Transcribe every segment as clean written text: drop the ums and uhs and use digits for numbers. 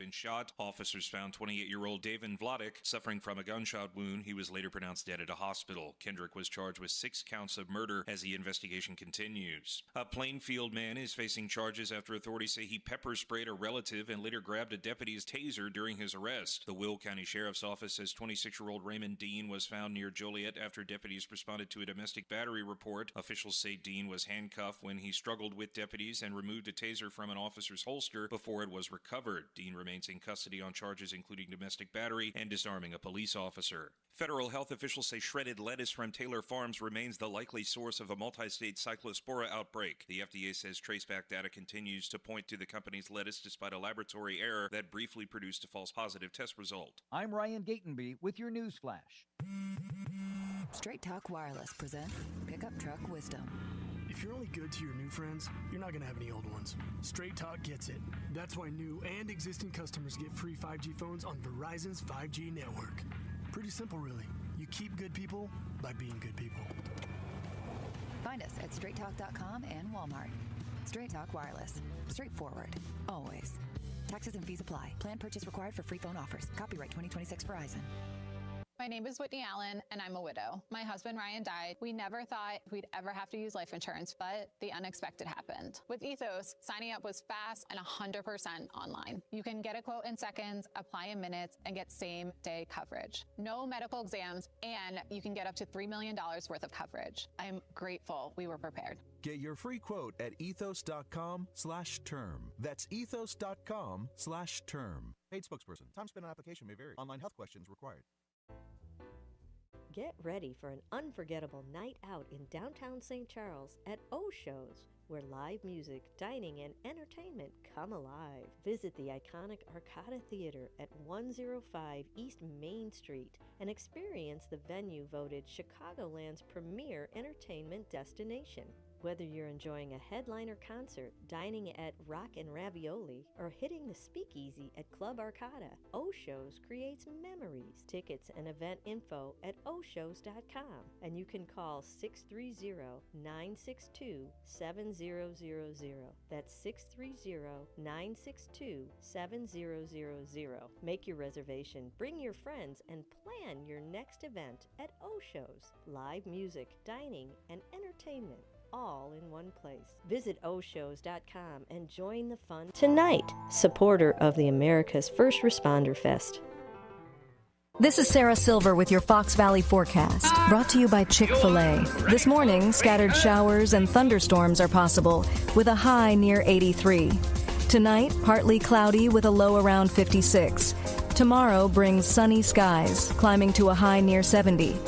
been shot. Officers found 28-year-old David Vladik suffering from a gunshot wound. He was later pronounced dead at a hospital. Kendrick was charged with 6 counts of murder as the investigation continues. A Plainfield man is facing charges after authorities say he pepper sprayed a relative and later grabbed a deputy's taser during his arrest. The Will County Sheriff's Office says 26-year-old Raymond Dean was found near Joliet after deputies responded to a domestic battery report. Officials say Dean was handcuffed when he struggled with deputies and removed a taser from an officer's holster before it was recovered. Dean remains in custody on charges including domestic battery and disarming a police officer. Federal health officials say shredded lettuce from Taylor Farms remains the likely source of a multi-state cyclospora outbreak. The FDA says traceback data continues to point to the company's lettuce despite a laboratory error that briefly produced a false positive test result. I'm Ryan Gatenby with your news flash. Straight Talk Wireless presents Pickup Truck Wisdom. If you're only good to your new friends, you're not going to have any old ones. Straight Talk gets it. That's why new and existing customers get free 5G phones on Verizon's 5G network. Pretty simple, really. You keep good people by being good people. Find us at straighttalk.com and Walmart. Straight Talk Wireless. Straightforward. Always. Taxes and fees apply. Plan purchase required for free phone offers. Copyright 2026 Verizon. My name is Whitney Allen, and I'm a widow. My husband, Ryan, died. We never thought we'd ever have to use life insurance, but the unexpected happened. With Ethos, signing up was fast and 100% online. You can get a quote in seconds, apply in minutes, and get same-day coverage. No medical exams, and you can get up to $3 million worth of coverage. I'm grateful we were prepared. Get your free quote at ethos.com/term. That's ethos.com/term. Paid spokesperson. Time spent on application may vary. Online health questions required. Get ready for an unforgettable night out in downtown St. Charles at O-Shows, where live music, dining, and entertainment come alive. Visit the iconic Arcada Theater at 105 East Main Street and experience the venue voted Chicagoland's premier entertainment destination. Whether you're enjoying a headliner concert, dining at Rock and Ravioli, or hitting the speakeasy at Club Arcada, O-Shows creates memories. Tickets and event info at oshows.com, and you can call 630-962-7000. That's 630-962-7000. Make your reservation, bring your friends, and plan your next event at O-Shows. Live music, dining, and entertainment, all in one place. Visit oshows.com and join the fun tonight. Supporter of the America's First Responder Fest. This is Sarah Silver with your Fox Valley forecast, brought to you by Chick-fil-A. This morning, scattered showers and thunderstorms are possible, with a high near 83. Tonight, partly cloudy with a low around 56. Tomorrow brings sunny skies, climbing to a high near 70.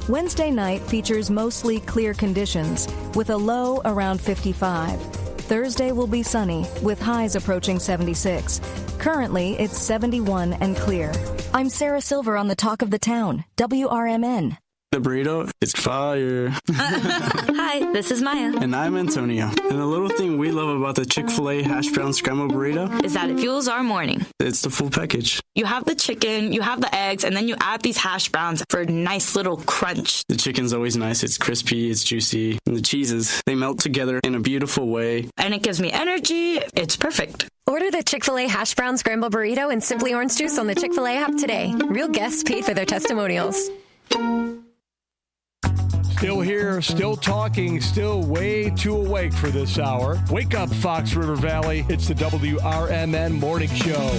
Wednesday night features mostly clear conditions, with a low around 55. Thursday will be sunny, with highs approaching 76. Currently, it's 71 and clear. I'm Sarah Silver on the Talk of the Town, WRMN. The burrito is fire. Hi, this is Maya. And I'm Antonio. And the little thing we love about the Chick-fil-A hash brown scrambled burrito is that it fuels our morning. It's the full package. You have the chicken, you have the eggs, and then you add these hash browns for a nice little crunch. The chicken's always nice. It's crispy, it's juicy. And the cheeses, they melt together in a beautiful way. And it gives me energy. It's perfect. Order the Chick-fil-A hash brown scrambled burrito and Simply Orange Juice on the Chick-fil-A app today. Real guests paid for their testimonials. Still here, still talking, still way too awake for this hour. Wake up, Fox River Valley. It's the WRMN Morning Show.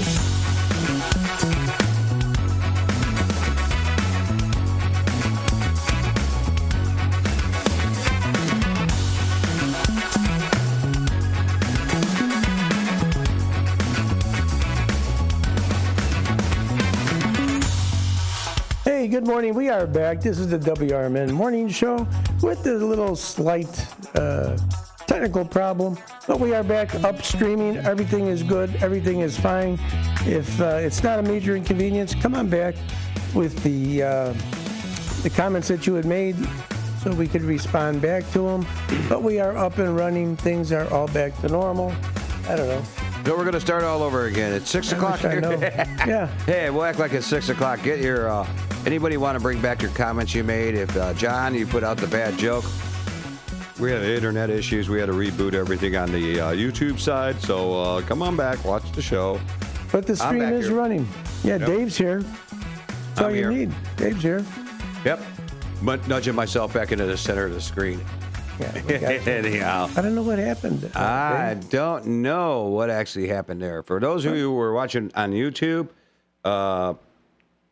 Hey, good morning. We are back. This is the WRMN Morning Show with a little slight technical problem, but we are back up streaming. Everything is good. Everything is fine. If it's not a major inconvenience, come on back with the comments that you had made so we could respond back to them. But we are up and running. Things are all back to normal. I don't know. So we're going to start all over again. It's 6 o'clock. I know. Yeah. Hey, we'll act like it's 6 o'clock. Get your, anybody want to bring back your comments you made? If, John, you put out the bad joke. We had internet issues. We had to reboot everything on the YouTube side. So come on back, watch the show. But the stream is running. Yeah, Yep. Dave's here. That's all you here. need. Dave's here. Yep. But nudging myself back into the center of the screen. Yeah, Anyhow. I don't know what happened. I Dave. don't know what actually happened there. For those of you who were watching on YouTube,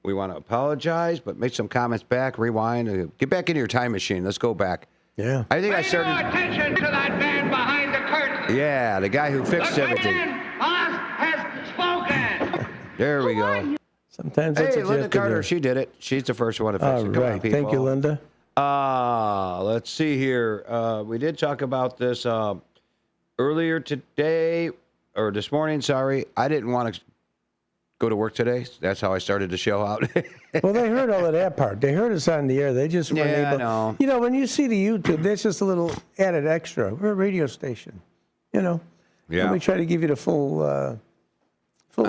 we want to apologize, but make some comments back, rewind, get back into your time machine. Let's go back. Yeah. I think I started. Pay no attention to that man behind the curtain. Yeah, the guy who fixed The everything. man has spoken. There we go. Sometimes that's Hey, what you Linda have to Carter, do. she did it. She's the first one to fix All it. Come on, right. people. Thank you, Linda. Let's see here. We did talk about this earlier today, or this morning, sorry. I didn't want to go to work today. That's how I started the show out. Well, they heard all of that part. They heard us on the air. They just weren't Yeah, I able. know. You know, when you see the YouTube, that's just a little added extra. We're a radio station, you know. Yeah. And we try to give you the full I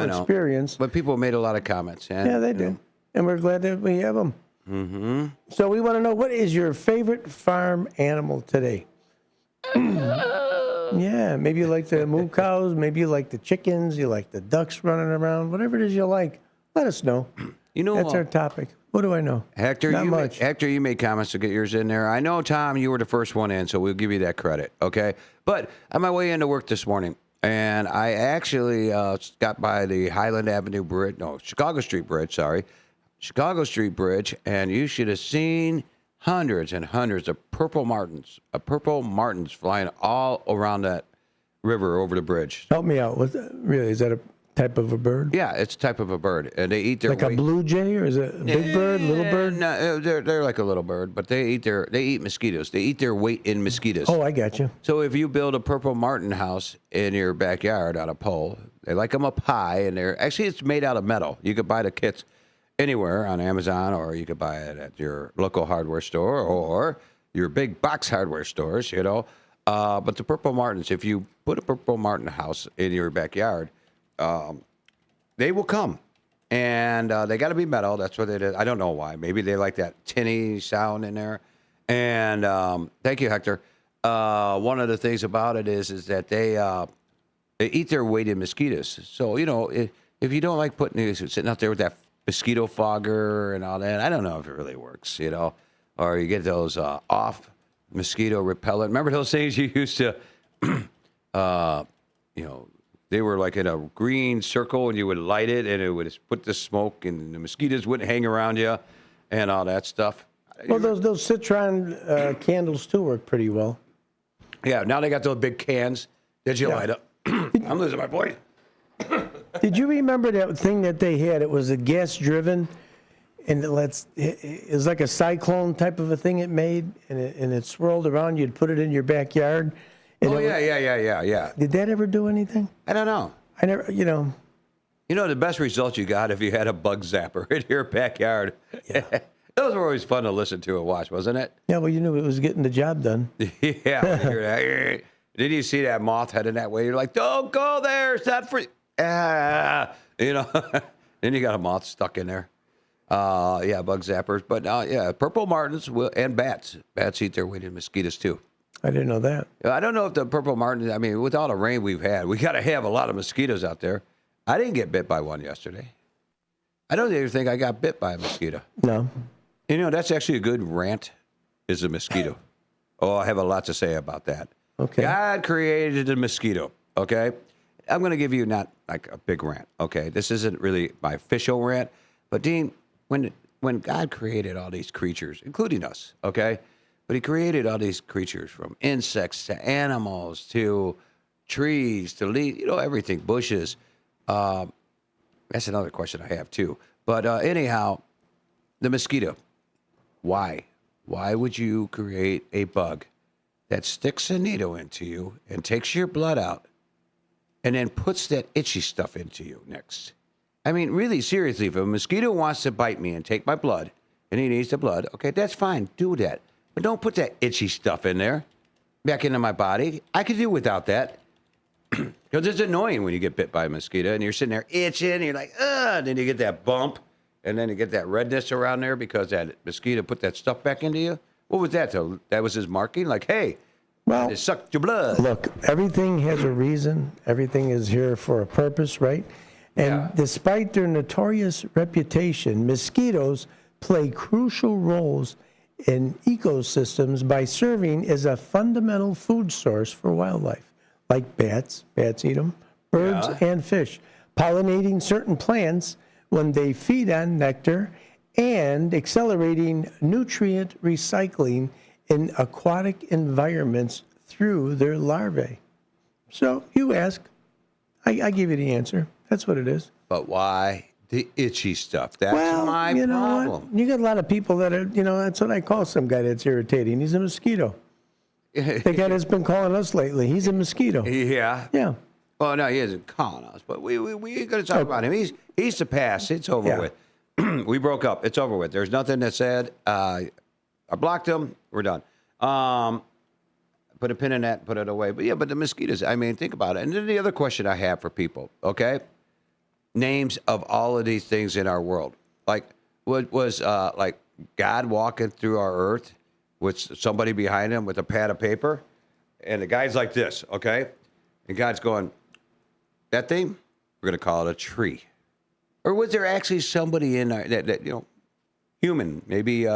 know. experience. But people made a lot of comments. And, Yeah, they did. And we're glad that we have them. Mm-hmm. So we want to know, what is your favorite farm animal today? Yeah, maybe you like the moo cows, maybe you like the chickens, you like the ducks running around, whatever it is you like, let us know. You know, That's our topic. What do I know? Hector, Not you much. Hector, you made comments to get yours in there. I know, Tom, you were the first one in, so we'll give you that credit, okay? But on my way into work this morning, and I actually got by the Highland Avenue Bridge, no, Chicago Street Bridge, Chicago Street Bridge, and you should have seen hundreds and hundreds of purple martins flying all around that river over the bridge. Help me out. Really, is that a type of a bird? Yeah, it's a type of a bird, and they eat their Like a blue jay, or is it a big bird, little bird? No, they're like a little bird, but they eat mosquitoes. They eat their weight in mosquitoes. Oh, I got you. So if you build a purple martin house in your backyard on a pole, they like them up high, and it's made out of metal. You could buy the kits anywhere on Amazon, or you could buy it at your local hardware store or your big box hardware stores, you know. But the purple martins, if you put a purple martin house in your backyard, they will come. And they got to be metal. That's what it is. I don't know why. Maybe they like that tinny sound in there. And thank you, Hector. One of the things about it is that they eat their weight in mosquitoes. So, you know, if you don't like sitting out there with that mosquito fogger and all that, I don't know if it really works, you know. Or you get those off mosquito repellent. Remember those things you used to, you know, they were like in a green circle, and you would light it, and it would put the smoke, and the mosquitoes wouldn't hang around you, and all that stuff. Well, those citron candles too work pretty well. Yeah, now they got those big cans that you light up. I'm losing my voice. Did you remember that thing that they had? It was a gas driven, and it was like a cyclone type of a thing it made, and it swirled around. You'd put it in your backyard. Oh, yeah. Did that ever do anything? I don't know. I never, you know. You know, the best result you got if you had a bug zapper in your backyard. Yeah. Those were always fun to listen to and watch, wasn't it? Yeah, well, you knew it was getting the job done. Yeah. When you hear that, did you see that moth heading that way? You're like, don't go there. It's not for you know. Then you got a moth stuck in there. Yeah, bug zappers. But yeah, purple martins and bats. Bats eat their weight in mosquitoes too. I didn't know that. I don't know if the purple martins, I mean, with all the rain we've had, we got to have a lot of mosquitoes out there. I didn't get bit by one yesterday. I don't even think I got bit by a mosquito. No. You know, that's actually a good rant, is a mosquito. Oh, I have a lot to say about that. Okay. God created a mosquito, okay? I'm going to give you not like a big rant, okay? This isn't really my official rant. But, Dean, when God created all these creatures, including us, okay? But he created all these creatures, from insects to animals to trees to leaves, you know, everything, bushes. That's another question I have, too. But anyhow, the mosquito. Why? Why would you create a bug that sticks a needle into you and takes your blood out and then puts that itchy stuff into you next? I mean, really, seriously, if a mosquito wants to bite me and take my blood, and he needs the blood, okay, that's fine. Do that. But don't put that itchy stuff in there, back into my body. I could do without that. Because it's annoying when you get bit by a mosquito and you're sitting there itching, and you're like, ugh, and then you get that bump, and then you get that redness around there because that mosquito put that stuff back into you. What was that? So that was his marking? Like, hey, it sucked your blood. Look, everything has a reason. Everything is here for a purpose, right? And despite their notorious reputation, mosquitoes play crucial roles in ecosystems by serving as a fundamental food source for wildlife, like bats eat them, birds and fish, pollinating certain plants when they feed on nectar, and accelerating nutrient recycling in aquatic environments through their larvae. So you ask, I give you the answer. That's what it is. But why the itchy stuff? That's my you know problem. What? You got a lot of people that are, that's what I call some guy that's irritating. He's a mosquito. The guy that's been calling us lately, he's a mosquito. Yeah. Yeah. Well, no, he isn't calling us, but we ain't going to talk about him. He's the past. It's over with. We broke up. It's over with. There's nothing that said, I blocked him. We're done. Put a pin in that, put it away. But the mosquitoes, I mean, think about it. And then the other question I have for people, okay? Names of all of these things in our world. Like, what was like God walking through our earth with somebody behind him with a pad of paper? And the guy's like this, okay? And God's going, that thing, we're going to call it a tree. Or was there actually somebody in there that human, maybe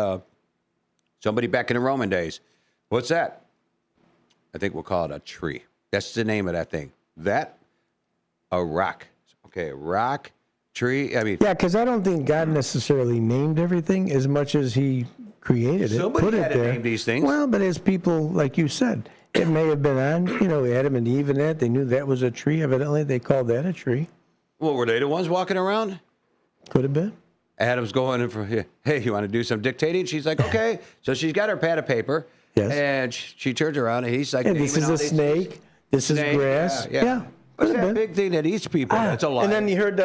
somebody back in the Roman days? What's that? I think we'll call it a tree. That's the name of that thing. A rock. Okay, rock, tree. I mean, yeah, because I don't think God necessarily named everything as much as he created it. Somebody put had it there. to name these things. Well, but as people, like you said, it may have been on, Adam and Eve and that. They knew that was a tree. Evidently, they called that a tree. Well, were they the ones walking around? Could have been. Adam's going in for, hey, you want to do some dictating? She's like, okay. So she's got her pad of paper. Yes. And she turns around and he's like, and this is a snake. Things. This is grass. Yeah. What's that big thing that eats people? That's a lie. And then you heard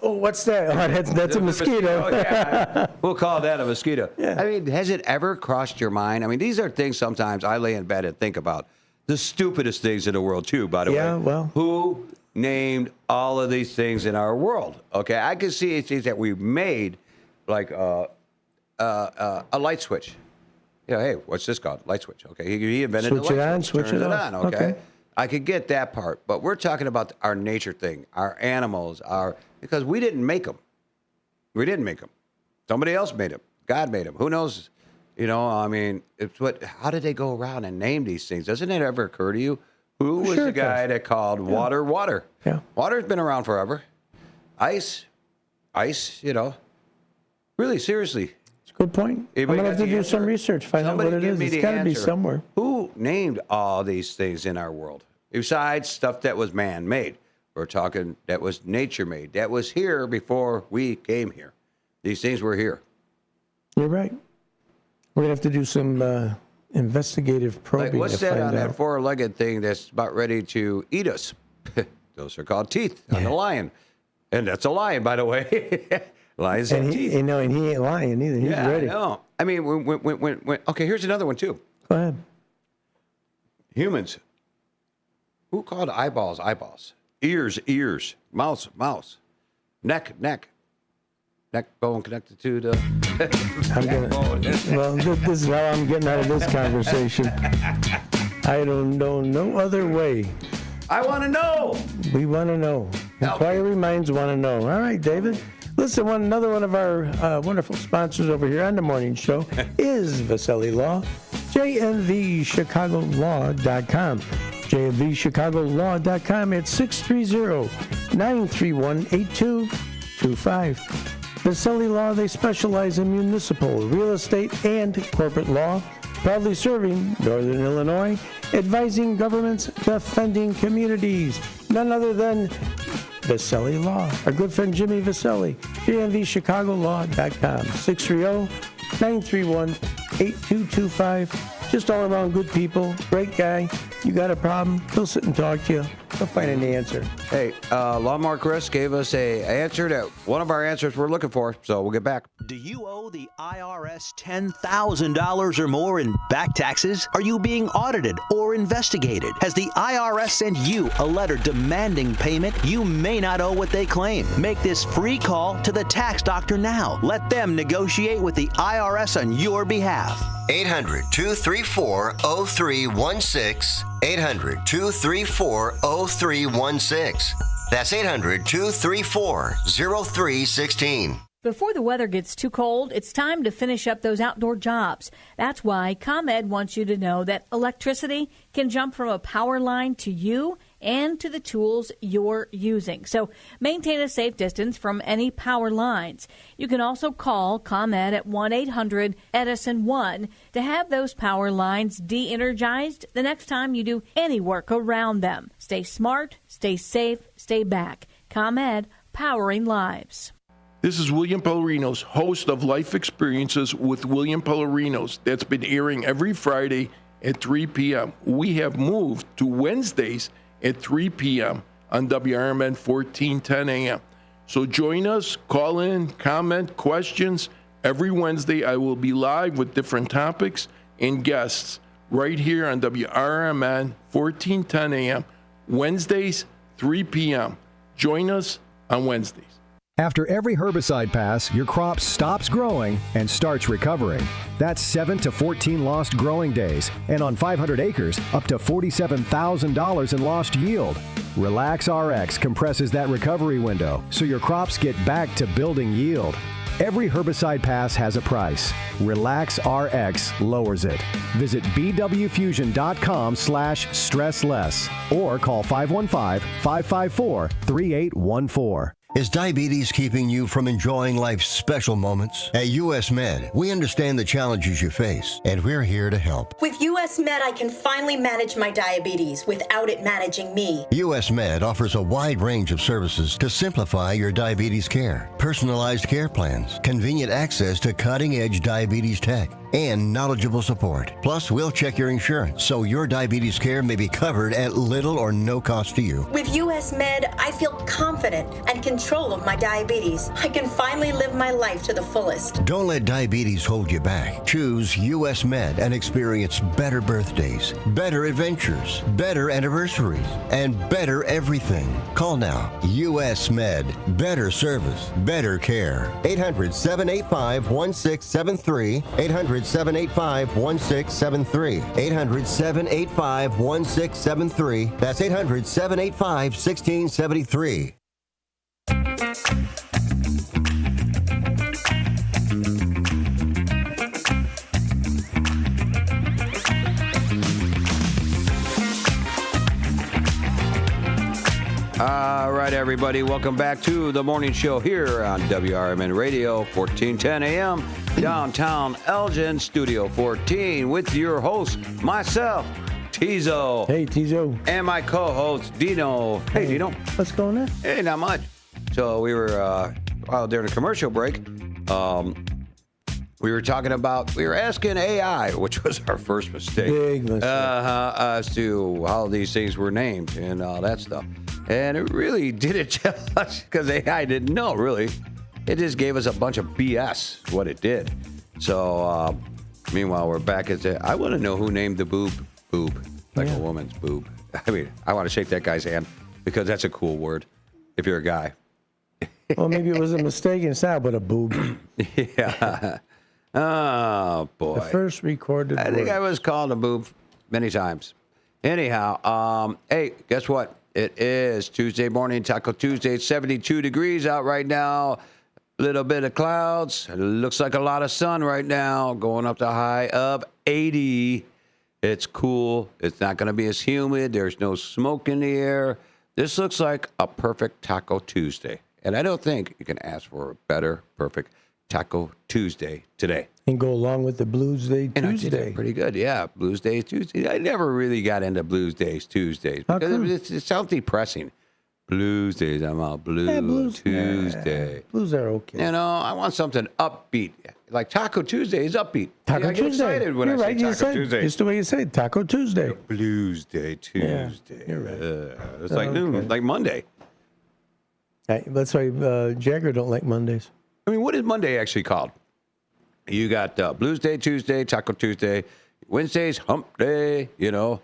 what's that? Oh, that's a mosquito. Yeah. We'll call that a mosquito. Yeah. I mean, has it ever crossed your mind? I mean, these are things sometimes I lay in bed and think about. The stupidest things in the world, too, by the way. Yeah, well. Who named all of these things in our world? Okay, I can see things that we made, like a light switch. Hey, what's this called? Light switch. Okay, he invented switch the light it on, switch. switch it on. off. Okay. I could get that part, but we're talking about our nature thing, our animals, because we didn't make them. We didn't make them. Somebody else made them. God made them. Who knows? I mean, how did they go around and name these things? Doesn't it ever occur to you? Who was the guy that called water water? Yeah. Water's been around forever. Ice, really, seriously. It's a good point. I'm going to have to do some research, find out what it is. It's got to be somewhere. Who named all these things in our world? Besides stuff that was man-made. We're talking that was nature-made. That was here before we came here. These things were here. You're right. We're going to have to do some investigative probing. Like, what's to that find on out. that four-legged thing that's about ready to eat us? Those are called teeth on the lion. And that's a lion, by the way. Lions have teeth. And he ain't lying either. He's ready. I know. I mean, when okay, here's another one, too. Go ahead. Humans. Who called eyeballs eyeballs? Ears. Mouth. Neck. Neck bone connected to the Well, this is how I'm getting out of this conversation. I don't know no other way. I want to know. We want to know. Inquiry minds want to know. All right, David. Listen, another one of our wonderful sponsors over here on the morning show is Vasselli Law, JMVChicagoLaw.com. JMVChicagoLaw.com at 630-931-8225. Vasselli Law, they specialize in municipal, real estate, and corporate law, proudly serving Northern Illinois, advising governments, defending communities. None other than Vasselli Law. Our good friend Jimmy Vasselli, JMVChicagoLaw.com, 630-931-8225. Just all around good people, great guy. You got a problem, he'll sit and talk to you. He'll find an answer. Hey, Lawnmower Chris gave us an answer that one of our answers we're looking for, so we'll get back. Do you owe the IRS $10,000 or more in back taxes? Are you being audited or investigated? Has the IRS sent you a letter demanding payment? You may not owe what they claim. Make this free call to the tax doctor now. Let them negotiate with the IRS on your behalf. 800-234-0316. 800-234-0316. That's 800-234-0316. Before the weather gets too cold, it's time to finish up those outdoor jobs. That's why ComEd wants you to know that electricity can jump from a power line to you and to the tools you're using. So maintain a safe distance from any power lines. You can also call ComEd at 1-800-EDISON-1 to have those power lines de-energized the next time you do any work around them. Stay smart, stay safe, stay back. ComEd, powering lives. This is William Pellerinos, host of Life Experiences with William Pellerinos. That's been airing every Friday at 3 p.m. We have moved to Wednesdays at 3 p.m. on WRMN 1410 a.m. So join us, call in, comment, questions. Every Wednesday I will be live with different topics and guests right here on WRMN 1410 a.m. Wednesdays, 3 p.m. Join us on Wednesdays. After every herbicide pass, your crop stops growing and starts recovering. That's 7 to 14 lost growing days, and on 500 acres, up to $47,000 in lost yield. Relax RX compresses that recovery window so your crops get back to building yield. Every herbicide pass has a price. Relax RX lowers it. Visit bwfusion.com/stressless or call 515-554-3814. Is diabetes keeping you from enjoying life's special moments? At US Med, we understand the challenges you face, and we're here to help. With US Med, I can finally manage my diabetes without it managing me. US Med offers a wide range of services to simplify your diabetes care. Personalized care plans, convenient access to cutting-edge diabetes tech, and knowledgeable support. Plus, we'll check your insurance so your diabetes care may be covered at little or no cost to you. With US Med, I feel confident and control of my diabetes. I can finally live my life to the fullest. Don't let diabetes hold you back. Choose US Med and experience better birthdays, better adventures, better anniversaries, and better everything. Call now. US Med. Better service, better care. 800-785-1673. 800-785-1673. 800-785-1673. That's 800-785-1673. All right, everybody. Welcome back to the morning show here on WRMN Radio, 1410 a.m. downtown Elgin, Studio 14, with your host, myself, Teaso. Hey, Teaso. And my co-host, Dino. Hey, Dino. What's going on? Hey, not much. So we were, during a commercial break, we were asking AI, which was our first mistake. Big mistake. As to how these things were named and all that stuff. And it really didn't tell us because AI didn't know, really. It just gave us a bunch of BS, what it did. So, meanwhile, we're back at I want to know who named the boob, like a woman's boob. I mean, I want to shake that guy's hand because that's a cool word if you're a guy. Well, maybe it was a mistake inside, but a boob. Yeah. Oh, boy. The first recorded I think word. I was called a boob many times. Anyhow, hey, guess what? It is Tuesday morning, Taco Tuesday. It's 72 degrees out right now. A little bit of clouds. It looks like a lot of sun right now, going up to a high of 80. It's cool. It's not going to be as humid. There's no smoke in the air. This looks like a perfect Taco Tuesday. And I don't think you can ask for a better, perfect Taco Tuesday today. And go along with the Blues Day Tuesday. And I did that pretty good, yeah. Blues Day Tuesday. I never really got into Blues Days Tuesdays because it sounds depressing. Blues Days, I'm out. Blues Tuesday. Yeah. Blues are okay. You know, I want something upbeat. Like Taco Tuesday is upbeat. Taco I get Tuesday. excited when You're I right. say You Taco said, Tuesday. it's the way you say it, Taco Tuesday. Blues Day Tuesday. Yeah, you're right. It's like like Monday. That's why Jagger don't like Mondays. I mean, what is Monday actually called? You got Blues Day, Tuesday, Taco Tuesday, Wednesday's Hump Day, you know.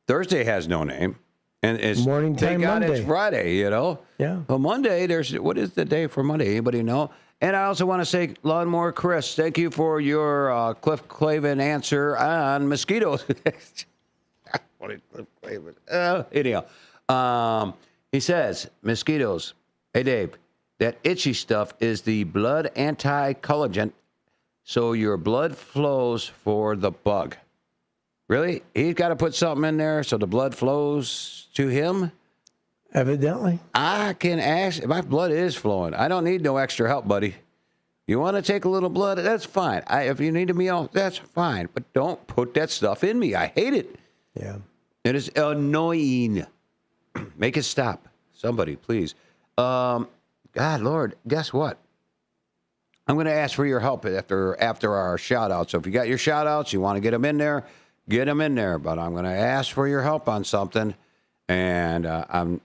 Thursday has no name. And it's Morning Time Monday. It's Friday, you know. Yeah. Well, Monday, what is the day for Monday? Anybody know? And I also want to say, Lawnmower Chris, thank you for your Cliff Clavin answer on mosquitoes. Anyhow, He says, mosquitoes. Hey, Dave, that itchy stuff is the blood anti-collagen, so your blood flows for the bug. Really? He's got to put something in there so the blood flows to him? Evidently. I can ask. My blood is flowing. I don't need no extra help, buddy. You want to take a little blood? That's fine. If you need a meal, that's fine. But don't put that stuff in me. I hate it. Yeah. It is annoying. Make it stop. Somebody, please. God, Lord, guess what? I'm going to ask for your help after our shout-outs. So if you got your shout-outs, you want to get them in there, get them in there. But I'm going to ask for your help on something. And I mean,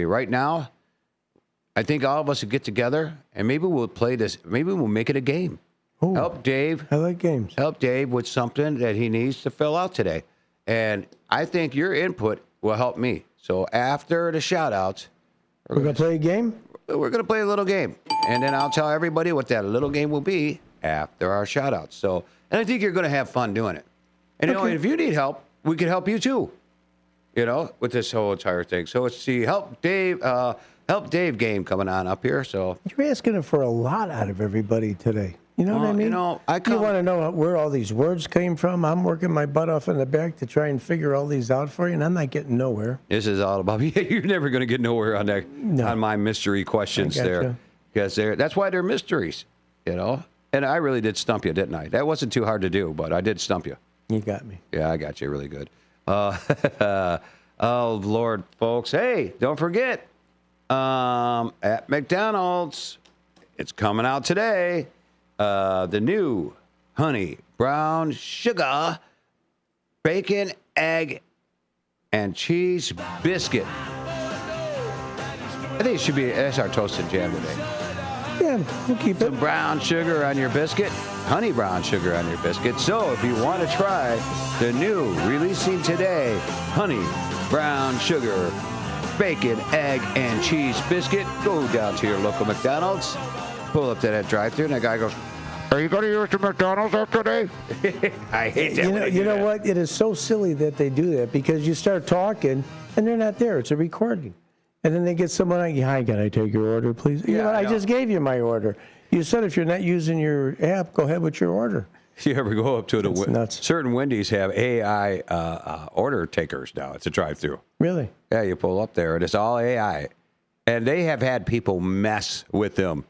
right now, I think all of us would get together and maybe we'll play this. Maybe we'll make it a game. Ooh, help Dave. I like games. Help Dave with something that he needs to fill out today. And I think your input will help me. So after the shout outs, we're going to play a game? We're going to play a little game. And then I'll tell everybody what that little game will be after our shout outs. So, and I think you're going to have fun doing it. And you know, if you need help, we can help you too, you know, with this whole entire thing. So it's the Help Dave game coming on up here. So you're asking for a lot out of everybody today. You know what I mean? You know, you want to know where all these words came from? I'm working my butt off in the back to try and figure all these out for you, and I'm not getting nowhere. This is all about me. You're never going to get nowhere on that, on my mystery questions there. Because that's why they're mysteries, you know? And I really did stump you, didn't I? That wasn't too hard to do, but I did stump you. You got me. Yeah, I got you really good. Oh, Lord, folks. Hey, don't forget, at McDonald's, it's coming out today. The new honey brown sugar bacon, egg, and cheese biscuit. I think it should be, that's our toasted jam today. Yeah, we'll keep it. Some brown sugar on your biscuit, honey brown sugar on your biscuit. So if you want to try the new, releasing today, honey brown sugar bacon, egg, and cheese biscuit, go down to your local McDonald's, pull up to that drive-thru, and that guy goes, "Are you going to use the McDonald's after today?" I hate that. You know what? It is so silly that they do that because you start talking and they're not there. It's a recording. And then they get someone like, "Hi, can I take your order, please?" You know what? I just gave you my order. You said if you're not using your app, go ahead with your order. You ever go up to certain Wendy's have AI order takers now. It's a drive-through. Really? Yeah, you pull up there and it's all AI. And they have had people mess with them.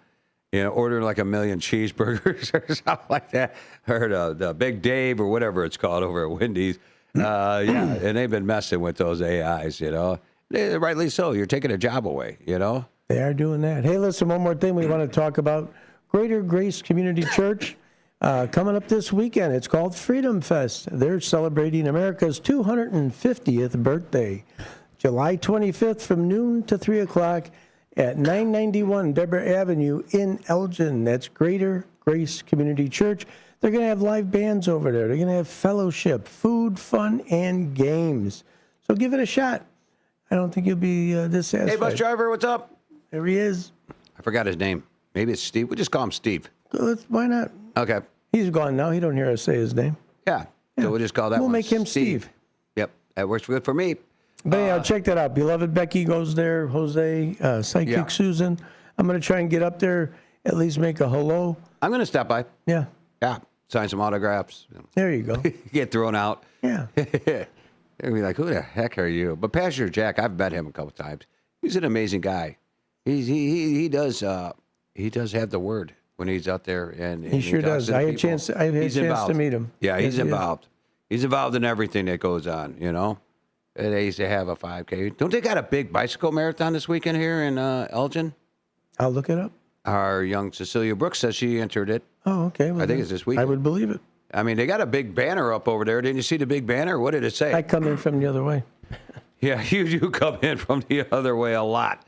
You know, ordering like 1 million cheeseburgers or something like that. Or the Big Dave or whatever it's called over at Wendy's. Yeah, and they've been messing with those AIs, you know. Rightly so. You're taking a job away, you know. They are doing that. Hey, listen, one more thing we want to talk about. Greater Grace Community Church coming up this weekend. It's called Freedom Fest. They're celebrating America's 250th birthday. July 25th from noon to 3 o'clock at 991 Deborah Avenue in Elgin. That's Greater Grace Community Church. They're going to have live bands over there. They're going to have fellowship, food, fun, and games. So give it a shot. I don't think you'll be dissatisfied. Hey, bus driver, what's up? There he is. I forgot his name. Maybe it's Steve. We'll just call him Steve. Why not? Okay. He's gone now. He don't hear us say his name. Yeah. So we'll just call that We'll one make him Steve. Yep. That works good for me. But anyhow, check that out. Beloved Becky goes there. Jose, Psychic Susan. I'm going to try and get up there, at least make a hello. I'm going to stop by. Yeah. Yeah. Sign some autographs. There you go. Get thrown out. Yeah. They'll be like, "Who the heck are you?" But Pastor Jack, I've met him a couple times. He's an amazing guy. He does have the word when he's out there, and he sure does. I had a chance to meet him. Yeah, he's involved. He's involved in everything that goes on. You know, they used to have a 5K. Don't they got a big bicycle marathon this weekend here in Elgin? I'll look it up. Our young Cecilia Brooks says she entered it. Oh, okay. Well, I think it's this weekend. I would believe it. I mean, they got a big banner up over there. Didn't you see the big banner? What did it say? I come in from the other way. Yeah, you do come in from the other way a lot.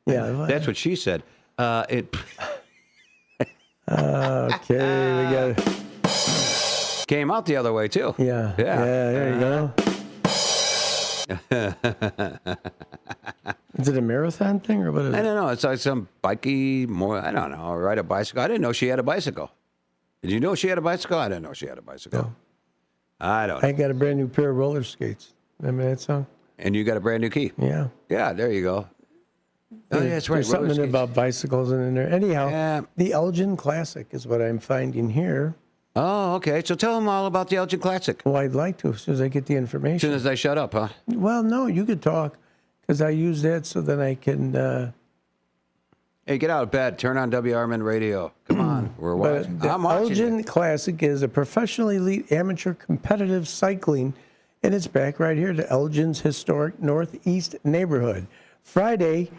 Yeah. That's what she said. Okay, we got it. Came out the other way, too. Yeah. There you go. Is it a marathon thing or what is it? I don't know. It's like some bikey, I don't know, ride a bicycle. I didn't know she had a bicycle. Did you know she had a bicycle? I didn't know she had a bicycle. No. I don't know. I got a brand new pair of roller skates. Remember that song? And you got a brand new key. Yeah. Yeah, there you go. Oh, yeah, that's right. There's something about bicycles in there. Anyhow, the Elgin Classic is what I'm finding here. Oh, okay. So tell them all about the Elgin Classic. Well, I'd like to as soon as I get the information. As soon as I shut up, huh? Well, no, you could talk because I use that so that I can... Hey, get out of bed. Turn on WRMN radio. Come on. We're watching. The I'm watching Elgin Classic is a professionally elite amateur competitive cycling, and it's back right here to Elgin's historic Northeast neighborhood. Friday,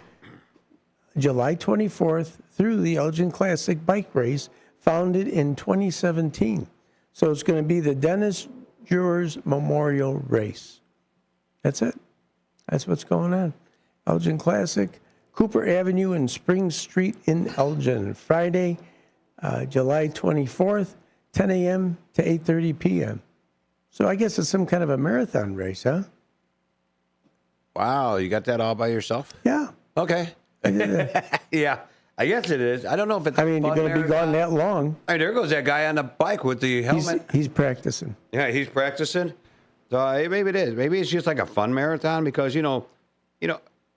July 24th, through the Elgin Classic bike race, founded in 2017. So it's going to be the Dennis Jewers Memorial Race. That's it. That's what's going on. Elgin Classic. Cooper Avenue and Spring Street in Elgin, Friday, July 24th, 10 a.m. to 8:30 p.m. So I guess it's some kind of a marathon race, huh? Wow, you got that all by yourself? Yeah. Okay. Yeah, I guess it is. I don't know if it's. I mean, you're going to be gone that long. Hey, there goes that guy on the bike with the helmet. He's practicing. Yeah, he's practicing. So maybe it is. Maybe it's just like a fun marathon because you know.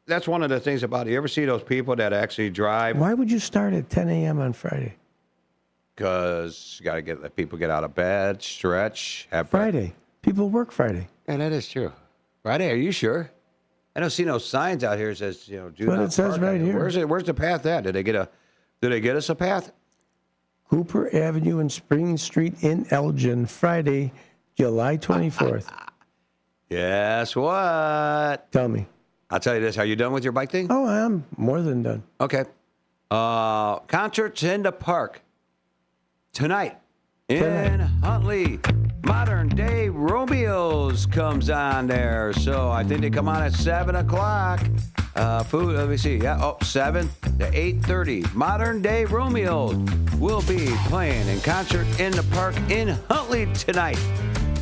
That's one of the things about it. You ever see those people that actually drive? Why would you start at 10 a.m. on Friday? Because you got to let people get out of bed, stretch, have Friday. People work Friday. Yeah, that is true. Friday, are you sure? I don't see no signs out here that says, do That's what it says right here. Where's the path at? Did they get us a path? Cooper Avenue and Spring Street in Elgin, Friday, July 24th. Guess what? Tell me. I'll tell you this. Are you done with your bike thing? Oh, I'm more than done. Okay. Concerts in the park tonight in Huntley. Modern Day Romeo's comes on there. So I think they come on at 7 o'clock. Food, let me see. Yeah, 7 to 8:30. Modern Day Romeo's will be playing in concert in the park in Huntley tonight.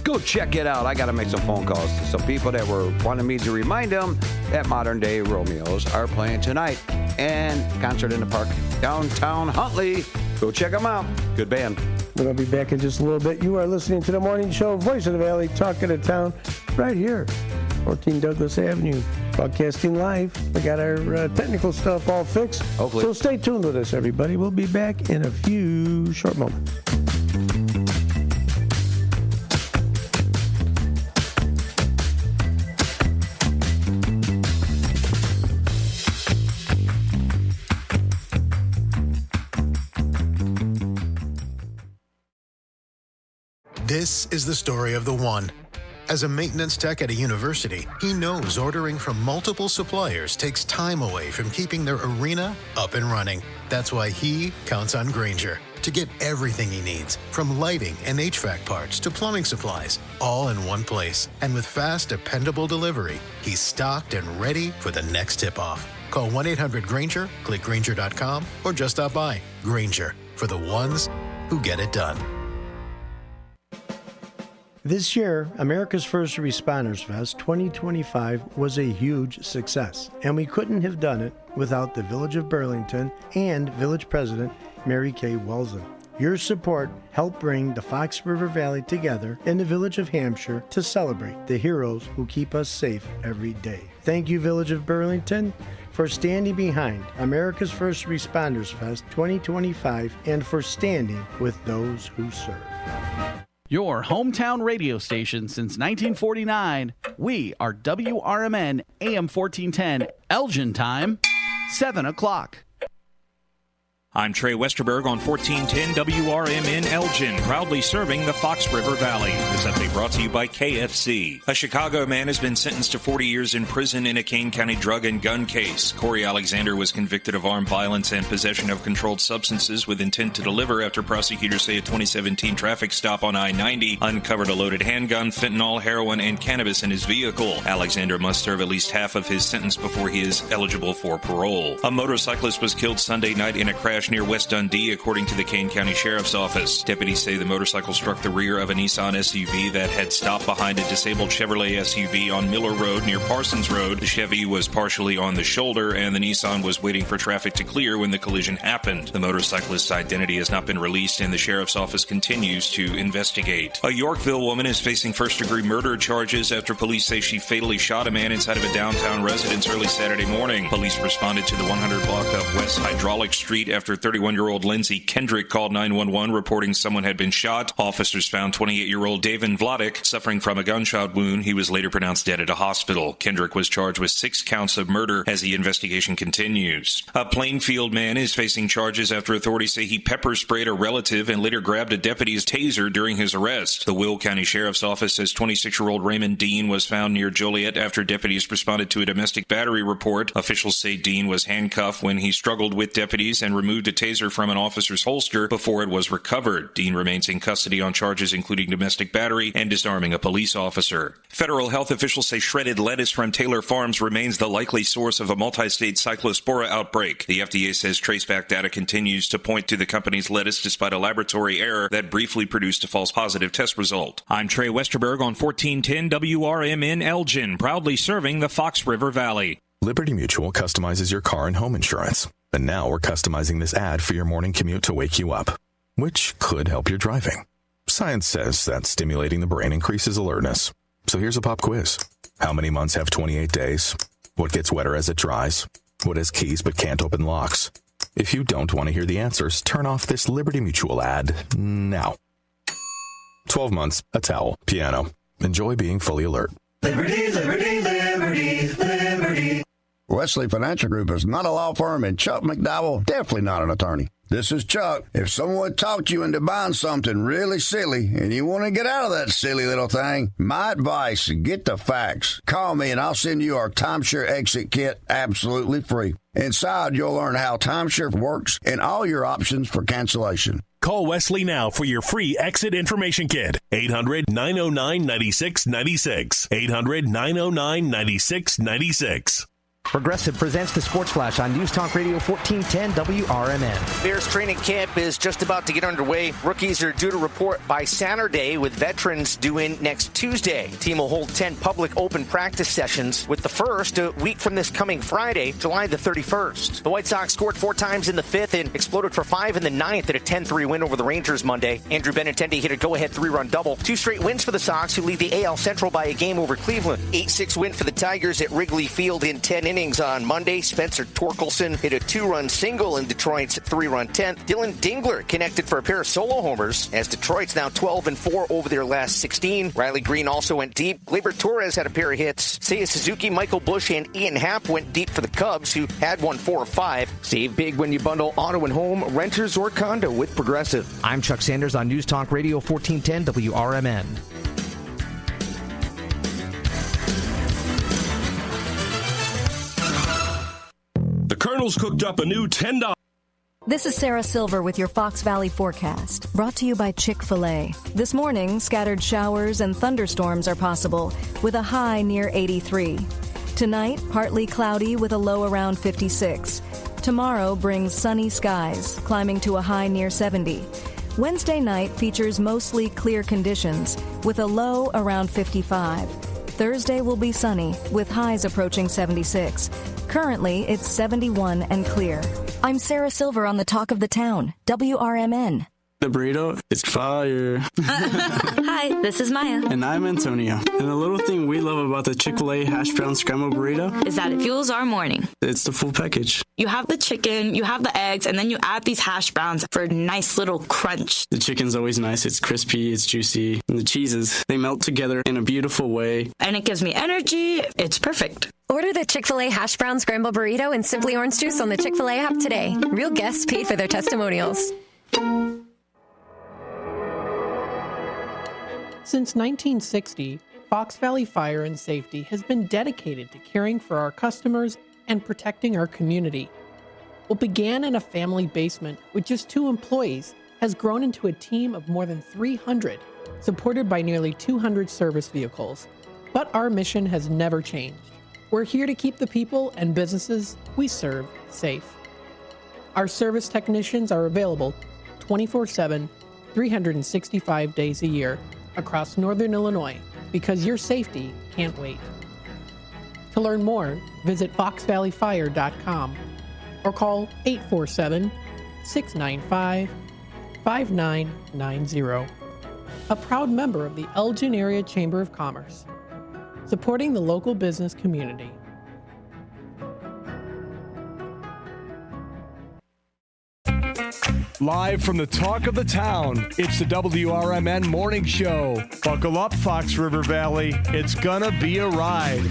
Go check it out. I got to make some phone calls to some people that were wanting me to remind them that Modern Day Romeo's are playing tonight and concert in the park downtown Huntley. Go check them out. Good band. We're going to be back in just a little bit. You are listening to the morning show, Voice of the Valley, Talk of the Town, right here, 14 Douglas Avenue, broadcasting live. We got our technical stuff all fixed. Hopefully. So stay tuned with us, everybody. We'll be back in a few short moments. This is the story of the one. As a maintenance tech at a university, he knows ordering from multiple suppliers takes time away from keeping their arena up and running. That's why he counts on Grainger to get everything he needs, from lighting and HVAC parts to plumbing supplies, all in one place. And with fast, dependable delivery, he's stocked and ready for the next tip-off. Call 1-800-GRAINGER, click Grainger.com, or just stop by. Grainger, for the ones who get it done. This year, America's First Responders Fest 2025 was a huge success, and we couldn't have done it without the Village of Burlington and Village President Mary Kay Welsen. Your support helped bring the Fox River Valley together in the Village of Hampshire to celebrate the heroes who keep us safe every day. Thank you, Village of Burlington, for standing behind America's First Responders Fest 2025 and for standing with those who serve. Your hometown radio station since 1949. We are WRMN AM 1410, Elgin time, 7 o'clock. I'm Trey Westerberg on 1410 WRMN Elgin, proudly serving the Fox River Valley. This update brought to you by KFC. A Chicago man has been sentenced to 40 years in prison in a Kane County drug and gun case. Corey Alexander was convicted of armed violence and possession of controlled substances with intent to deliver after prosecutors say a 2017 traffic stop on I-90 uncovered a loaded handgun, fentanyl, heroin, and cannabis in his vehicle. Alexander must serve at least half of his sentence before he is eligible for parole. A motorcyclist was killed Sunday night in a crash crash near West Dundee, according to the Kane County Sheriff's Office. Deputies say the motorcycle struck the rear of a Nissan SUV that had stopped behind a disabled Chevrolet SUV on Miller Road near Parsons Road. The Chevy was partially on the shoulder, and the Nissan was waiting for traffic to clear when the collision happened. The motorcyclist's identity has not been released, and the Sheriff's Office continues to investigate. A Yorkville woman is facing first-degree murder charges after police say she fatally shot a man inside of a downtown residence early Saturday morning. Police responded to the 100 block of West Hydraulic Street after 31-year-old Lindsay Kendrick called 911 reporting someone had been shot. Officers found 28-year-old Davin Vladik suffering from a gunshot wound. He was later pronounced dead at a hospital. Kendrick was charged with 6 counts of murder as the investigation continues. A Plainfield man is facing charges after authorities say he pepper sprayed a relative and later grabbed a deputy's taser during his arrest. The Will County Sheriff's Office says 26-year-old Raymond Dean was found near Joliet after deputies responded to a domestic battery report. Officials say Dean was handcuffed when he struggled with deputies and removed a taser from an officer's holster before it was recovered. Dean remains in custody on charges including domestic battery and disarming a police officer. Federal health officials say shredded lettuce from Taylor Farms remains the likely source of a multi-state cyclospora outbreak. The FDA says traceback data continues to point to the company's lettuce despite a laboratory error that briefly produced a false positive test result. I'm Trey Westerberg on 1410 WRMN Elgin, proudly serving the Fox River Valley. Liberty Mutual customizes your car and home insurance. And now we're customizing this ad for your morning commute to wake you up, which could help your driving. Science says that stimulating the brain increases alertness. So here's a pop quiz. How many months have 28 days? What gets wetter as it dries? What has keys but can't open locks? If you don't want to hear the answers, turn off this Liberty Mutual ad now. 12 months, a towel, piano. Enjoy being fully alert. Liberty, liberty, liberty, liberty. Wesley Financial Group is not a law firm, and Chuck McDowell definitely not an attorney. This is Chuck. If someone talked you into buying something really silly and you want to get out of that silly little thing, my advice, get the facts. Call me and I'll send you our timeshare exit kit absolutely free. Inside, you'll learn how timeshare works and all your options for cancellation. Call Wesley now for your free exit information kit. 800-909-9696. 800-909-9696. Progressive presents the Sports Flash on News Talk Radio 1410 WRMN. Bears training camp is just about to get underway. Rookies are due to report by Saturday, with veterans due in next Tuesday. The team will hold 10 public open practice sessions, with the first a week from this coming Friday, July the 31st. The White Sox scored 4 times in the 5th and exploded for 5 in the 9th at a 10-3 win over the Rangers Monday. Andrew Benintendi hit a go-ahead 3-run double. 2 straight wins for the Sox, who lead the AL Central by a game over Cleveland. 8-6 win for the Tigers at Wrigley Field in 10 innings on Monday. Spencer Torkelson hit a 2-run single in Detroit's 3-run 10th. Dylan Dingler connected for a pair of solo homers, as Detroit's now 12-4 over their last 16. Riley Green also went deep. Gleyber Torres had a pair of hits. Seiya Suzuki, Michael Busch, and Ian Happ went deep for the Cubs, who had won 4 of 5. Save big when you bundle auto and home, renters, or condo with Progressive. I'm Chuck Sanders on News Talk Radio 1410 WRMN. The Colonel's cooked up a new $10. This is Sarah Silver with your Fox Valley forecast, brought to you by Chick-fil-A. This morning, scattered showers and thunderstorms are possible, with a high near 83. Tonight, partly cloudy with a low around 56. Tomorrow brings sunny skies, climbing to a high near 70. Wednesday night features mostly clear conditions, with a low around 55. Thursday will be sunny, with highs approaching 76. Currently, it's 71 and clear. I'm Sarah Silver on the Talk of the Town, WRMN. The burrito is fire. Hi, this is Maya. And I'm Antonio. And the little thing we love about the Chick-fil-A hash brown scrambled burrito is that it fuels our morning. It's the full package. You have the chicken, you have the eggs, and then you add these hash browns for a nice little crunch. The chicken's always nice. It's crispy, it's juicy. And the cheeses, they melt together in a beautiful way. And it gives me energy. It's perfect. Order the Chick-fil-A hash brown scrambled burrito and Simply Orange Juice on the Chick-fil-A app today. Real guests paid for their testimonials. Since 1960, Fox Valley Fire and Safety has been dedicated to caring for our customers and protecting our community. What began in a family basement with just 2 employees has grown into a team of more than 300, supported by nearly 200 service vehicles. But our mission has never changed. We're here to keep the people and businesses we serve safe. Our service technicians are available 24/7, 365 days a year across Northern Illinois because your safety can't wait. To learn more, visit foxvalleyfire.com or call 847-695-5990. A proud member of the Elgin Area Chamber of Commerce, supporting the local business community. Live from the talk of the town, it's the WRMN Morning Show. Buckle up, Fox River Valley. It's gonna be a ride.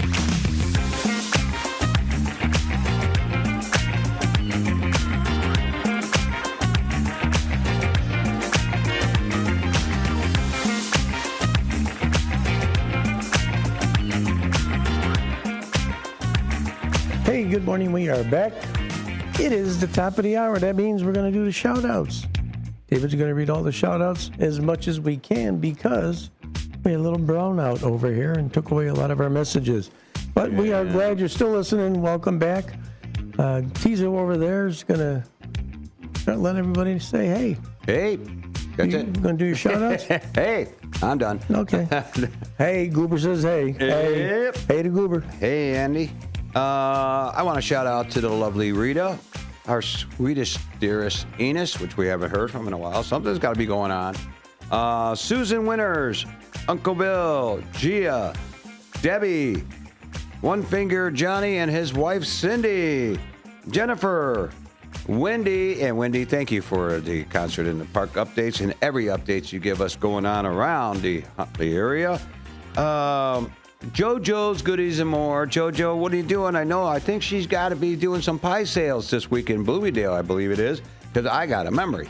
Hey, good morning. We are back. It is the top of the hour. That means we're going to do the shout-outs. David's going to read all the shout-outs as much as we can because we had a little brownout over here and took away a lot of our messages. But we are glad you're still listening. Welcome back. Teaso over there is going to let everybody say hey. Hey. That's you it. Going to do your shout-outs? Hey, I'm done. Okay. Hey, Goober says hey. Yep. Hey to Goober. Hey, Andy. I want to shout out to the lovely Rita, our sweetest, dearest Enos, which we haven't heard from in a while. Something's got to be going on. Susan Winters, Uncle Bill, Gia, Debbie, One Finger Johnny and his wife Cindy, Jennifer, Wendy, and Wendy, thank you for the concert in the park updates and every updates you give us going on around the area. JoJo's Goodies and More. JoJo, what are you doing? I think she's got to be doing some pie sales this week in Bloomingdale, I believe it is, because I got a memory.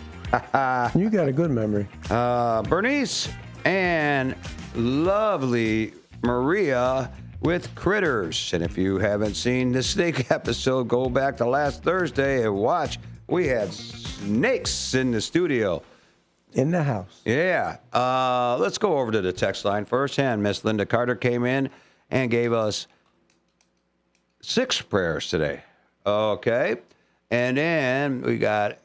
You got a good memory. Bernice and lovely Maria with Critters. And if you haven't seen the snake episode, go back to last Thursday and watch. We had snakes in the studio. In the house. Yeah. Let's go over to the text line first. And Miss Linda Carter came in and gave us 6 prayers today. Okay. And then we got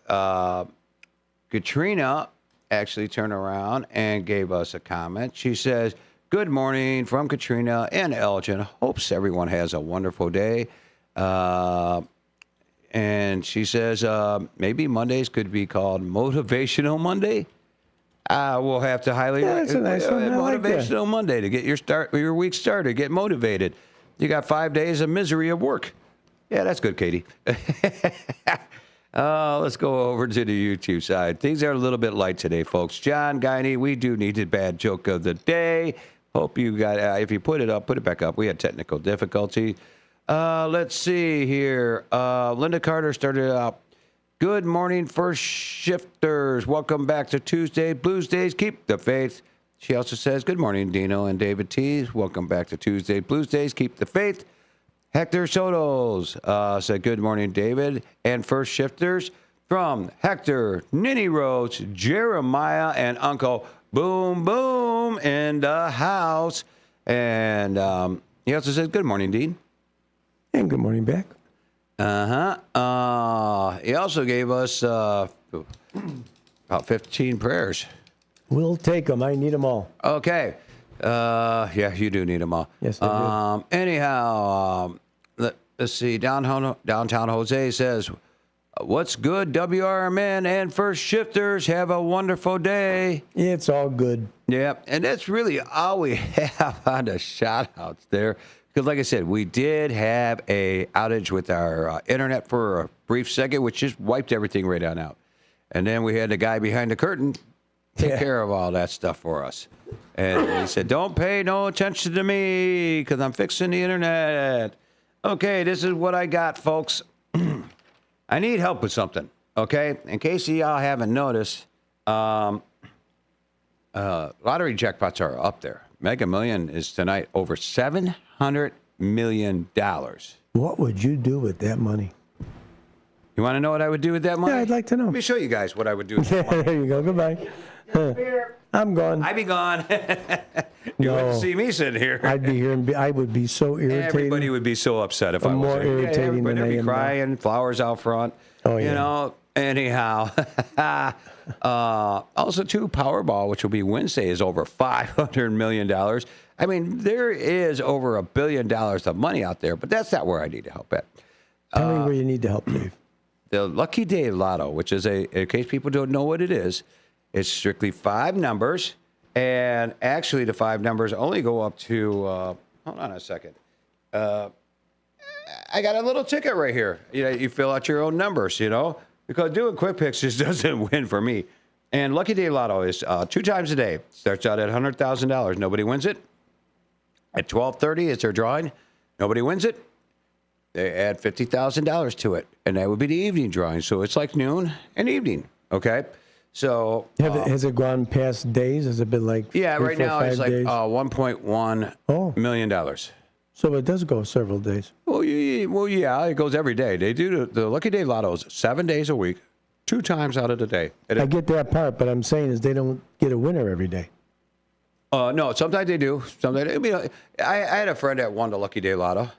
Katrina actually turned around and gave us a comment. She says, good morning from Katrina and Elgin. Hopes everyone has a wonderful day. And she says, maybe Mondays could be called Motivational Monday. We'll have to highly that's a nice one. Motivational Monday to get your week started, get motivated. You got 5 days of misery of work. Yeah, that's good, Katie. Let's go over to the YouTube side. Things are a little bit light today, folks. John Guiney, we do need a bad joke of the day. Hope you got, if you put it up, put it back up. We had technical difficulty. Let's see here. Linda Carter started out. Good morning, first shifters. Welcome back to Tuesday Blues Days. Keep the faith. She also says, good morning, Dino and David T. Welcome back to Tuesday Blues Days. Keep the faith. Hector Sotos said, good morning, David. And first shifters from Hector, Ninny Rhodes, Jeremiah, and Uncle Boom Boom in the house. And he also says, good morning, Dean. And good morning back. He also gave us about 15 prayers. We'll take them. I need them all. Okay. Yeah, you do need them all. Yes, I do. Anyhow, let's see. Downtown Jose says, what's good, WRMN and first shifters? Have a wonderful day. It's all good. Yeah, and that's really all we have on the shout-outs there. Because like I said, we did have a outage with our internet for a brief second, which just wiped everything right on out. And then we had the guy behind the curtain take care of all that stuff for us. And he said, don't pay no attention to me because I'm fixing the internet. Okay, this is what I got, folks. I need help with something, okay? In case y'all haven't noticed, lottery jackpots are up there. Mega Million is tonight over $700 million. What would you do with that money? You want to know what I would do with that money? Yeah, I'd like to know. Let me show you guys what I would do with that money. There you go. Goodbye. I'm gone. I'd be gone. You wouldn't see me sitting here. I'd be here, and I would be so irritated. Everybody would be so upset if I was more here. irritating than Everybody would I be am crying, flowers out front. Oh, yeah. You know, Anyhow, also too, Powerball, which will be Wednesday, is over $500 million. I mean, there is over $1 billion of money out there, but that's not where I need to help at. Tell me where you need to help, Dave. The Lucky Day Lotto, which is in case people don't know what it is, it's strictly 5 numbers. And actually, the 5 numbers only go up to, hold on a second. I got a little ticket right here. You fill out your own numbers, because doing quick picks just doesn't win for me. And Lucky Day Lotto is 2 times a day. Starts out at $100,000. Nobody wins it. At 12:30, it's their drawing. Nobody wins it. They add $50,000 to it, and that would be the evening drawing. So it's like noon and evening. Okay. So has it gone past days? Has it been like right now it's like $1.1 million. So it does go several days. Well, yeah, it goes every day. They do the Lucky Day Lottos 7 days a week, 2 times out of the day. I get that part, but I'm saying is they don't get a winner every day. No, sometimes they do. Sometimes I had a friend that won the Lucky Day Lotto,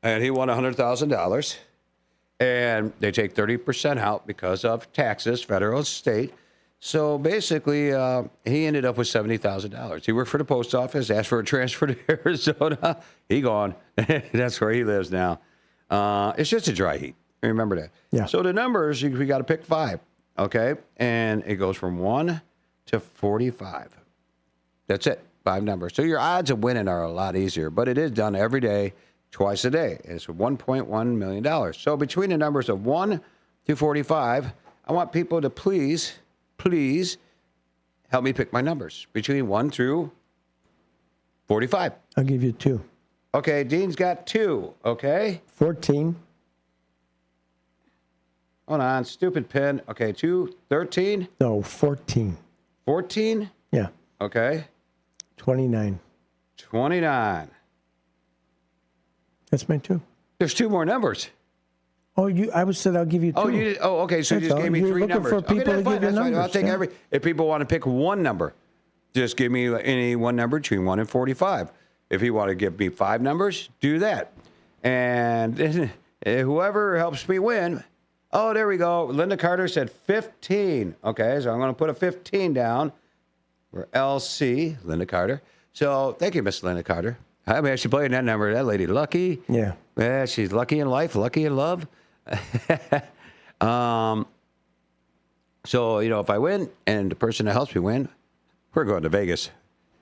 and he won $100,000, and they take 30% out because of taxes, federal and state. So basically, he ended up with $70,000. He worked for the post office, asked for a transfer to Arizona. He gone. That's where he lives now. It's just a dry heat. Remember that. Yeah. So the numbers, we got to pick 5, okay? And it goes from 1 to 45. That's it, 5 numbers. So your odds of winning are a lot easier, but it is done every day, twice a day. It's $1.1 million. So between the numbers of 1 to 45, I want people to please help me pick my numbers between 1 through 45. I'll give you 2. Okay, Dean's got 2. Okay. 14. Hold on, stupid pen. Okay, 2, 13. No, 14. 14? Yeah. Okay. 29. 29. That's my 2. There's 2 more numbers. Oh, I said I'll give you 2. Oh, you did. Oh, okay. So you just gave me 3 numbers. For people okay, to give you numbers. I'll take if people want to pick 1 number, just give me any 1 number between 1 and 45. If you want to give me 5 numbers, do that. And whoever helps me win. Oh, there we go. Linda Carter said 15. Okay, so I'm going to put a 15 down for LC, Linda Carter. So thank you, Miss Linda Carter. I'm actually playing that number. That lady, lucky. Yeah. Yeah, she's lucky in life, lucky in love. So, if I win and the person that helps me win, we're going to Vegas.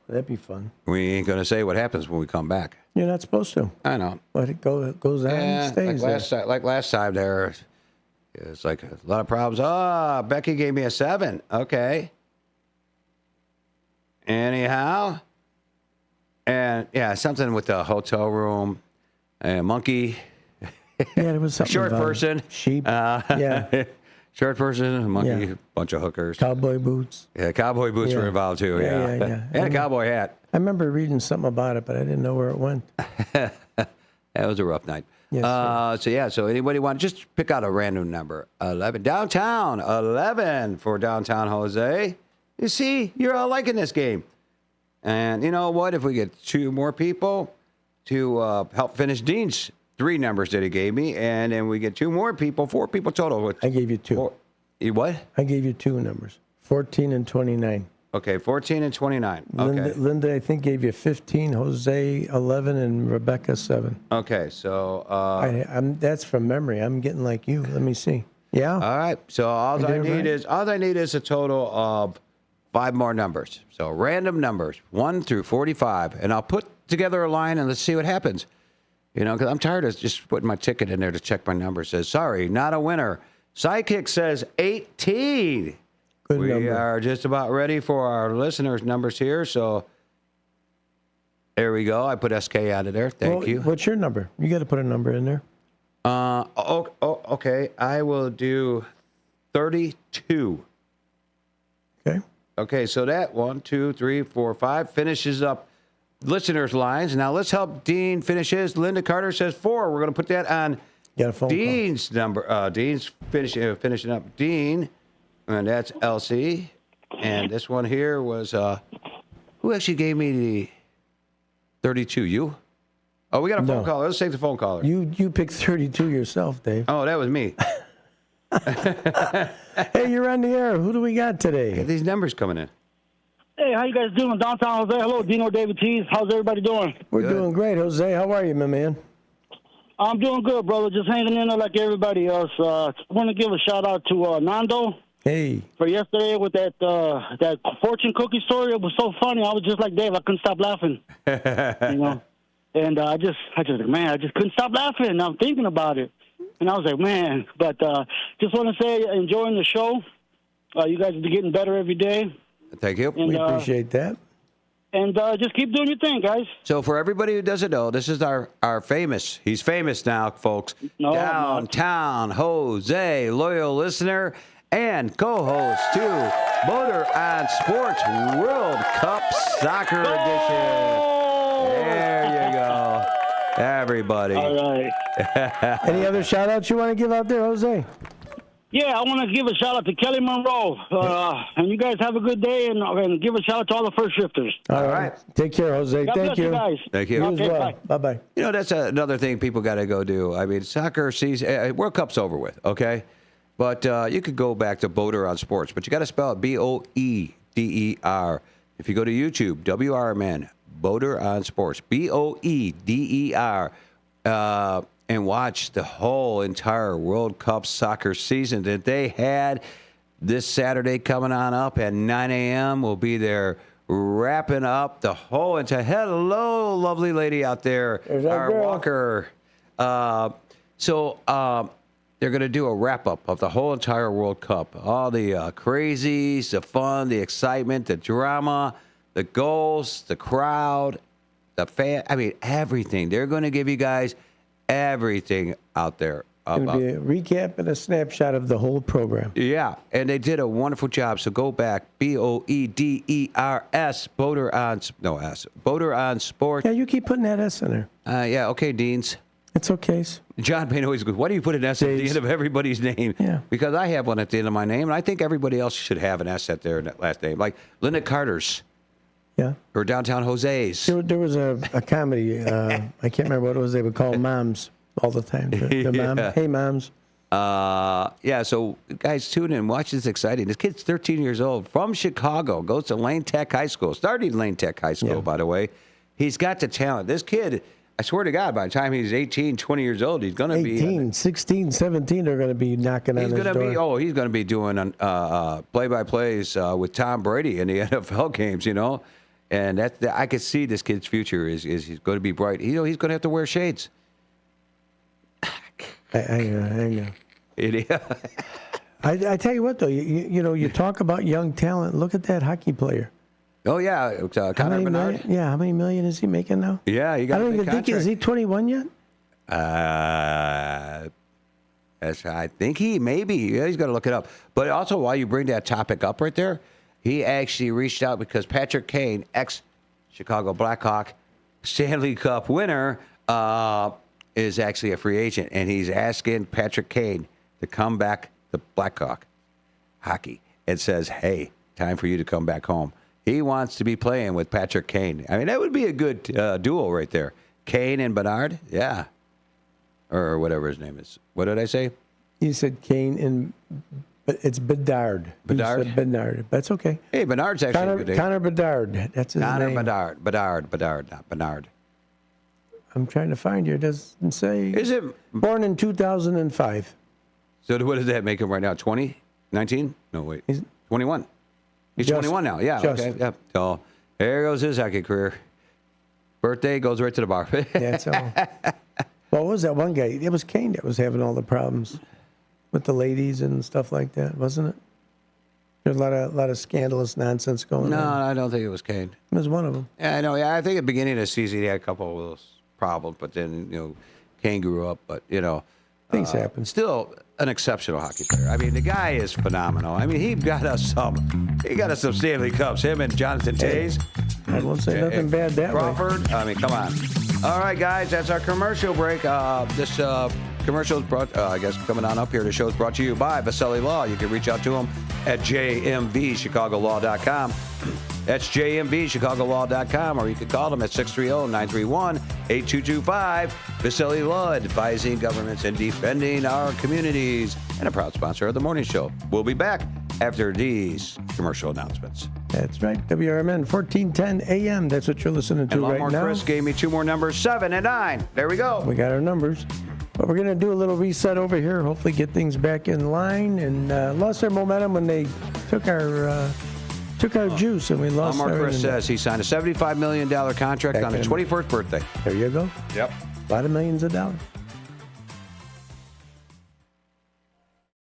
That'd be fun. We ain't going to say what happens when we come back. You're not supposed to. I know. But it goes on and stays like last time there, it's like a lot of problems. Becky gave me a 7. Okay. Anyhow. And, something with the hotel room, a monkey. Yeah, there was something. Short person. Sheep. Yeah. Short person, monkey, bunch of hookers. Cowboy boots. Yeah, cowboy boots were involved too. Yeah. And a cowboy hat. I remember reading something about it, but I didn't know where it went. That was a rough night. Yes, so anybody want to just pick out a random number? 11. Downtown, 11 for Downtown Jose. You see, you're all liking this game. And you know what? If we get 2 more people to help finish Dean's 3 numbers that he gave me, and then we get 2 more people, 4 people total. I gave you 2. You what? I gave you 2 numbers, 14 and 29. Okay, 14 and 29. Okay. Linda, I think, gave you 15, Jose 11, and Rebecca 7. Okay, so that's from memory. I'm getting like you. Let me see. Yeah. All right. So all I need is a total of 5 more numbers. So random numbers, 1 through 45, and I'll put together a line and let's see what happens. Because I'm tired of just putting my ticket in there to check my number. It says, sorry, not a winner. Sidekick says 18. Good we number. are just about ready for our listeners' numbers here. So there we go. I put SK out of there. Thank you. What's your number? You got to put a number in there. Okay. I will do 32. Okay. Okay, so that 1, 2, 3, 4, 5 finishes up listeners' lines. Now let's help Dean finish his. Linda Carter says 4. We're going to put that on Dean's number. Dean's finishing up Dean, and that's LC. And this one here was who actually gave me the 32? You? Oh, we got a phone caller. Let's take the phone caller. You picked 32 yourself, Dave. Oh, that was me. Hey, you're on the air. Who do we got today? Get these numbers coming in. Hey, how you guys doing? Downtown Jose. Hello, Dino, David Tees. How's everybody doing? We're doing great, Jose. How are you, my man? I'm doing good, brother. Just hanging in there like everybody else. I want to give a shout out to Nando. Hey. For yesterday with that fortune cookie story. It was so funny. I was just like Dave. I couldn't stop laughing. You know. And I just couldn't stop laughing. And I'm thinking about it. And I was like, man. But just want to say, enjoying the show. You guys are getting better every day. Thank you. And, we appreciate that. And just keep doing your thing, guys. So for everybody who doesn't know, this is our famous, he's famous now, folks. Downtown Jose, loyal listener and co-host to Motor on Sports World Cup Soccer Edition. There you go. Everybody. All right. Any other shout-outs you want to give out there, Jose? Yeah, I want to give a shout-out to Kelly Monroe. And you guys have a good day, and give a shout-out to all the first shifters. All right. Take care, Jose. God Thank bless you. guys. Thank you. Okay, well. Bye-bye. You know, that's another thing people got to go do. I mean, soccer season, World Cup's over with, okay? But you could go back to Boater on Sports, but you got to spell it Boeder. If you go to YouTube, WRMN, Boater on Sports, Boeder, and watch the whole entire World Cup soccer season that they had this Saturday coming on up at 9 a.m. We'll be there wrapping up the whole entire. Hello, lovely lady out there, our Walker. They're going to do a wrap-up of the whole entire World Cup. All the crazies, the fun, the excitement, the drama, the goals, the crowd, the fan. I mean, everything. They're going to give you guys everything out there. It's going to be a recap and a snapshot of the whole program. Yeah, and they did a wonderful job. So go back, Boeders, Boater on Sports. Yeah, you keep putting that S in there. Yeah, okay, Deans. It's okay. John Payne always goes, why do you put an S at the end of everybody's name? Yeah. Because I have one at the end of my name, and I think everybody else should have an S at their last name. Like Linda Carter's. Yeah. Or Downtown Jose's. There was a comedy, I can't remember what it was, they would call moms all the time. The mom, hey, moms. Yeah, so guys, tune in. Watch this exciting. This kid's 13 years old, from Chicago, goes to Lane Tech High School. Started Lane Tech High School, by the way. He's got the talent. This kid, I swear to God, by the time he's 18, 20 years old, he's going to be 18, 16, 17 are going to be knocking on his door. He's going to be doing play-by-plays with Tom Brady in the NFL games, you know. And I could see this kid's future is he's going to be bright. You know, he's going to have to wear shades. I know. I tell you what, though, you know, you talk about young talent. Look at that hockey player. Oh, yeah, Connor Bernard. How many million is he making now? Yeah, you got I don't even think, is he 21 yet? I think maybe. Yeah, he's got to look it up. But also, while you bring that topic up right there, he actually reached out because Patrick Kane, ex-Chicago Blackhawk, Stanley Cup winner, is actually a free agent. And he's asking Patrick Kane to come back to Blackhawk hockey and says, hey, time for you to come back home. He wants to be playing with Patrick Kane. I mean, that would be a good duo right there. Kane and Bernard, yeah. Or whatever his name is. What did I say? You said Kane and... But it's Bedard. Bedard? You said Bedard. That's okay. Hey, Bernard's actually a good name. Connor Bedard. That's his name. Bedard, not Bernard. I'm trying to find you. It doesn't say. Is it? Born in 2005. So what does that make him right now? 20? 19? No, wait. He's 21. He's 21 now. Yeah, okay. Yep. So there goes his hockey career. Birthday goes right to the bar. That's all. What was that one guy? It was Kane that was having all the problems with the ladies and stuff like that, wasn't it? There's a lot of scandalous nonsense going on. No, I don't think it was Kane. It was one of them. Yeah, I know. Yeah, I think at the beginning of the season he had a couple of those problems, but then, you know, Kane grew up. But, you know, things happen. Still an exceptional hockey player. I mean, the guy is phenomenal. I mean, he got us some Stanley Cups. Him and Jonathan Toews. I won't say nothing bad that Crawford. way. I mean, come on. All right, guys, that's our commercial break. This commercial is brought, I guess, coming on up here. The show is brought to you by Vaselli Law. You can reach out to them at jmvchicagolaw.com. That's JMV, ChicagoLaw.com, or you can call them at 630-931-8225. Vasily Law, advising governments and defending our communities, and a proud sponsor of the morning show. We'll be back after these commercial announcements. That's right, WRMN 1410 AM. That's what you're listening to right now. Chris gave me 2 more numbers, 7 and 9. There we go. We got our numbers. But we're going to do a little reset over here, hopefully get things back in line, and lost our momentum when they took our juice, and we lost our... Chris says he signed a $75 million contract on his 21st birthday. There you go. Yep. A lot of millions of dollars.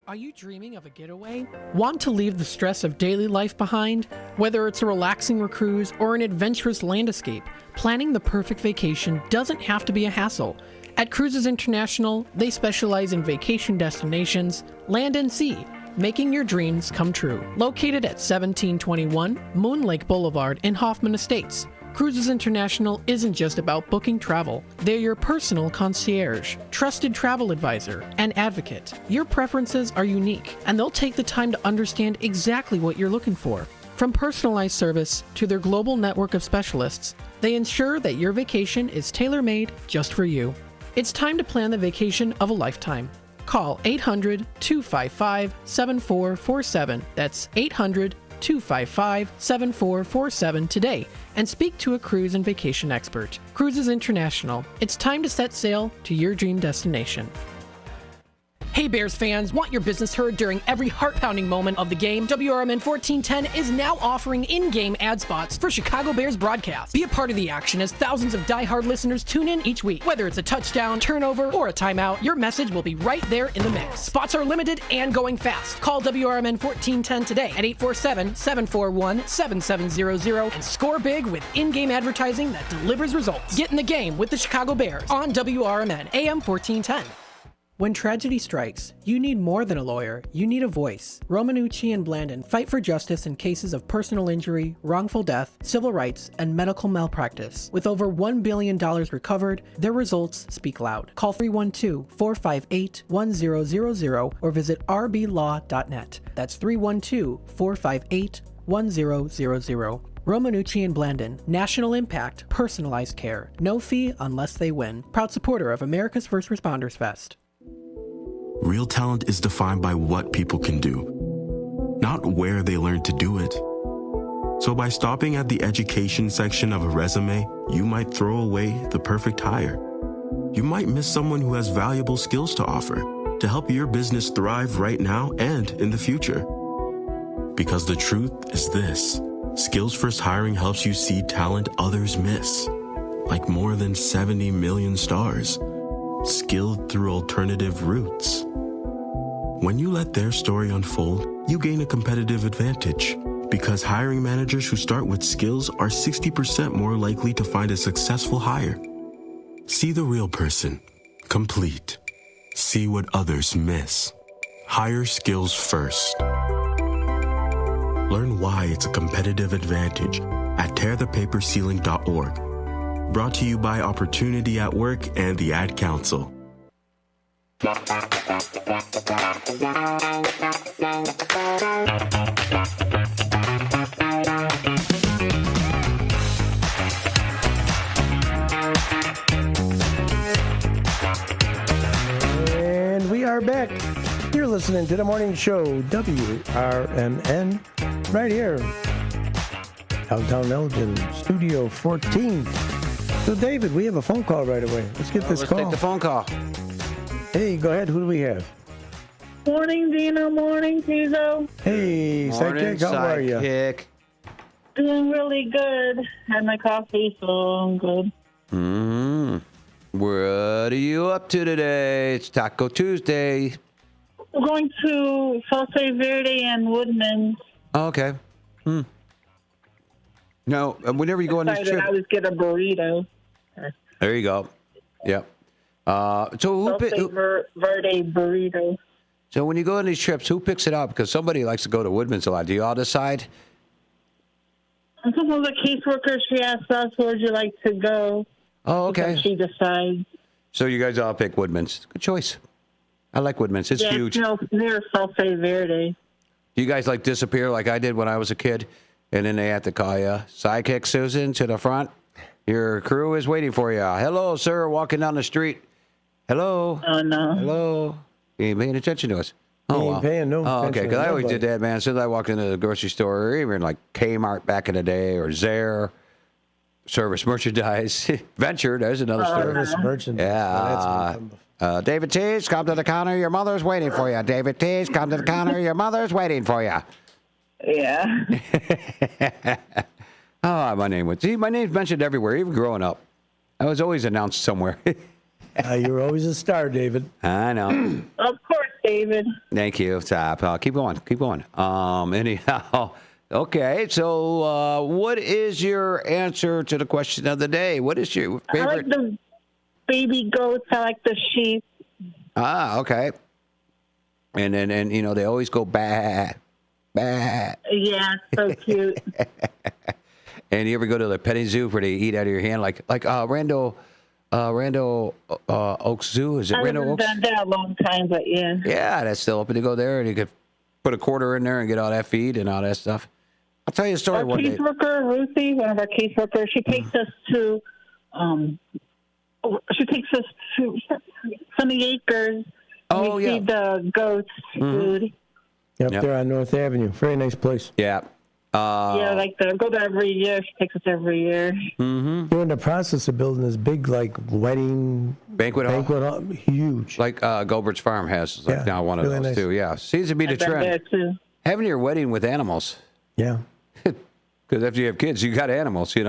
Are you dreaming of a getaway? Want to leave the stress of daily life behind? Whether it's a relaxing cruise or an adventurous land escape, planning the perfect vacation doesn't have to be a hassle. At Cruises International, they specialize in vacation destinations, land and sea, making your dreams come true. Located at 1721 Moon Lake Boulevard in Hoffman Estates, Cruises International isn't just about booking travel. They're your personal concierge, trusted travel advisor, and advocate. Your preferences are unique, and they'll take the time to understand exactly what you're looking for. From personalized service to their global network of specialists, they ensure that your vacation is tailor-made just for you. It's time to plan the vacation of a lifetime. Call 800-255-7447. That's 800-255-7447 today and speak to a cruise and vacation expert. Cruises International. It's time to set sail to your dream destination. Hey Bears fans, want your business heard during every heart-pounding moment of the game? WRMN 1410 is now offering in-game ad spots for Chicago Bears broadcast. Be a part of the action as thousands of diehard listeners tune in each week. Whether it's a touchdown, turnover, or a timeout, your message will be right there in the mix. Spots are limited and going fast. Call WRMN 1410 today at 847-741-7700 and score big with in-game advertising that delivers results. Get in the game with the Chicago Bears on WRMN AM 1410. When tragedy strikes, you need more than a lawyer, you need a voice. Romanucci and Blandon fight for justice in cases of personal injury, wrongful death, civil rights, and medical malpractice. With over $1 billion recovered, their results speak loud. Call 312-458-1000 or visit rblaw.net. That's 312-458-1000. Romanucci and Blandon, national impact, personalized care. No fee unless they win. Proud supporter of America's First Responders Fest. Real talent is defined by what people can do, not where they learn to do it. So by stopping at the education section of a resume, you might throw away the perfect hire. You might miss someone who has valuable skills to offer to help your business thrive right now and in the future. Because the truth is this: Skills First Hiring helps you see talent others miss, like more than 70 million stars, skilled through alternative routes. When you let their story unfold, you gain a competitive advantage, because hiring managers who start with skills are 60% more likely to find a successful hire. See the real person, complete. See what others miss. Hire skills first. Learn why it's a competitive advantage at tearthepaperceiling.org. Brought to you by Opportunity at Work and the Ad Council. And we are back. You're listening to the morning show, WRMN, right here, downtown Elgin, Studio 14. So, David, we have a phone call right away. Let's get this call. Let's take the phone call. Hey, go ahead. Who do we have? Morning, Dino. Morning, Teaso. Hey, Sidekick. How are you? Doing really good. Had my coffee, so I'm good. What are you up to today? It's Taco Tuesday. We're going to Salsa Verde and Woodman. Oh, okay. Now, whenever you go on these trips, I always get a burrito. there you go. Yep. Salsa Verde burrito. So when you go on these trips, who picks it up? Because somebody likes to go to Woodman's a lot. Do you all decide? Sometimes the caseworker, she asks us, where would you like to go? Oh, okay. She decides. So you guys all pick Woodman's. Good choice. I like Woodman's. It's huge. Near Salsa Verde. You guys like disappear like I did when I was a kid And then they have to call you. Sidekick Susan to the front. Your crew is waiting for you. Hello, sir, walking down the street. Hello. Oh, no. Hello. You ain't paying attention to us. He ain't paying no Oh, okay, attention because to I always nobody. did that, man. As soon as I walked into the grocery store, or even like Kmart back in the day, or Zare, Service Merchandise, Venture, there's another store. Service merchandise. Yeah. David Tease, come to the counter. Your mother's waiting for you. David Tease, come to the counter. Your mother's waiting for you. Yeah. My name's mentioned everywhere, even growing up. I was always announced somewhere. You were always a star, David. I know. Of course, David. Thank you. Stop. Keep going. Anyhow, okay. So, what is your answer to the question of the day? What is your favorite? I like the baby goats. I like the sheep. Okay. And then they always go bah. Yeah, it's so cute. And you ever go to the petting zoo where they eat out of your hand, like Randall Oaks Zoo? Is it Randall Oaks? I haven't done that a long time, but yeah. Yeah, that's still open to go there, and you could put a quarter in there and get all that feed and all that stuff. I'll tell you a story one day. Our caseworker, Ruthie, one of our caseworkers, she takes us to Sunny Acres. Oh, we yeah. feed the goats food. Yep, there on North Avenue. Very nice place. Yeah. Yeah, go there every year. She takes us every year. Mm-hmm. They're in the process of building this big, wedding banquet hall. Huge. Like Gobert's Farm has now one of really those nice. too. Yeah, seems to be the I've been trend. there, too. Having your wedding with animals. Yeah. Because after you have kids, you got animals. Did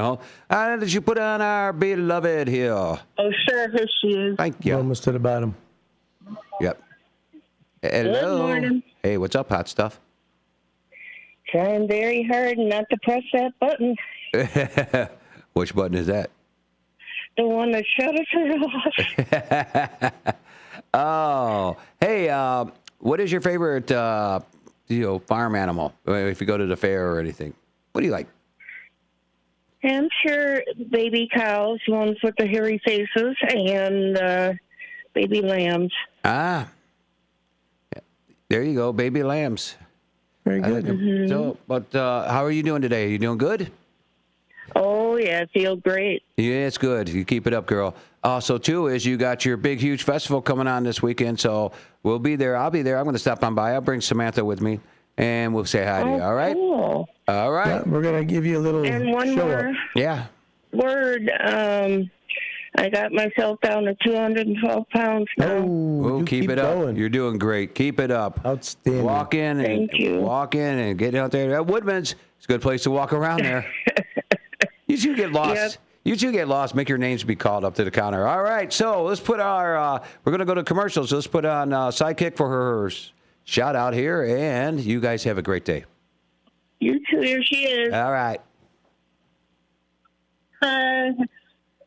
you put on our beloved here? Oh, sure. Here she is. Thank you. Almost to the bottom. Yep. Hello. Good morning. Hey, what's up, hot stuff? Trying very hard not to press that button. Which button is that? The one that shut us off. Oh, hey, what is your favorite, farm animal? If you go to the fair or anything, what do you like? Hampshire baby cows, ones with the hairy faces, and baby lambs. There you go, baby lambs. Very good. So, but how are you doing today? Are you doing good? Oh, yeah, I feel great. Yeah, it's good. You keep it up, girl. Also, too, is you got your big, huge festival coming on this weekend, so we'll be there. I'll be there. I'm going to stop on by. I'll bring Samantha with me, and we'll say hi to you, all right? Cool. All right. Yeah, we're going to give you a little And one show more up. Yeah. word. I got myself down to 212 pounds now. Oh, keep it up. going. You're doing great. Keep it up. Outstanding. Walk in and get out there. At Woodman's, it's a good place to walk around there. You two get lost. Yep. You two get lost. Make your names be called up to the counter. All right. So let's put our. We're going to go to commercials. Let's put on Sidekick for her shout out here, and you guys have a great day. You too. Here she is. All right. Hi.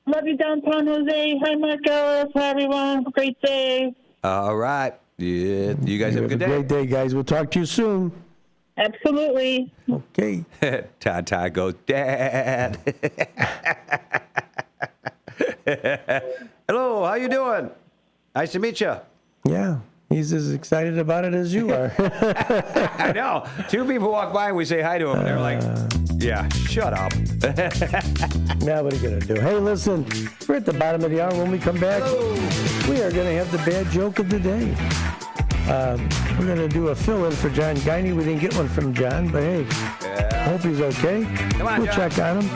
Love you, downtown Jose. Hi, Marcellus. Hi, everyone. Have a great day. All right. Yeah. You guys have a good day. Great day, guys. We'll talk to you soon. Absolutely. Okay. Tata goes, Dad. Hello, how you doing? Nice to meet you. Yeah, he's as excited about it as you are. I know. Two people walk by and we say hi to them, and they're like, yeah, shut up. Now what are you going to do? Hey, listen, we're at the bottom of the hour. When we come back, we are going to have the bad joke of the day. We're going to do a fill-in for John Guiney. We didn't get one from John, but hey, hope he's okay. Come on, we'll John. check on him.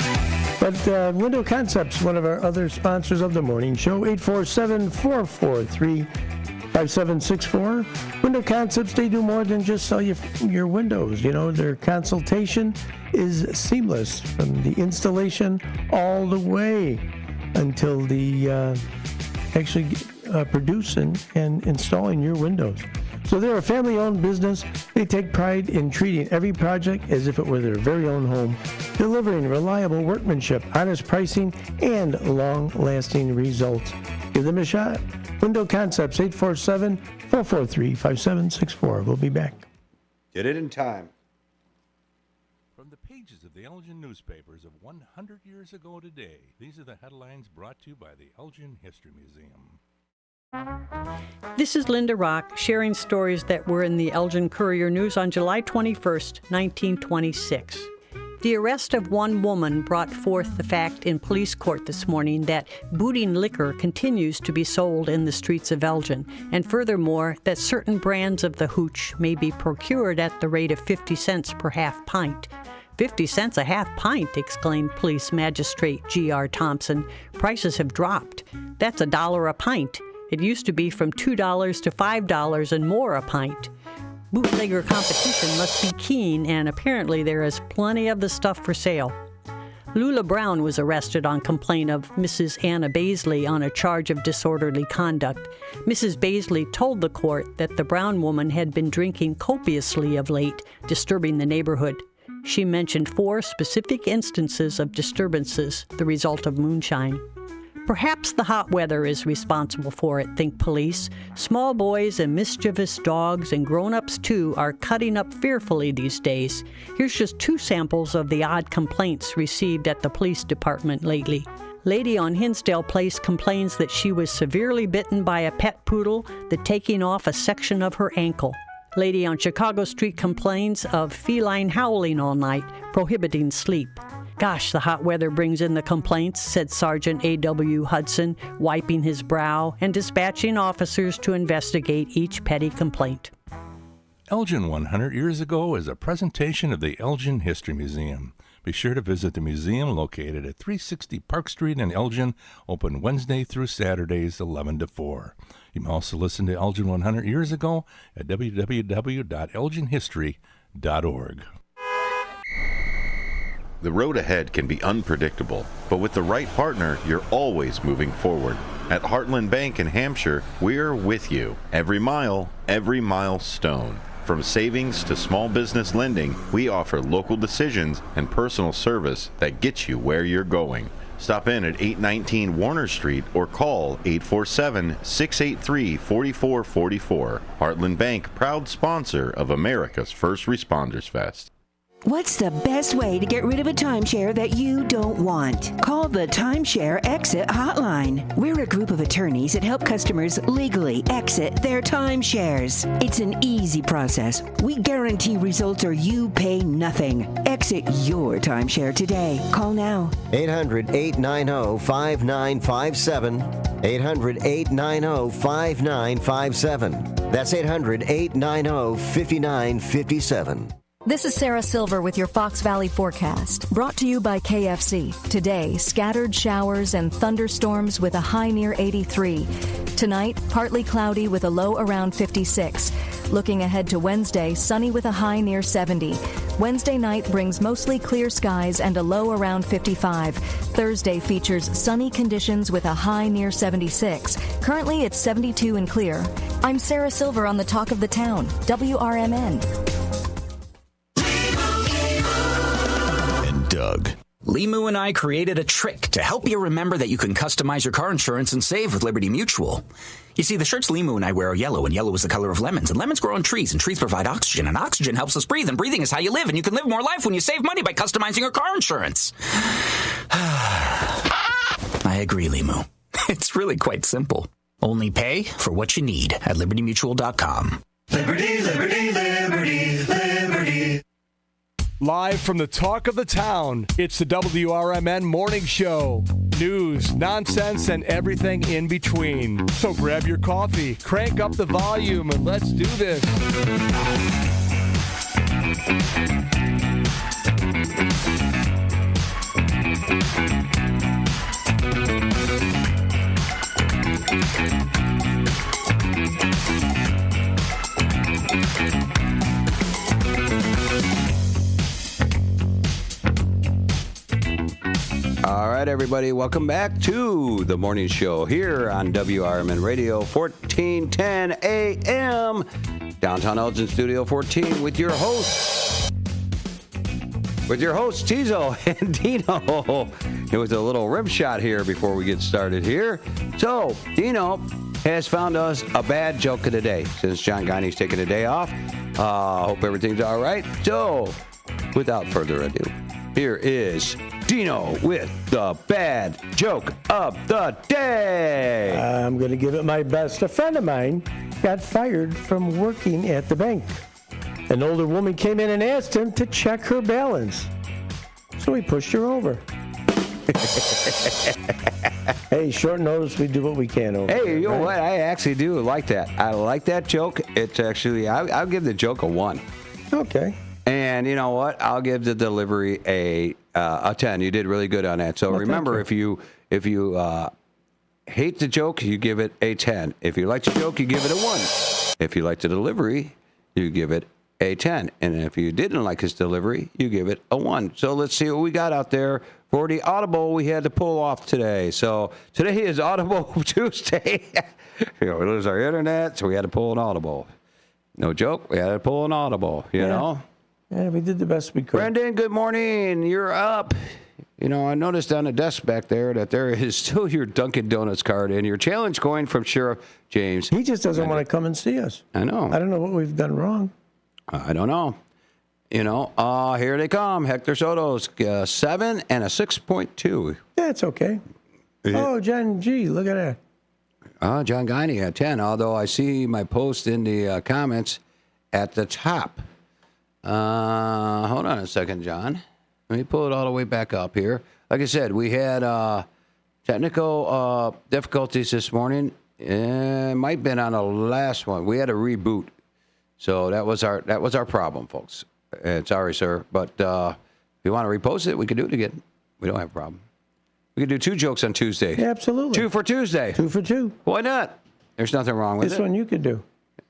But Window Concepts, one of our other sponsors of the morning show, 847-443-5764. Window Concepts, they do more than just sell you your windows. You know, their consultation is seamless from the installation all the way until the actually producing and installing your windows. So they're a family-owned business. They take pride in treating every project as if it were their very own home, delivering reliable workmanship, honest pricing, and long-lasting results. Give them a shot. Window Concepts, 847-443-5764. We'll be back. Did it in time. From the pages of the Elgin newspapers of 100 years ago today, these are the headlines brought to you by the Elgin History Museum. This is Linda Rock, sharing stories that were in the Elgin Courier News on July 21st, 1926. The arrest of one woman brought forth the fact in police court this morning that booting liquor continues to be sold in the streets of Elgin, and furthermore, that certain brands of the hooch may be procured at the rate of 50 cents per half pint. 50 cents a half pint, exclaimed Police Magistrate G.R. Thompson. Prices have dropped. That's $1 a pint. It used to be from $2 to $5 and more a pint. Bootlegger competition must be keen, and apparently there is plenty of the stuff for sale. Lula Brown was arrested on complaint of Mrs. Anna Baisley on a charge of disorderly conduct. Mrs. Baisley told the court that the Brown woman had been drinking copiously of late, disturbing the neighborhood. She mentioned 4 specific instances of disturbances, the result of moonshine. Perhaps the hot weather is responsible for it, think police. Small boys and mischievous dogs and grown-ups, too, are cutting up fearfully these days. Here's just 2 samples of the odd complaints received at the police department lately. Lady on Hinsdale Place complains that she was severely bitten by a pet poodle, the taking off a section of her ankle. Lady on Chicago Street complains of feline howling all night, prohibiting sleep. Gosh, the hot weather brings in the complaints, said Sergeant A.W. Hudson, wiping his brow and dispatching officers to investigate each petty complaint. Elgin 100 Years Ago is a presentation of the Elgin History Museum. Be sure to visit the museum located at 360 Park Street in Elgin, open Wednesday through Saturdays 11 to 4. You can also listen to Elgin 100 Years Ago at www.elginhistory.org. The road ahead can be unpredictable, but with the right partner, you're always moving forward. At Heartland Bank in Hampshire, we're with you. Every mile, every milestone. From savings to small business lending, we offer local decisions and personal service that gets you where you're going. Stop in at 819 Warner Street or call 847-683-4444. Heartland Bank, proud sponsor of America's First Responders Fest. What's the best way to get rid of a timeshare that you don't want? Call the Timeshare Exit Hotline. We're a group of attorneys that help customers legally exit their timeshares. It's an easy process. We guarantee results or you pay nothing. Exit your timeshare today. Call now. 800-890-5957. 800-890-5957. That's 800-890-5957. This is Sarah Silver with your Fox Valley forecast, brought to you by KFC. Today, scattered showers and thunderstorms with a high near 83. Tonight, partly cloudy with a low around 56. Looking ahead to Wednesday, sunny with a high near 70. Wednesday night brings mostly clear skies and a low around 55. Thursday features sunny conditions with a high near 76. Currently, it's 72 and clear. I'm Sarah Silver on the Talk of the Town, WRMN. Doug. Limu and I created a trick to help you remember that you can customize your car insurance and save with Liberty Mutual. You see, the shirts Limu and I wear are yellow, and yellow is the color of lemons, and lemons grow on trees, and trees provide oxygen, and oxygen helps us breathe, and breathing is how you live, and you can live more life when you save money by customizing your car insurance. I agree, Limu. It's really quite simple. Only pay for what you need at libertymutual.com. Liberty, liberty, liberty, liberty. Live from the Talk of the Town, it's the WRMN Morning Show. News, nonsense, and everything in between. So grab your coffee, crank up the volume, and let's do this. All right, everybody, welcome back to the morning show here on WRMN Radio, 1410 AM, downtown Elgin Studio 14, with your hosts, Teaso and Dino. It was a little rim shot here before we get started here. So, Dino has found us a bad joke of the day since John Guiney's taking a day off. Hope everything's all right. So, without further ado, here is Dino with the bad joke of the day. I'm going to give it my best. A friend of mine got fired from working at the bank. An older woman came in and asked him to check her balance. So we pushed her over. Hey, short notice, we do what we can over Hey, there, you know right? what? I actually do like that. I like that joke. It's actually, I'll give the joke a 1. Okay. And you know what? I'll give the delivery a 10. You did really good on that. So remember, if you hate the joke, you give it a 10. If you like the joke, you give it a 1. If you like the delivery, you give it a 10. And if you didn't like his delivery, you give it a 1. So let's see what we got out there for the Audible we had to pull off today. So today is Audible Tuesday. We lose our internet, so we had to pull an Audible. No joke, we had to pull an Audible, you know? Yeah, we did the best we could. Brendan, good morning. You're up. You know, I noticed on the desk back there that there is still your Dunkin' Donuts card and your challenge coin from Sheriff James. He just doesn't want to come and see us. I know. I don't know what we've done wrong. I don't know. You know, here they come. Hector Soto's 7 and a 6.2. Yeah, it's okay. Oh, John G, look at that. John Guiney at 10, although I see my post in the comments at the top. Hold on a second, John. Let me pull it all the way back up here. Like I said, we had technical difficulties this morning. It might have been on the last one. We had a reboot. So that was our problem, folks. And sorry, sir. But if you want to repost it, we can do it again. We don't have a problem. We can do 2 jokes on Tuesday. Yeah, absolutely. 2 for Tuesday. 2 for 2. Why not? There's nothing wrong with This it. one you could do.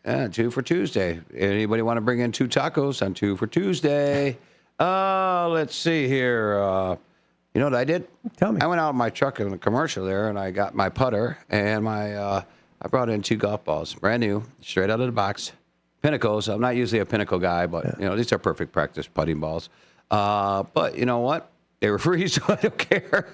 Yeah, 2 for Tuesday. Anybody want to bring in 2 tacos on 2 for Tuesday? Let's see here. You know what I did? Tell me. I went out in my truck in the commercial there, and I got my putter, and I brought in 2 golf balls, brand new, straight out of the box. Pinnacles. I'm not usually a pinnacle guy, but you know these are perfect practice putting balls. But you know what? They were free, so I don't care.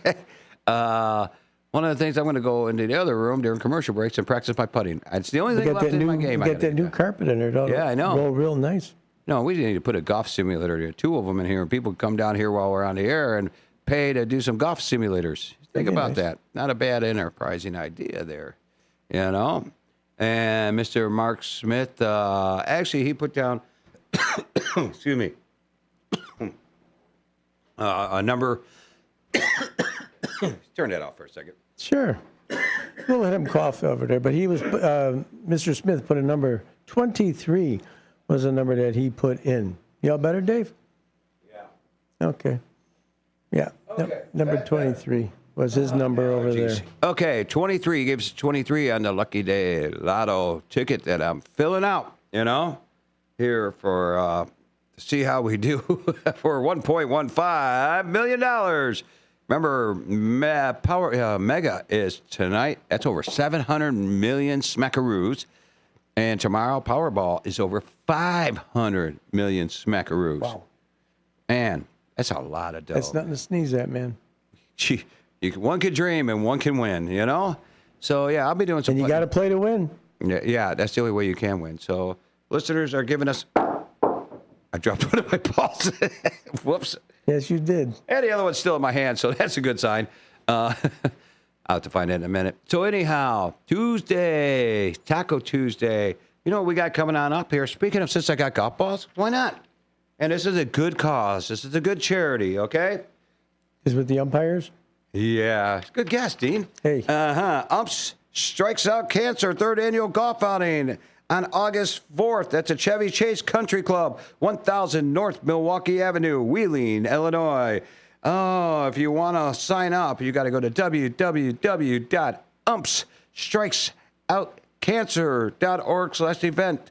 One of the things I'm going to go into the other room during commercial breaks and practice my putting. It's the only thing left in my game. Get that new carpet in there. Yeah, I know. Roll real nice. No, we need to put a golf simulator. There are 2 of them in here, and people come down here while we're on the air and pay to do some golf simulators. Think about that. Not a bad enterprising idea there, you know. And Mr. Mark Smith, actually, he put down, excuse me, a number. Turn that off for a second. Sure. We'll let him cough over there. But he was, Mr. Smith put a number 23 was the number that he put in. Y'all better, Dave? Yeah. Okay. Yeah. Okay. Number 23 was his number over there. Okay, 23 gives 23 on the Lucky Day Lotto ticket that I'm filling out, you know, here for to see how we do for $1.15 million. Remember, Mega is tonight. That's over 700 million smackaroos. And tomorrow, Powerball is over 500 million smackaroos. Wow. Man, that's a lot of dough. That's nothing to sneeze at, man. Gee, one can dream and one can win, you know? So, yeah, I'll be doing some. And you got to play to win. Yeah, that's the only way you can win. So, listeners are giving us. I dropped one of my balls. Whoops. Yes, you did. And the other one's still in my hand, so that's a good sign. I'll have to find that in a minute. So, anyhow, Tuesday, Taco Tuesday. You know what we got coming on up here? Speaking of, since I got golf balls, why not? And this is a good cause. This is a good charity, okay? Is with the umpires? Yeah. Good guess, Dean. Hey. Umps Strikes Out Cancer, 3rd annual golf outing on August 4th. That's at Chevy Chase Country Club, 1000 North Milwaukee Avenue, Wheeling, Illinois. Oh, if you want to sign up, you got to go to www.umpstrikesoutcancer.org/event.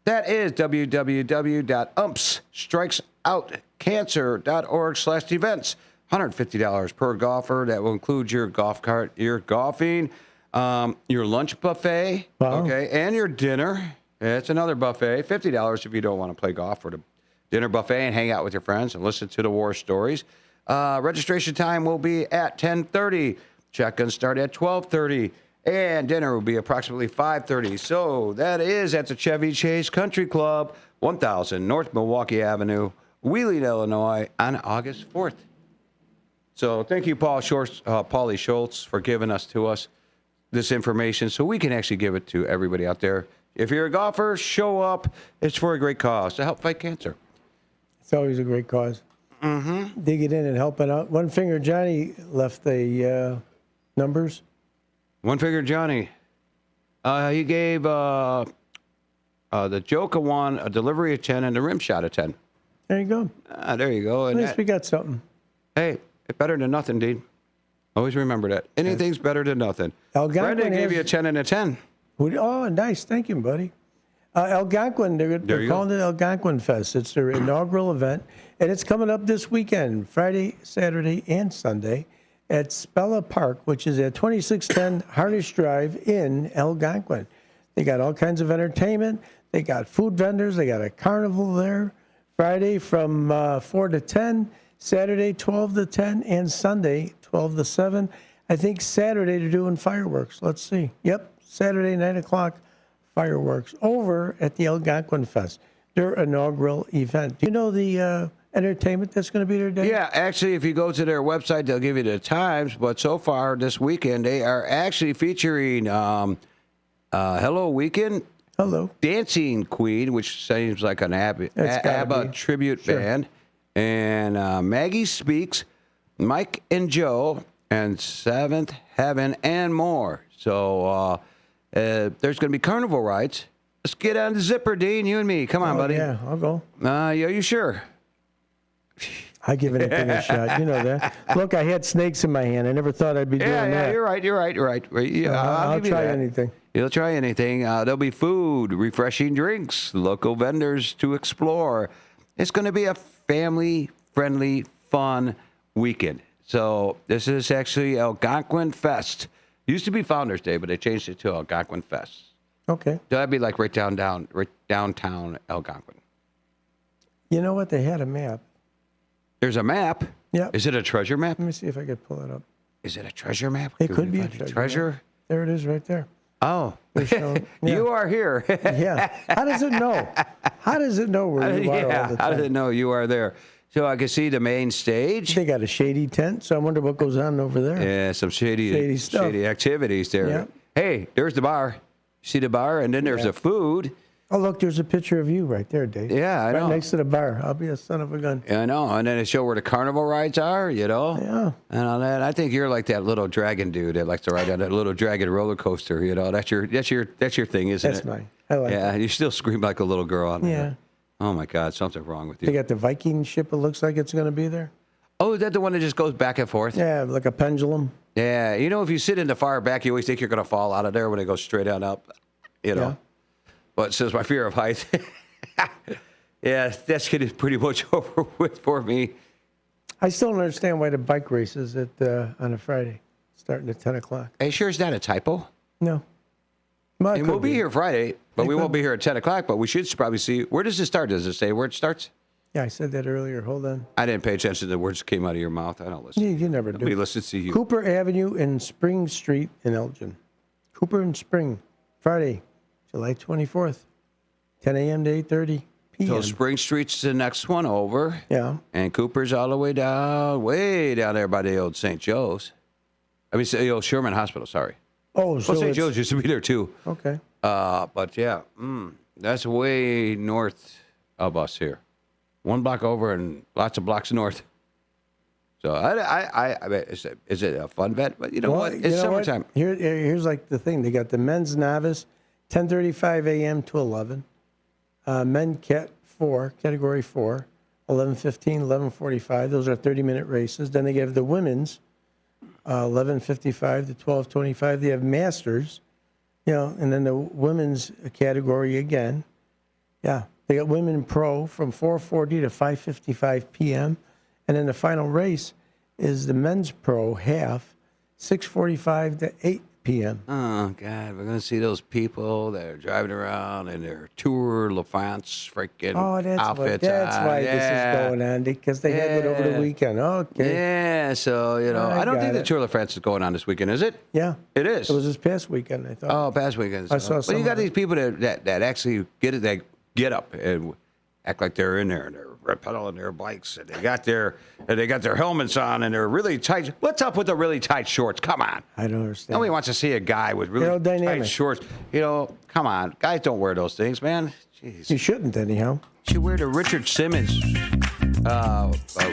That is www.umpstrikesoutcancer.org/events. $150 per golfer. That will include your golf cart, your golfing, your lunch buffet, okay, and your dinner. It's another buffet. $50 if you don't want to play golf, or the dinner buffet and hang out with your friends and listen to the war stories. Registration time will be at 10:30. Check-ins start at 12:30. And dinner will be approximately 5:30. So that is at the Chevy Chase Country Club, 1000 North Milwaukee Avenue, Wheeling, Illinois, on August 4th. So thank you, Paulie Schultz, for giving us this information so we can actually give it to everybody out there. If you're a golfer, show up. It's for a great cause to help fight cancer. It's always a great cause. dig it in and help it out. One Finger Johnny left the numbers. One Finger Johnny. He gave the joke a 1, a delivery a 10, and a rim shot a 10. There you go. There you go. At And least we got something. hey, it's better than nothing, Dean. Always remember that. Anything's better than nothing. Algonquin Brandon gave you a 10 and a 10. Oh, nice. Thank you, buddy. Algonquin, they're calling it Algonquin Fest. It's their inaugural event, and it's coming up this weekend, Friday, Saturday, and Sunday at Spella Park, which is at 2610 Harnish Drive in Algonquin. They got all kinds of entertainment. They got food vendors. They got a carnival there. Friday from 4 to 10, Saturday 12 to 10, and Sunday 12 to 7. I think Saturday they're doing fireworks. Let's see. Yep, Saturday 9 o'clock fireworks over at the Algonquin Fest, their inaugural event. Do you know the entertainment that's going to be there, Dave? Yeah, actually, if you go to their website, they'll give you the times. But so far this weekend, they are actually featuring Hello Weekend. Hello. Dancing Queen, which seems like an ABBA tribute band. And Maggie Speaks, Mike and Joe, and Seventh Heaven, and more. So there's going to be carnival rides. Let's get on the zipper, Dean, you and me. Come on, buddy. Yeah, I'll go. Are you sure? I give anything a shot. You know that. Look, I had snakes in my hand. I never thought I'd be doing that. Yeah, you're right. Yeah, I'll give you try that. anything. You'll try anything. There'll be food, refreshing drinks, local vendors to explore. It's going to be a family-friendly, fun weekend. So this is actually Algonquin Fest. Used to be Founders Day, but they changed it to Algonquin Fest. Okay. So that'd be like right downtown Algonquin. You know what? They had a map. There's a map. Yeah. Is it a treasure map? Let me see if I could pull it up. Is it a treasure map? It could be a treasure. Map. There it is right there. Oh. Yeah. You are here. Yeah. How does it know? How does it know where you are all the time? How does it know you are there? So I can see the main stage. They got a shady tent, so I wonder what goes on over there. Yeah, some shady stuff. Shady activities there. Yeah. Hey, there's the bar. See the bar? And then there's the food. Oh, look, there's a picture of you right there, Dave. Yeah, I know. Right next to the bar. I'll be a son of a gun. Yeah, I know. And then they show where the carnival rides are, you know? Yeah. And all that. I think you're like that little dragon dude that likes to ride on that little dragon roller coaster, you know? That's your thing, isn't it? That's mine. I like Yeah, that. you still scream like a little girl on there. Yeah. Oh, my God, something's wrong with you. They got the Viking ship, it looks like it's going to be there. Oh, is that the one that just goes back and forth? Yeah, like a pendulum. Yeah, you know, if you sit in the far back, you always think you're going to fall out of there when it goes straight on up, you know? Yeah. But since my fear of heights, yeah, that's getting pretty much over with for me. I still don't understand why the bike race is on a Friday, starting at 10 o'clock. Are you sure it's not a typo? No. And we'll be here Friday, but we won't be here at 10 o'clock, but we should probably see. Where does it start? Does it say where it starts? Yeah, I said that earlier. Hold on. I didn't pay attention to the words that came out of your mouth. I don't listen. You never do. Nobody listens to you. Cooper Avenue and Spring Street in Elgin. Cooper and Spring, Friday, July 24th, 10 a.m. to 8:30 p.m. So Spring Street's the next one over. Yeah. And Cooper's all the way down there by the old St. Joe's. I mean, the old Sherman Hospital, sorry. Oh, so well, St. Joe's used to be there, too. Okay. But, yeah, that's way north of us here. One block over and lots of blocks north. So, I mean, is it a fun bet? But you know what? It's summertime. Here's like the thing. They got the men's novice, 10:35 a.m. to 11. Men category 4, 11:15, 11:45. Those are 30-minute races. Then they have the women's, 11:55 to 12:25. They have masters, and then the women's category again. Yeah, they got women pro from 4:40 to 5:55 p.m. And then the final race is the men's pro half, 6:45 to 8 p.m. Oh, God, we're going to see those people that are driving around in their Tour de France freaking outfits. That's why this is going on, because they had it over the weekend. Okay. Yeah, so, I don't think the Tour de France is going on this weekend, is it? Yeah. It is. It was this past weekend, I thought. Oh, past weekend. I saw some. Well, you got these people that actually get up and act like they're in there and they're pedaling their bikes and they got their helmets on and they're really tight. What's up with the really tight shorts? Come on. I don't understand. Nobody wants to see a guy with really tight shorts. Come on. Guys don't wear those things, man. Jeez. You shouldn't, anyhow. You should wear the Richard Simmons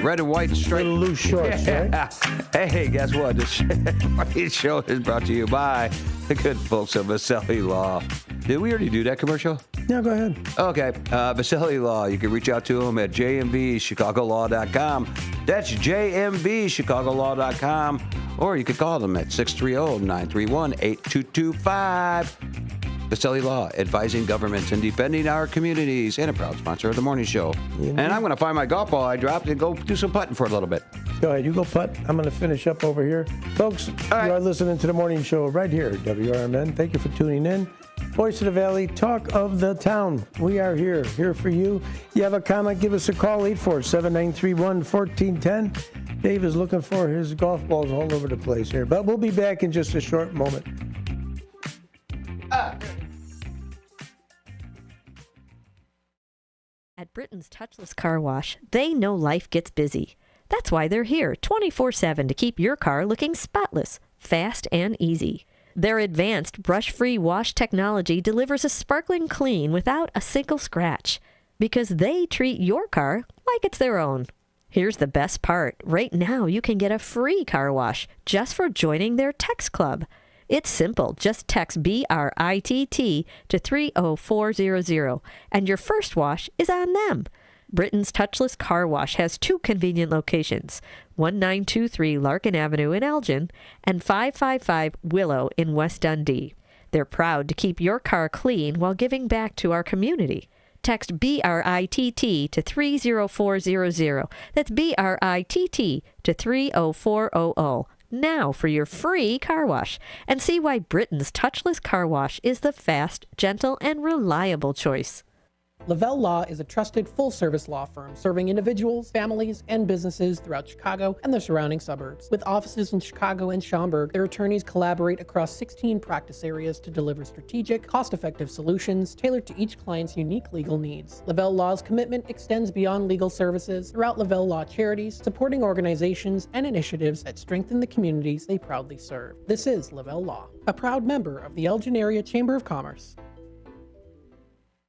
red and white striped. Little loose shorts, right? Hey, guess what? This morning show is brought to you by the good folks of Vaselli Law. Did we already do that commercial? Yeah, go ahead. Okay. Vaselli Law. You can reach out to them at jmvchicagolaw.com. That's jmvchicagolaw.com. Or you could call them at 630-931-8225. Vaselli Law, advising governments and defending our communities, and a proud sponsor of the morning show. And I'm going to find my golf ball I dropped and go do some putting for a little bit. Go ahead, you go putt. I'm going to finish up over here. Folks, you are listening to the morning show right here, WRMN. Thank you for tuning in. Voice of the Valley, talk of the town. We are here for you. You have a comment, give us a call, 847-931-1410. Dave is looking for his golf balls all over the place here, but we'll be back in just a short moment. At Britain's Touchless Car Wash, they know life gets busy. That's why they're here 24/7 to keep your car looking spotless, fast, and easy. Their advanced brush-free wash technology delivers a sparkling clean without a single scratch, because they treat your car like it's their own. Here's the best part. Right now, you can get a free car wash just for joining their text club. It's simple. Just text BRITT to 30400, and your first wash is on them. Britain's Touchless Car Wash has two convenient locations, 1923 Larkin Avenue in Elgin and 555 Willow in West Dundee. They're proud to keep your car clean while giving back to our community. Text BRITT to 30400. That's BRITT to 30400. Now for your free car wash, and see why Britain's Touchless Car Wash is the fast, gentle, and reliable choice. Lavelle Law is a trusted full-service law firm serving individuals, families, and businesses throughout Chicago and the surrounding suburbs. With offices in Chicago and Schaumburg, their attorneys collaborate across 16 practice areas to deliver strategic, cost-effective solutions tailored to each client's unique legal needs. Lavelle Law's commitment extends beyond legal services throughout Lavelle Law charities, supporting organizations and initiatives that strengthen the communities they proudly serve. This is Lavelle Law, a proud member of the Elgin Area Chamber of Commerce.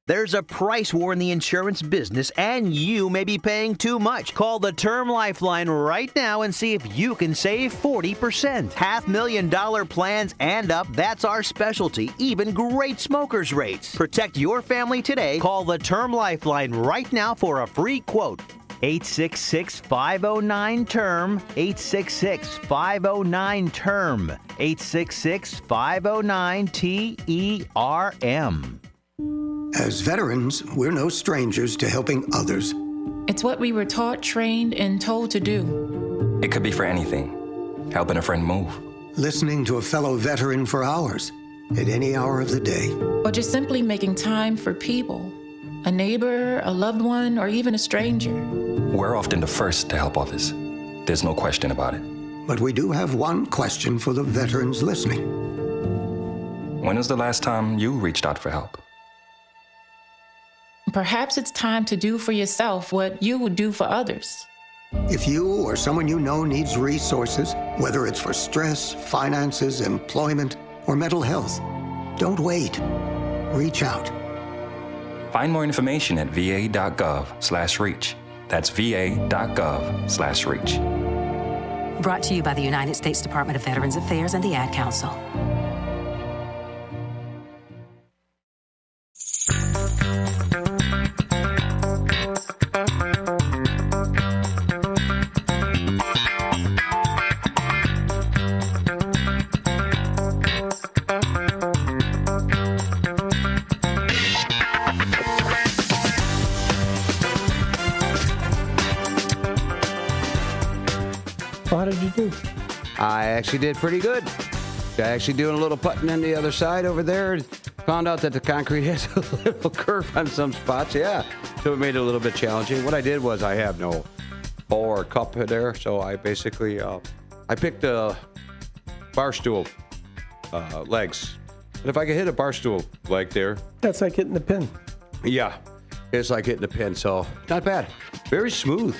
There's a price war in the insurance business, and you may be paying too much. Call the Term Lifeline right now and see if you can save 40%. $500,000 plans and up, that's our specialty. Even great smokers' rates. Protect your family today. Call the Term Lifeline right now for a free quote. 866-509-TERM, 866-509-TERM, 866-509-TERM. As veterans, we're no strangers to helping others. It's what we were taught, trained, and told to do. It could be for anything. Helping a friend move. Listening to a fellow veteran for hours, at any hour of the day. Or just simply making time for people. A neighbor, a loved one, or even a stranger. We're often the first to help others. There's no question about it. But we do have one question for the veterans listening. When was the last time you reached out for help? Perhaps it's time to do for yourself what you would do for others. If you or someone you know needs resources, whether it's for stress, finances, employment, or mental health, don't wait. Reach out. Find more information at va.gov/reach. That's va.gov/reach. Brought to you by the United States Department of Veterans Affairs and the Ad Council. How did you do? I actually did pretty good. I actually doing a little putting on the other side over there. Found out that the concrete has a little curve on some spots. Yeah, so it made it a little bit challenging. What I did was I have no bowl or cup there, so I basically I picked the bar stool legs. And if I could hit a bar stool leg there, that's like hitting the pin. Yeah, it's like hitting the pin. So not bad. Very smooth.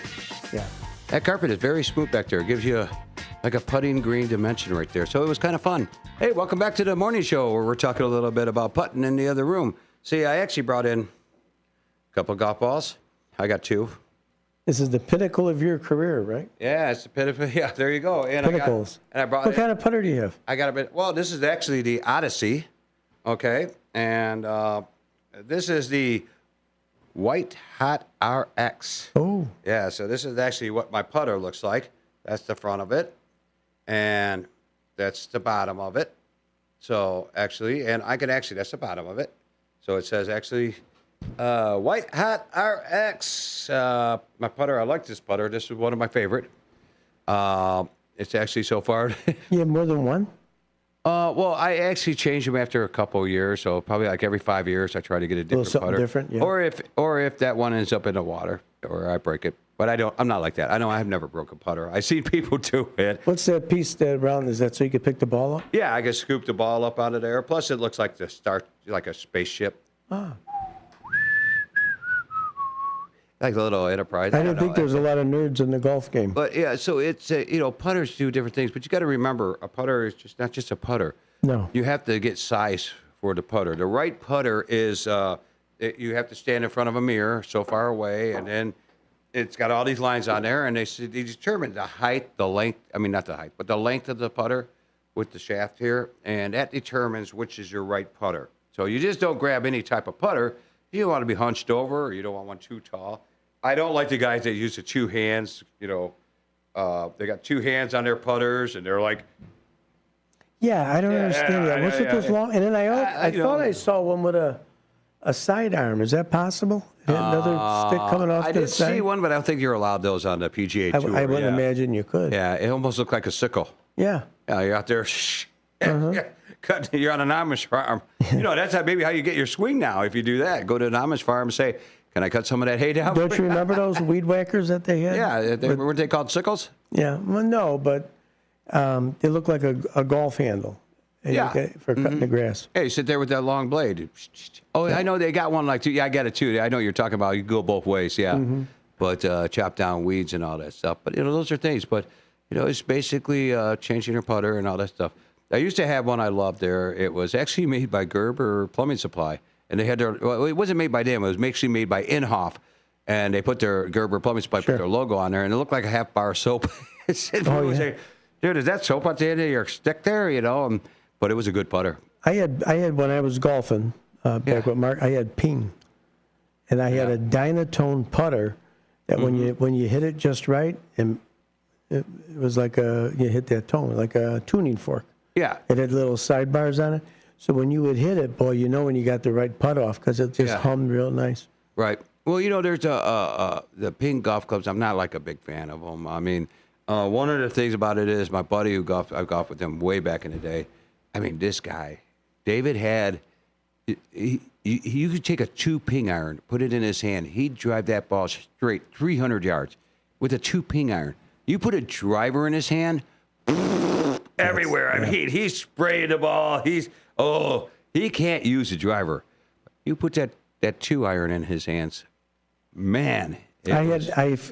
Yeah. That carpet is very smooth back there. It gives you like a putting green dimension right there. So it was kind of fun. Hey, welcome back to the morning show where we're talking a little bit about putting in the other room. See, I actually brought in a couple of golf balls. I got two. This is the pinnacle of your career, right? Yeah, it's the pinnacle. Yeah, there you go. And Pinnacles. I brought. What kind of putter do you have? I got a bit. Well, this is actually the Odyssey. Okay, and this is the White Hot RX. Oh. Yeah, so this is actually what my putter looks like. That's the front of it, and that's the bottom of it. So actually, and I can actually, that's the bottom of it. So it says actually, White Hot RX. My putter, I like this putter. This is one of my favorite. It's actually so far. You have more than one? Well, I actually change them after a couple of years. So probably like every 5 years, I try to get a different something putter. different, yeah. Or if that one ends up in the water, or I break it. But I'm not like that. I've never broke a putter. I've seen people do it. What's that piece that round? Is that so you can pick the ball up? Yeah, I can scoop the ball up out of there. Plus, it looks like like a spaceship. Ah. Like a little Enterprise. I didn't think there was a lot of nerds in the golf game. But yeah, so it's putters do different things, but you got to remember a putter is not just a putter. No. You have to get size for the putter. The right putter is you have to stand in front of a mirror so far away, and then it's got all these lines on there, and they determine the height, the length. I mean, not the height, but the length of the putter with the shaft here, and that determines which is your right putter. So you just don't grab any type of putter. You don't want to be hunched over, or you don't want one too tall. I don't like the guys that use the two hands. They got two hands on their putters, and they're like. Yeah, I don't understand that. What's with those long? And then I thought I saw one with a sidearm. Is that possible? Another stick coming off I to the did side? see one, but I don't think you're allowed those on the PGA Tour. I wouldn't imagine you could. Yeah, it almost looked like a sickle. Yeah. Yeah, you're out there. You're on an Amish farm. That's maybe how you get your swing now. If you do that, go to an Amish farm and say, "Can I cut some of that hay down?" Don't you remember those weed whackers that they had? Yeah, weren't they called sickles? Yeah, well, no, but they look like a golf handle. For cutting the grass. Hey, you sit there with that long blade. Oh, I know they got one like two. Yeah, I got it too. I know what you're talking about. You can go both ways. Yeah, but chop down weeds and all that stuff. But those are things. But it's basically changing your putter and all that stuff. I used to have one I loved there. It was actually made by Gerber Plumbing Supply, and they had it wasn't made by them. It was actually made by Inhofe, and they put their Gerber Plumbing Supply put their logo on there, and it looked like a half bar of soap. Say, dude, is that soap at the end of your stick there? But it was a good putter. I had when I was golfing back with Mark. I had ping, and I had a Dynatone putter that when you hit it just right, and it was like you hit that tone like a tuning fork. Yeah. It had little sidebars on it, so when you would hit it, boy, when you got the right putt off because it just hummed real nice. Right. Well, there's the ping golf clubs. I'm not like a big fan of them. I mean, one of the things about it is my buddy I golfed with him way back in the day. I mean, this guy, David had, you could take a 2-ping iron, put it in his hand. He'd drive that ball straight 300 yards with a 2-ping iron. You put a driver in his hand, everywhere. I mean, he's spraying the ball. He can't use a driver. You put that 2-iron in his hands, man. I had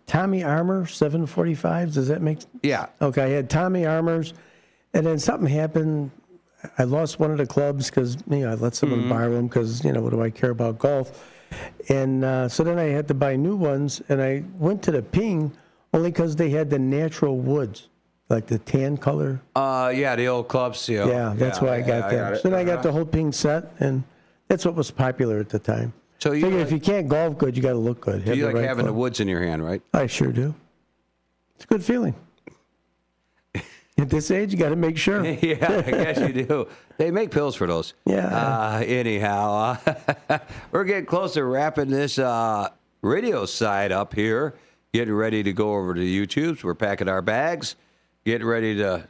Tommy Armour 745s. Does that make? Yeah. Okay, I had Tommy Armours. And then something happened. I lost one of the clubs because I let someone borrow them because what do I care about golf? And so then I had to buy new ones, and I went to the ping only because they had the natural woods, like the tan color. The old clubs. Yeah, that's why I got them. So then I got the whole ping set, and that's what was popular at the time. So you figure if you can't golf good, you got to look good. You like having the woods in your hand, right? I sure do. It's a good feeling. At this age, you got to make sure. Yeah, I guess you do. They make pills for those. Yeah. Anyhow, we're getting close to wrapping this radio side up here. Getting ready to go over to YouTube's. We're packing our bags. Getting ready to,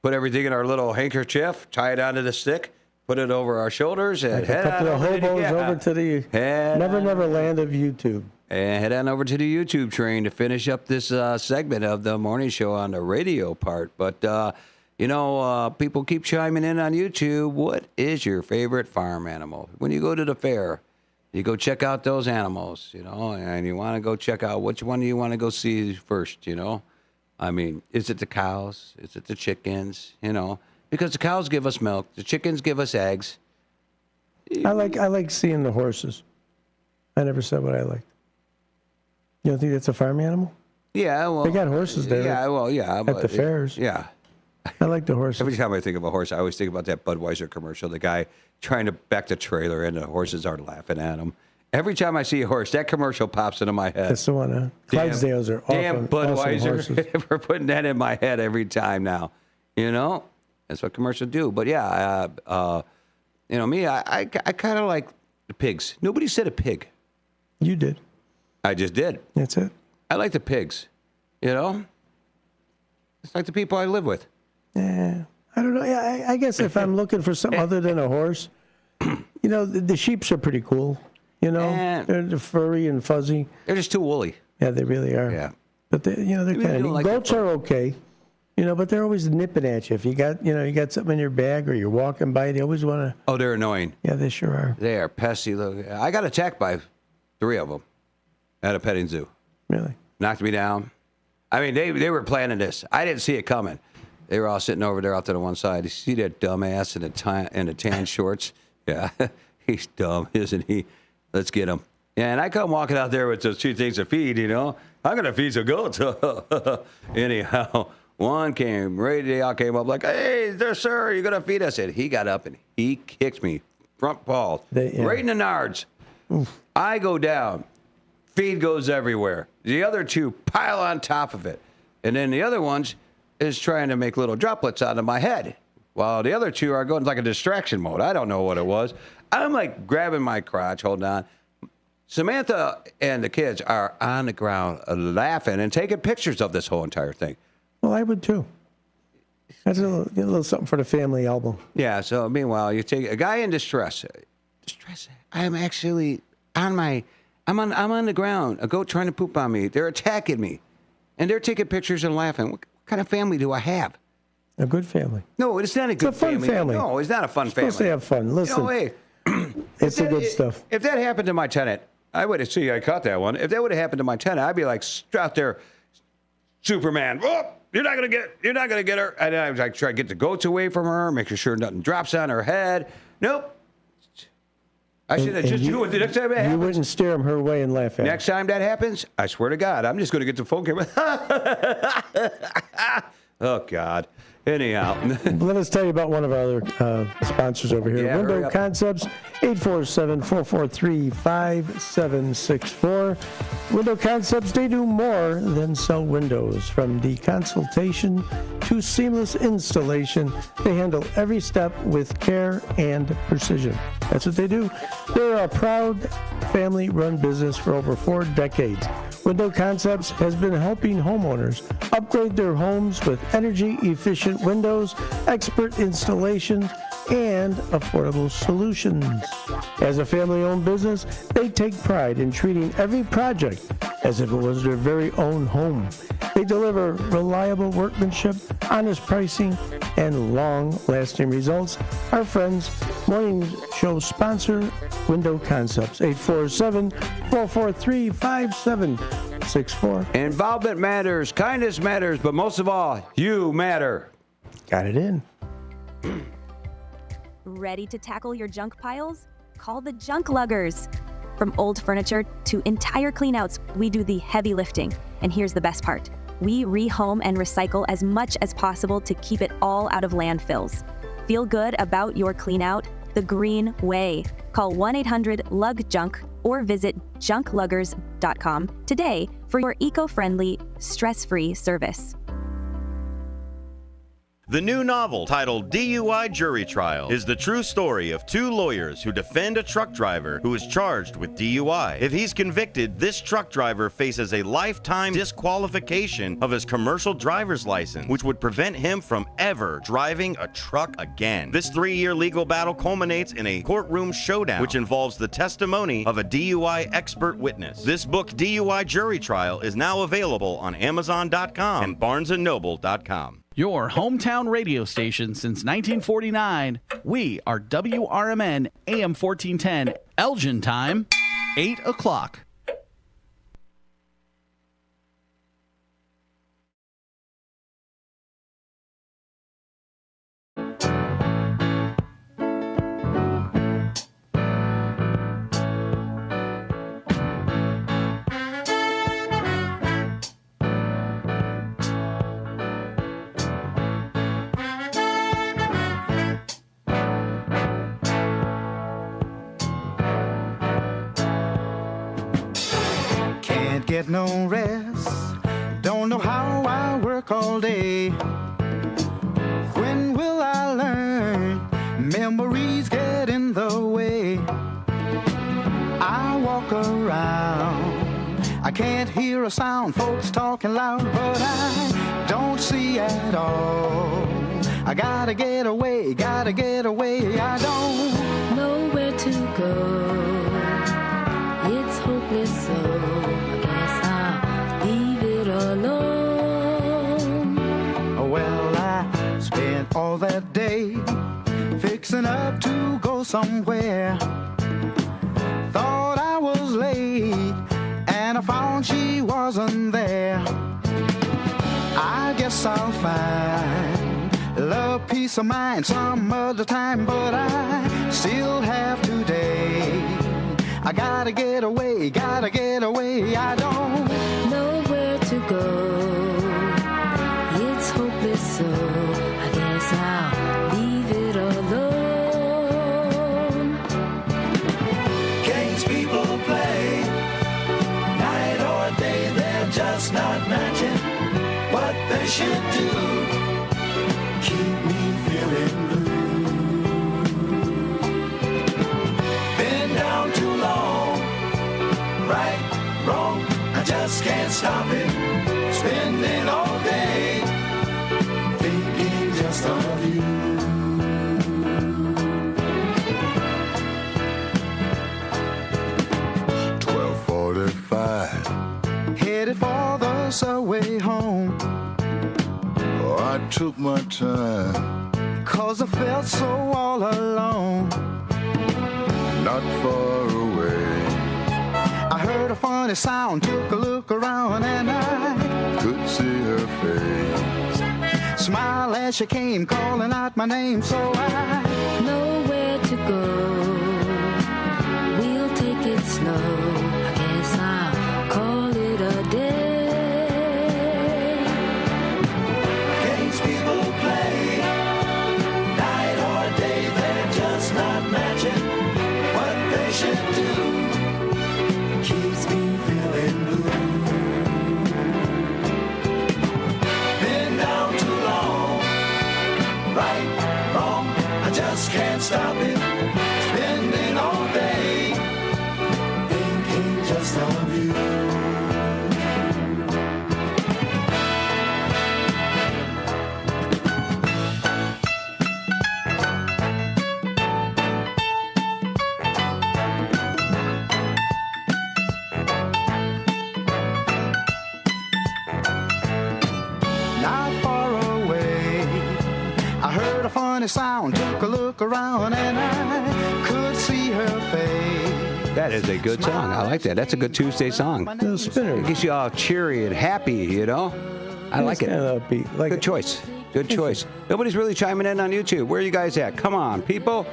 put everything in our little handkerchief, tie it onto the stick, put it over our shoulders, and like a couple of hobos over to the Never Land of YouTube. And head on over to the YouTube train to finish up this segment of the morning show on the radio part. But, people keep chiming in on YouTube. What is your favorite farm animal? When you go to the fair, you go check out those animals, and you want to go check out which one do you want to go see first, I mean, is it the cows? Is it the chickens? Because the cows give us milk. The chickens give us eggs. I like seeing the horses. I never said what I liked. You don't think that's a farm animal? Yeah, well, they got horses there. Yeah, well, yeah, at the fairs. Yeah, I like the horses. Every time I think of a horse, I always think about that Budweiser commercial. The guy trying to back the trailer, and the horses are laughing at him. Every time I see a horse, that commercial pops into my head. That's the one. Clydesdales are damn Budweiser awesome for putting that in my head every time now. You know, that's what commercials do. But yeah, you know me, I kind of like the pigs. Nobody said a pig. You did. I just did. That's it. I like the pigs. You know, it's like the people I live with. Yeah, I don't know. Yeah, I guess if I'm looking for something other than a horse, you know, the sheeps are pretty cool. You know, they're furry and fuzzy. They're just too woolly. Yeah, they really are. Yeah, but they're kind of neat. like Goats are okay. You know, but they're always nipping at you. If you got something in your bag or you're walking by, they always want to. Oh, they're annoying. Yeah, they sure are. They are pesky. I got attacked by 3 of them at a petting zoo. Really? Knocked me down. I mean, they were planning this. I didn't see it coming. They were all sitting over there out to the one side. You see that dumbass in the tan shorts? Yeah, he's dumb, isn't he? Let's get him. Yeah, and I come walking out there with those 2 things to feed, you know. I'm going to feed some goats. Anyhow, one came came up like, hey, there, sir, you're going to feed us. And he got up and he kicked me, front paw, right in the nards. Oof. I go down. Feed goes everywhere. The other 2 pile on top of it. And then the other ones is trying to make little droplets out of my head, while the other 2 are going like a distraction mode. I don't know what it was. I'm like grabbing my crotch, holding on. Samantha and the kids are on the ground laughing and taking pictures of this whole entire thing. Well, I would too. That's a little something for the family album. Yeah, so meanwhile, you take a guy in distress. I'm actually I'm on the ground. A goat trying to poop on me. They're attacking me. And they're taking pictures and laughing. What kind of family do I have? A good family. No, it's not a good family. It's a fun family. No, it's not a fun family. Supposed to have fun. Listen. You know, hey, it's the good stuff. If that happened to my tenant, I would have I caught that one. If that would have happened to my tenant, I'd be like out there, Superman. Oh, you're not gonna get her. And I was like, try to get the goats away from her, making sure nothing drops on her head. Nope. I should have just do it the next time that happens. You wouldn't steer them her way and laugh at Next time that happens, I swear to God, I'm just going to get the phone camera. Oh, God. Anyhow. Let us tell you about one of our other sponsors over here. Yeah, Window Concepts, 847-443-5764. Window Concepts, they do more than sell windows. From the consultation to seamless installation, they handle every step with care and precision. That's what they do. They're a proud family-run business for over 4 decades. Window Concepts has been helping homeowners upgrade their homes with energy-efficient windows, expert installations, and affordable solutions. As a family-owned business, they take pride in treating every project as if it was their very own home. They deliver reliable workmanship, honest pricing, and long-lasting results. Our friends, Morning Show sponsor, Window Concepts, 847-443-5764. Involvement matters, kindness matters, but most of all, you matter. Got it in. Ready to tackle your junk piles? Call the Junk Luggers. From old furniture to entire cleanouts, we do the heavy lifting. And here's the best part. We rehome and recycle as much as possible to keep it all out of landfills. Feel good about your cleanout the green way. Call 1-800-LUG-JUNK or visit junkluggers.com today for your eco-friendly, stress-free service. The new novel, titled DUI Jury Trial, is the true story of 2 lawyers who defend a truck driver who is charged with DUI. If he's convicted, this truck driver faces a lifetime disqualification of his commercial driver's license, which would prevent him from ever driving a truck again. This 3-year legal battle culminates in a courtroom showdown, which involves the testimony of a DUI expert witness. This book, DUI Jury Trial, is now available on Amazon.com and BarnesandNoble.com. Your hometown radio station since 1949. We are WRMN AM 1410, Elgin time, 8 o'clock. get no rest. Don't know how I work all day. When will I learn? Memories get in the way. I walk around, I can't hear a sound, folks talking loud, but I don't see at all. I gotta get away, I don't know where to go. It's hopeless, so I guess I'll leave it alone. Well, I spent all that day fixing up to go somewhere. Thought I was late, and I found she wasn't there. I guess I'll find love, peace of mind some other time, but I still have today. I gotta get away, I don't know where to go. It's hopeless, so I guess I'll leave it alone. Games people play, night or day, they're just not matching what they should do. Keep me feeling blue. Been down too long, right, wrong, I just can't stop it. Spending all day thinking just of you. Headed for the subway home. Oh, I took my time, 'cause I felt so all alone. not far away. I heard a funny sound, took a look around, and I Could see her face. smiled as she came, calling out my name, so I know where to go. We'll take it slow. I guess I'll call it a day. Games people play, night or day, they're just not matching what they should do. Keeps me feeling blue. Been down too long, right, wrong, I just can't stop it. Spending all day thinking just of you. not far away. I heard a funny sound, took a look around, and I could see her face. That is a good song. I like that. That's a good Tuesday song. Little spinner. It gets you all cheery and happy, you know? I like it. Kind of upbeat. Like Good choice. Good choice. Nobody's really chiming in on YouTube. Where are you guys at? Come on, people.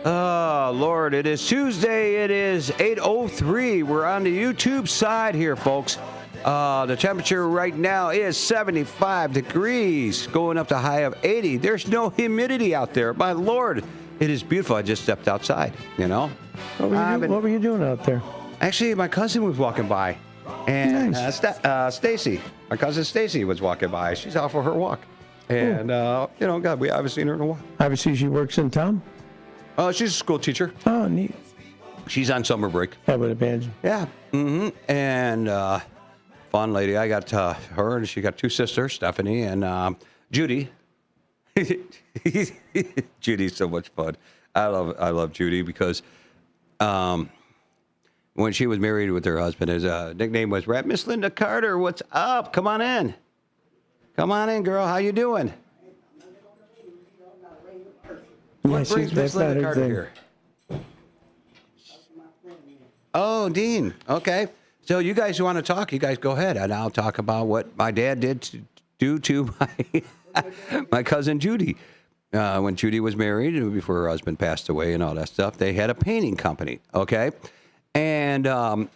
Oh, Lord, it is Tuesday. It is 8:03. We're on the YouTube side here, folks. The temperature right now is 75 degrees, going up to a high of 80. There's no humidity out there. My Lord, it is beautiful. I just stepped outside, you know? What were you doing out there? Actually, my cousin was walking by. And Nice. Stacy, my cousin Stacy was walking by. She's out for her walk. And, you know, God, we haven't seen her in a while. Obviously, she works in town. She's a school teacher. Oh, neat. She's on summer break. I would imagine. Yeah. Mm-hmm. And fun lady. I got her, and she got two sisters, Stephanie and Judy. Judy's so much fun. I love Judy because when she was married with her husband, his nickname was Rat. Miss Linda Carter, what's up? Come on in. Come on in, girl. How you doing? What brings Miss Linda Carter here? Oh, Dean. Okay. So you guys want to talk? You guys go ahead, and I'll talk about what my dad did to do to my cousin Judy. When Judy was married, before her husband passed away and all that stuff, they had a painting company, okay? And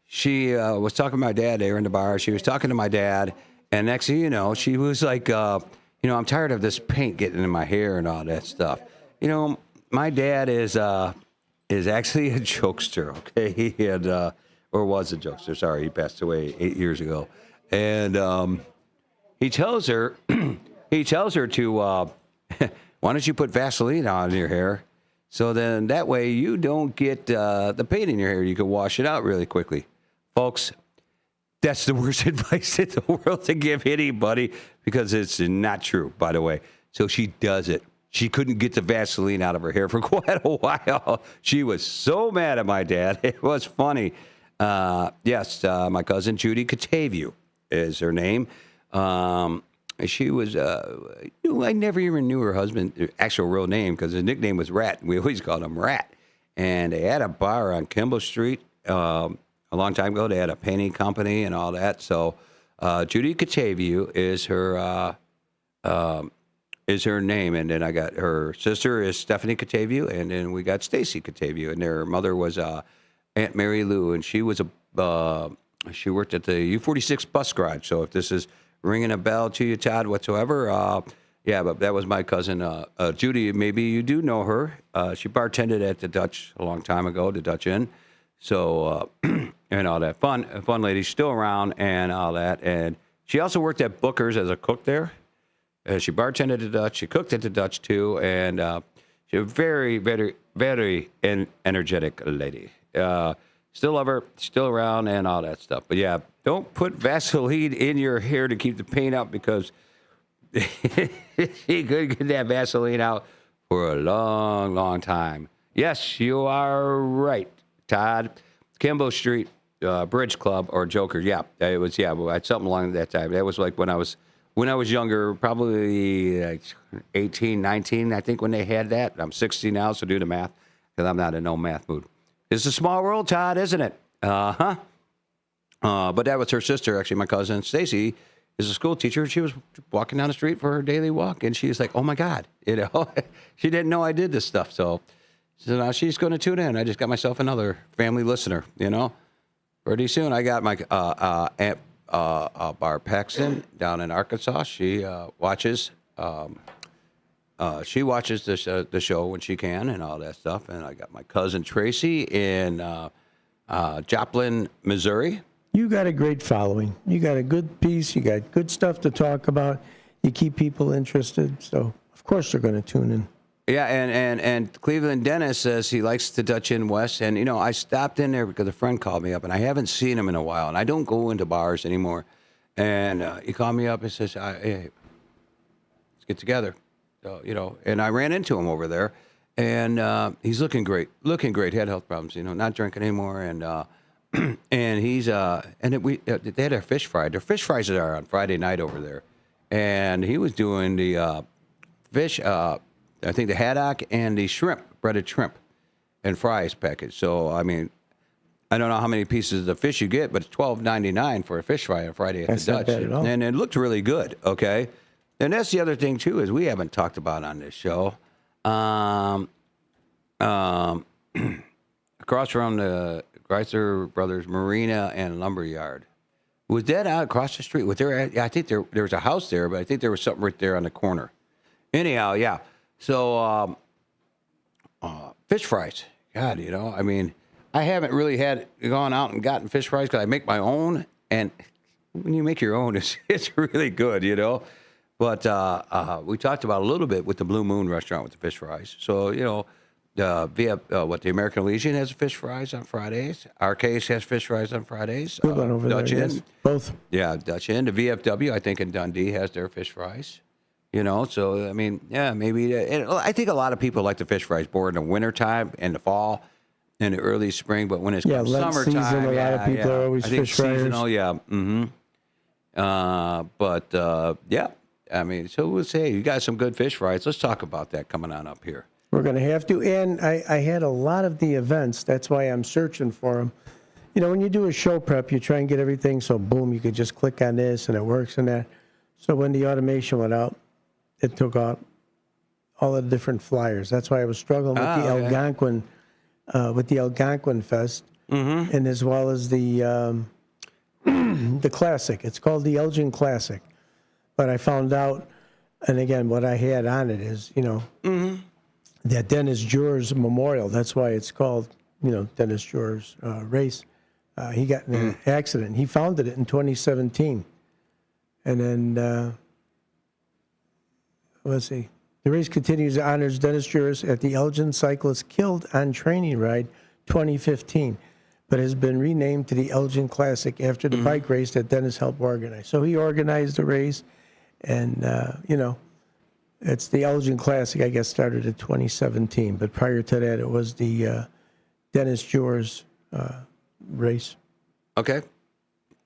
she was talking to my dad. They were in the bar. She was talking to my dad, and next thing you know, she was like, you know, I'm tired of this paint getting in my hair and all that stuff. You know, my dad is actually a jokester, okay? And or was a jokester. Sorry, he passed away 8 years ago. And he tells her to, why don't you put Vaseline on your hair? So then that way you don't get the paint in your hair. You can wash it out really quickly. Folks, that's the worst advice in the world to give anybody because it's not true, by the way. So she does it. She couldn't get the Vaseline out of her hair for quite a while. She was so mad at my dad. It was funny. Yes, my cousin Judy Cataview is her name. She was, I never even knew her husband's actual real name because his nickname was Rat. We always called him Rat. And they had a bar on Kimball Street a long time ago. They had a painting company and all that. So Judy Cataview is her name. And then I got her sister is Stephanie Cataview. And then we got Stacy Cataview. And their mother was Aunt Mary Lou. And she was she worked at the U46 bus garage. So if this is ringing a bell to you, Todd, whatsoever. Yeah, but that was my cousin, Judy. Maybe you do know her. She bartended at the Dutch a long time ago, the Dutch Inn. So, and all that. Fun lady. She's still around and all that. And she also worked at Booker's as a cook there. She bartended at the Dutch. She cooked at the Dutch, too. And she's a very, very, very energetic lady. Still love her, still around, and all that stuff. But, yeah, don't put Vaseline in your hair to keep the paint out because you could get that Vaseline out for a long, long time. Yes, you are right, Todd. Kimball Street Bridge Club or Joker. Yeah, it was. Yeah, something along that time. That was like when I was younger, probably like 18, 19, I think, when they had that. I'm 60 now, so do the math because I'm not in no math mood. It's a small world, Todd, isn't it? Uh-huh. But that was her sister, actually, my cousin, Stacy, is a school teacher. She was walking down the street for her daily walk, and she's like, oh, my God. You know, she didn't know I did this stuff. So now she's going to tune in. I just got myself another family listener, you know. Pretty soon I got my Aunt Barb Paxton down in Arkansas. She watches the show when she can and all that stuff. And I got my cousin Tracy in Joplin, Missouri. You got a great following. You got a good piece. You got good stuff to talk about. You keep people interested. So, of course, they're going to tune in. Yeah, and Cleveland Dennis says he likes the Dutch Inn West. And, you know, I stopped in there because a friend called me up, and I haven't seen him in a while. And I don't go into bars anymore. And he called me up and says, hey, let's get together. So, you know, and I ran into him over there. And he's looking great. Had health problems, you know, not drinking anymore. And and he's they had their fish fry. Their fish fries are on Friday night over there. And he was doing the fish, I think the haddock and the shrimp, breaded shrimp and fries package. So, I mean, I don't know how many pieces of fish you get, but it's $12.99 for a fish fry on Friday at the Dutch. And it looked really good, okay? And that's the other thing, too, is we haven't talked about on this show. Across from the Chrysler Brothers Marina and Lumberyard. Was that out across the street? Was there? I think there was a house there, but I think there was something right there on the corner. Anyhow, yeah. So fish fries. God, you know, I mean, I haven't really gone out and gotten fish fries because I make my own, and when you make your own, it's really good, you know. But we talked about a little bit with the Blue Moon restaurant with the fish fries. So, you know, the American Legion has fish fries on Fridays. Arcade has fish fries on Fridays. Good one over Dutch there, Inn. yes. Both. Yeah, Dutch Inn. The VFW, I think, in Dundee has their fish fries. You know, so, I mean, yeah, maybe. I think a lot of people like the fish fries more in the wintertime and the fall and the early spring. But when it's Lent summertime, season, a lot of people are always I think fish fryers. seasonal, yeah. Mm-hmm. Yeah. I mean, so we'll say you got some good fish fries. Let's talk about that coming on up here. We're going to have to. And I had a lot of the events. That's why I'm searching for them. You know, when you do a show prep, you try and get everything so, boom, you could just click on this and it works and that. So when the automation went out, it took out all the different flyers. That's why I was struggling with the Algonquin Fest, and as well as the Classic. It's called the Elgin Classic. But I found out, and again, what I had on it is, you know, that Dennis Juror's Memorial. That's why it's called, you know, Dennis Juror's race. He got in an accident. He founded it in 2017. And then, let's see. The race continues to honors Dennis Juris at the Elgin Cyclist Killed on Training Ride 2015, but has been renamed to the Elgin Classic after the bike race that Dennis helped organize. So he organized the race, and, it's the Elgin Classic, I guess, started in 2017. But prior to that, it was the Dennis Juris race. Okay.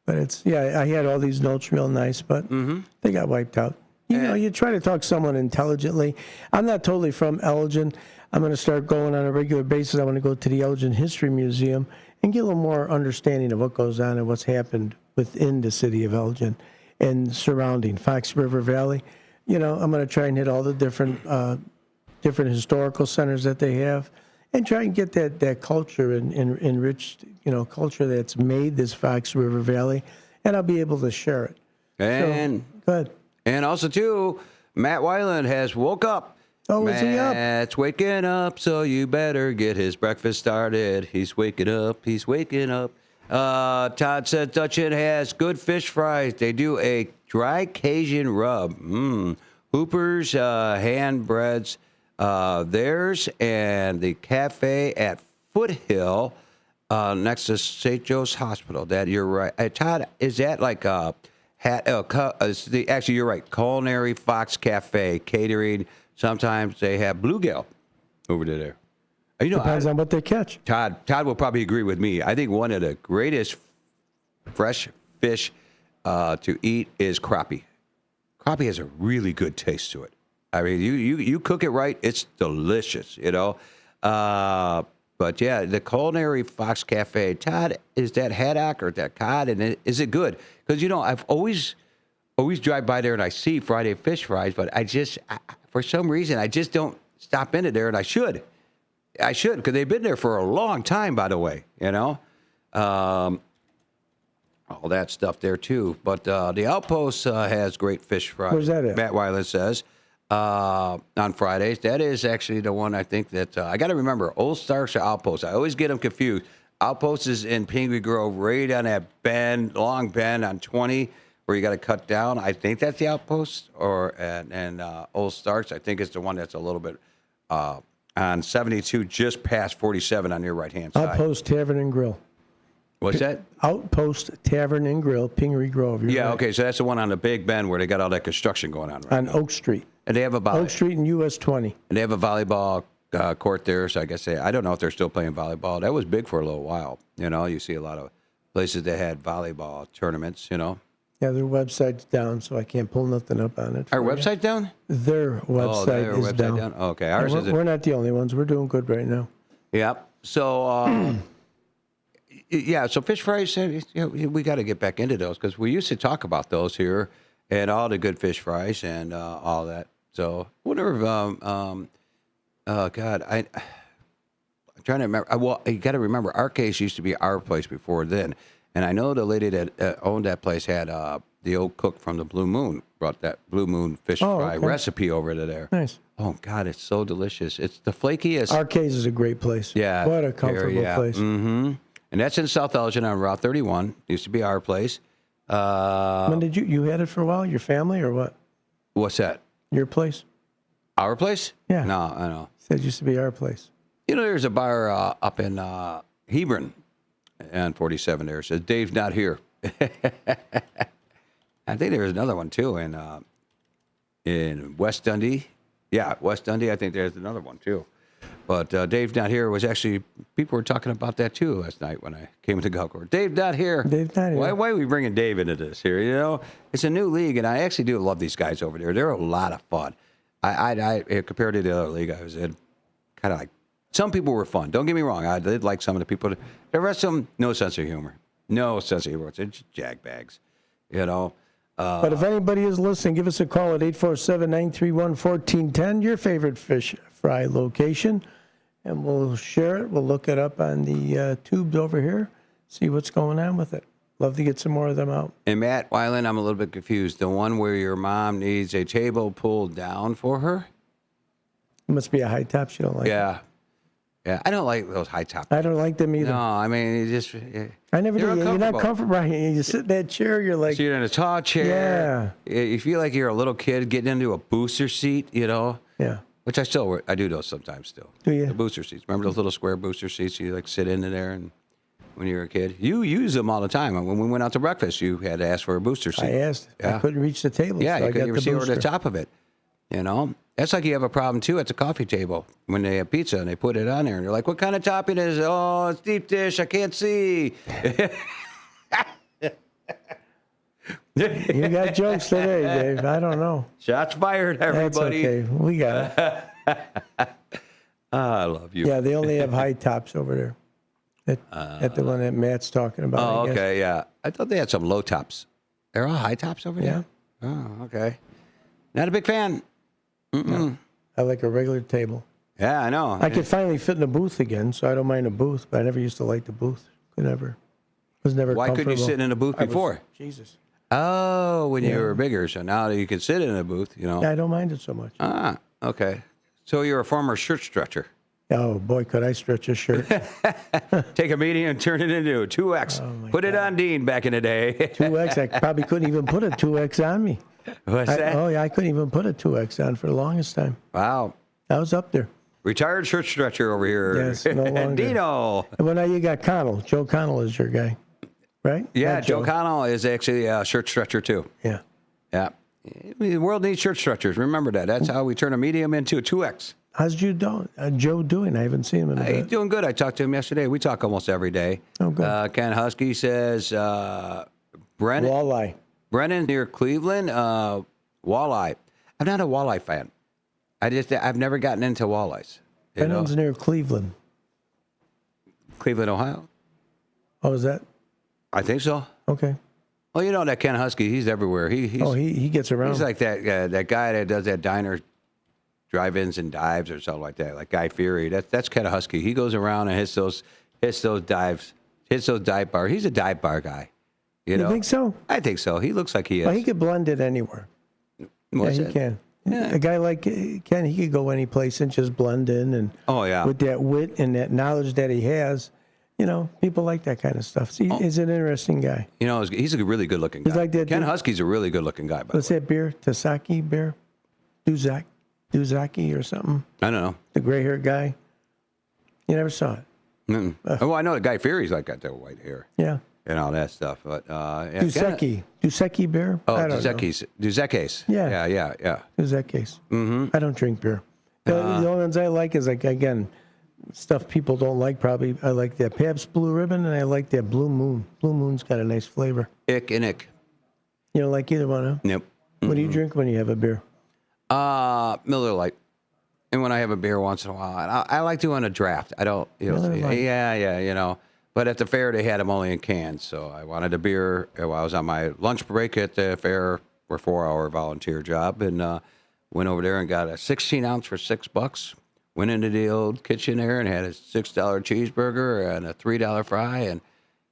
But I had all these notes real nice, but they got wiped out. You try to talk to someone intelligently. I'm not totally from Elgin. I'm going to start going on a regular basis. I want to go to the Elgin History Museum and get a little more understanding of what goes on and what's happened within the city of Elgin and surrounding Fox River Valley. I'm going to try and hit all the different historical centers that they have and try and get that culture and enriched, culture that's made this Fox River Valley, and I'll be able to share it. And go ahead. And also, too, Matt Weiland has woke up. Oh, is he up? Matt's waking up, so you better get his breakfast started. He's waking up. He's waking up. Todd said Dutchin has good fish fries. They do a dry Cajun rub. Hooper's hand breads. Theirs and the cafe at Foothill next to St. Joe's Hospital. That you're right. Todd, is that like actually, you're right. Culinary Fox Cafe catering. Sometimes they have bluegill over there. Depends on what they catch. Todd will probably agree with me. I think one of the greatest fresh fish to eat is crappie. Crappie has a really good taste to it. I mean, you cook it right, it's delicious, But yeah, the Culinary Fox Cafe. Todd, is that haddock or that cod? And is it good? Because I've always drive by there and I see Friday fish fries, but for some reason I just don't stop into there, and I should because they've been there for a long time, by the way. All that stuff there too. But the Outpost has great fish fries. Where's that at? Matt Weiland says. On Fridays. That is actually the one I think that I got to remember. Old Starks or Outpost. I always get them confused. Outpost is in Pingree Grove, right on that bend, long bend on 20, where you got to cut down. I think that's the Outpost, and Old Starks. I think it's the one that's a little bit on 72, just past 47 on your right hand side. Outpost Tavern and Grill. What's that? Outpost Tavern and Grill, Pingree Grove. Yeah, right. Okay, so that's the one on the Big Bend where they got all that construction going on right on now. Oak Street. And they have Oak Street and US 20. And they have a volleyball court there, so I guess I don't know if they're still playing volleyball. That was big for a little while. You see a lot of places that had volleyball tournaments, Yeah, their website's down, so I can't pull nothing up on it. Our website down? Their website is down. Okay, ours isn't. We're not the only ones. We're doing good right now. Yep. So, so fish fries, we got to get back into those because we used to talk about those here and all the good fish fries and all that. So, whatever. I'm trying to remember. Well, you got to remember, our case used to be our place before then. And I know the lady that owned that place had the old cook from the Blue Moon brought that Blue Moon fish fry recipe over to there. Nice. Oh, God, it's so delicious. It's the flakiest. Arcades is a great place. Yeah. What a comfortable place. Mm-hmm. And that's in South Elgin on Route 31. Used to be our place. When did you had it for a while? Your family or what? What's that? Your place? Our place? Yeah. No, I know. Said it used to be our place. There's a bar up in Hebron on 47 there. It says, Dave's not here. I think there's another one, too, in West Dundee. Yeah, West Dundee. I think there's another one, too. But Dave's not here was actually, people were talking about that, too, last night when I came to the golf course. Dave's not here. Dave's not here. Why are we bringing Dave into this here, It's a new league, and I actually do love these guys over there. They're a lot of fun. I compared to the other league I was in, kind of like, some people were fun. Don't get me wrong. I did like some of the people. The rest of them, no sense of humor. No sense of humor. It's just jagbags, But if anybody is listening, give us a call at 847-931-1410, your favorite fish fry location, and we'll share it. We'll look it up on the tubes over here, see what's going on with it. Love to get some more of them out. And Matt Weiland, I'm a little bit confused. The one where your mom needs a table pulled down for her? It must be a high top she don't like. Yeah. Yeah, I don't like those high top. I don't like them either. No, I mean, I never they're do. You're not uncomfortable. comfortable. Right? You sit in that chair, you're like. So you're in a tall chair. Yeah. You feel like you're a little kid getting into a booster seat, Yeah. Which I do those sometimes still. Do you? The booster seats. Remember those little square booster seats you like sit into there and when you were a kid? You use them all the time. And when we went out to breakfast, you had to ask for a booster seat. I asked. Yeah. I couldn't reach the table. Yeah, so you couldn't even see over the booster. top of it. That's like you have a problem too at the coffee table when they have pizza and they put it on there and you're like, what kind of topping is it? Oh, it's deep dish. I can't see. You got jokes today, Dave. I don't know. Shots fired, everybody. That's okay. We got it. I love you. Yeah, they only have high tops over there. At the one that Matt's talking about. Oh, I guess. okay, yeah. I thought they had some low tops. They're all high tops over there? Oh, okay. Not a big fan. No. I like a regular table. Yeah, I know. I could finally fit in a booth again, so I don't mind a booth, but I never used to like the booth. Was never Why couldn't you sit in a booth before? Jesus. Oh, when you were bigger. So now that you can sit in a booth, Yeah, I don't mind it so much. Ah, okay. So you're a former shirt stretcher. Oh, boy, could I stretch a shirt. Take a medium and turn it into a 2X. Put it on Dean back in the day. 2X, I probably couldn't even put a 2X on me. What's that? Oh, yeah, I couldn't even put a 2X on for the longest time. Wow. I was up there. Retired shirt stretcher over here. Yes, no longer. Dino. And well, now you got Connell. Joe Connell is your guy, right? Yeah, Not Joe Connell is actually a shirt stretcher too. Yeah. Yeah. The world needs shirt stretchers. Remember that. That's how we turn a medium into a 2X. How's Joe doing? I haven't seen him in a He's bit. doing good. I talked to him yesterday. We talk almost every day. Oh, good. Ken Husky says Brennan. Walleye. Brennan near Cleveland. Walleye. I'm not a walleye fan. I've never gotten into walleyes. Brennan's near Cleveland. Cleveland, Ohio. Oh, is that? I think so. Okay. Well, you know that Ken Husky. He's everywhere. He gets around. He's like that guy that does that diner drive-ins and dives or something like that, like Guy Fieri. That's Ken Husky. He goes around and hits those dives, hits those dive bar. He's a dive bar guy. You know? think so? I think so. He looks like he is. Well, he could blend it anywhere. What's he that? can. Yeah. A guy like Ken, he could go any place and just blend in. And oh yeah, with that wit and that knowledge that he has, people like that kind of stuff. See, he's an interesting guy. He's a really good-looking guy. He's like that Ken dude- Husky's a really good-looking guy. What's that beer? Tasaki beer? Duzaki or something? I don't know. The gray-haired guy? You never saw it? Well, I know that Guy Fieri's like got that white hair. Yeah. And all that stuff. But yeah, Duzeki beer? Oh, I don't know. Duzeke's. Yeah. Yeah. Duzeke's. Mm-hmm. I don't drink beer. The only ones I like is, like, again, stuff people don't like probably. I like that Pabst Blue Ribbon, and I like that Blue Moon. Blue Moon's got a nice flavor. Ick and ick. You don't like either one, huh? Nope. What do you drink when you have a beer? Miller Lite. And when I have a beer once in a while, I like doing a draft. I don't, Miller Lite. yeah. But at the fair, they had them only in cans. So I wanted a beer. I was on my lunch break at the fair, or 4-hour volunteer job, and went over there and got a 16-ounce for $6. Went into the old kitchen there and had a $6 cheeseburger and a $3 fry and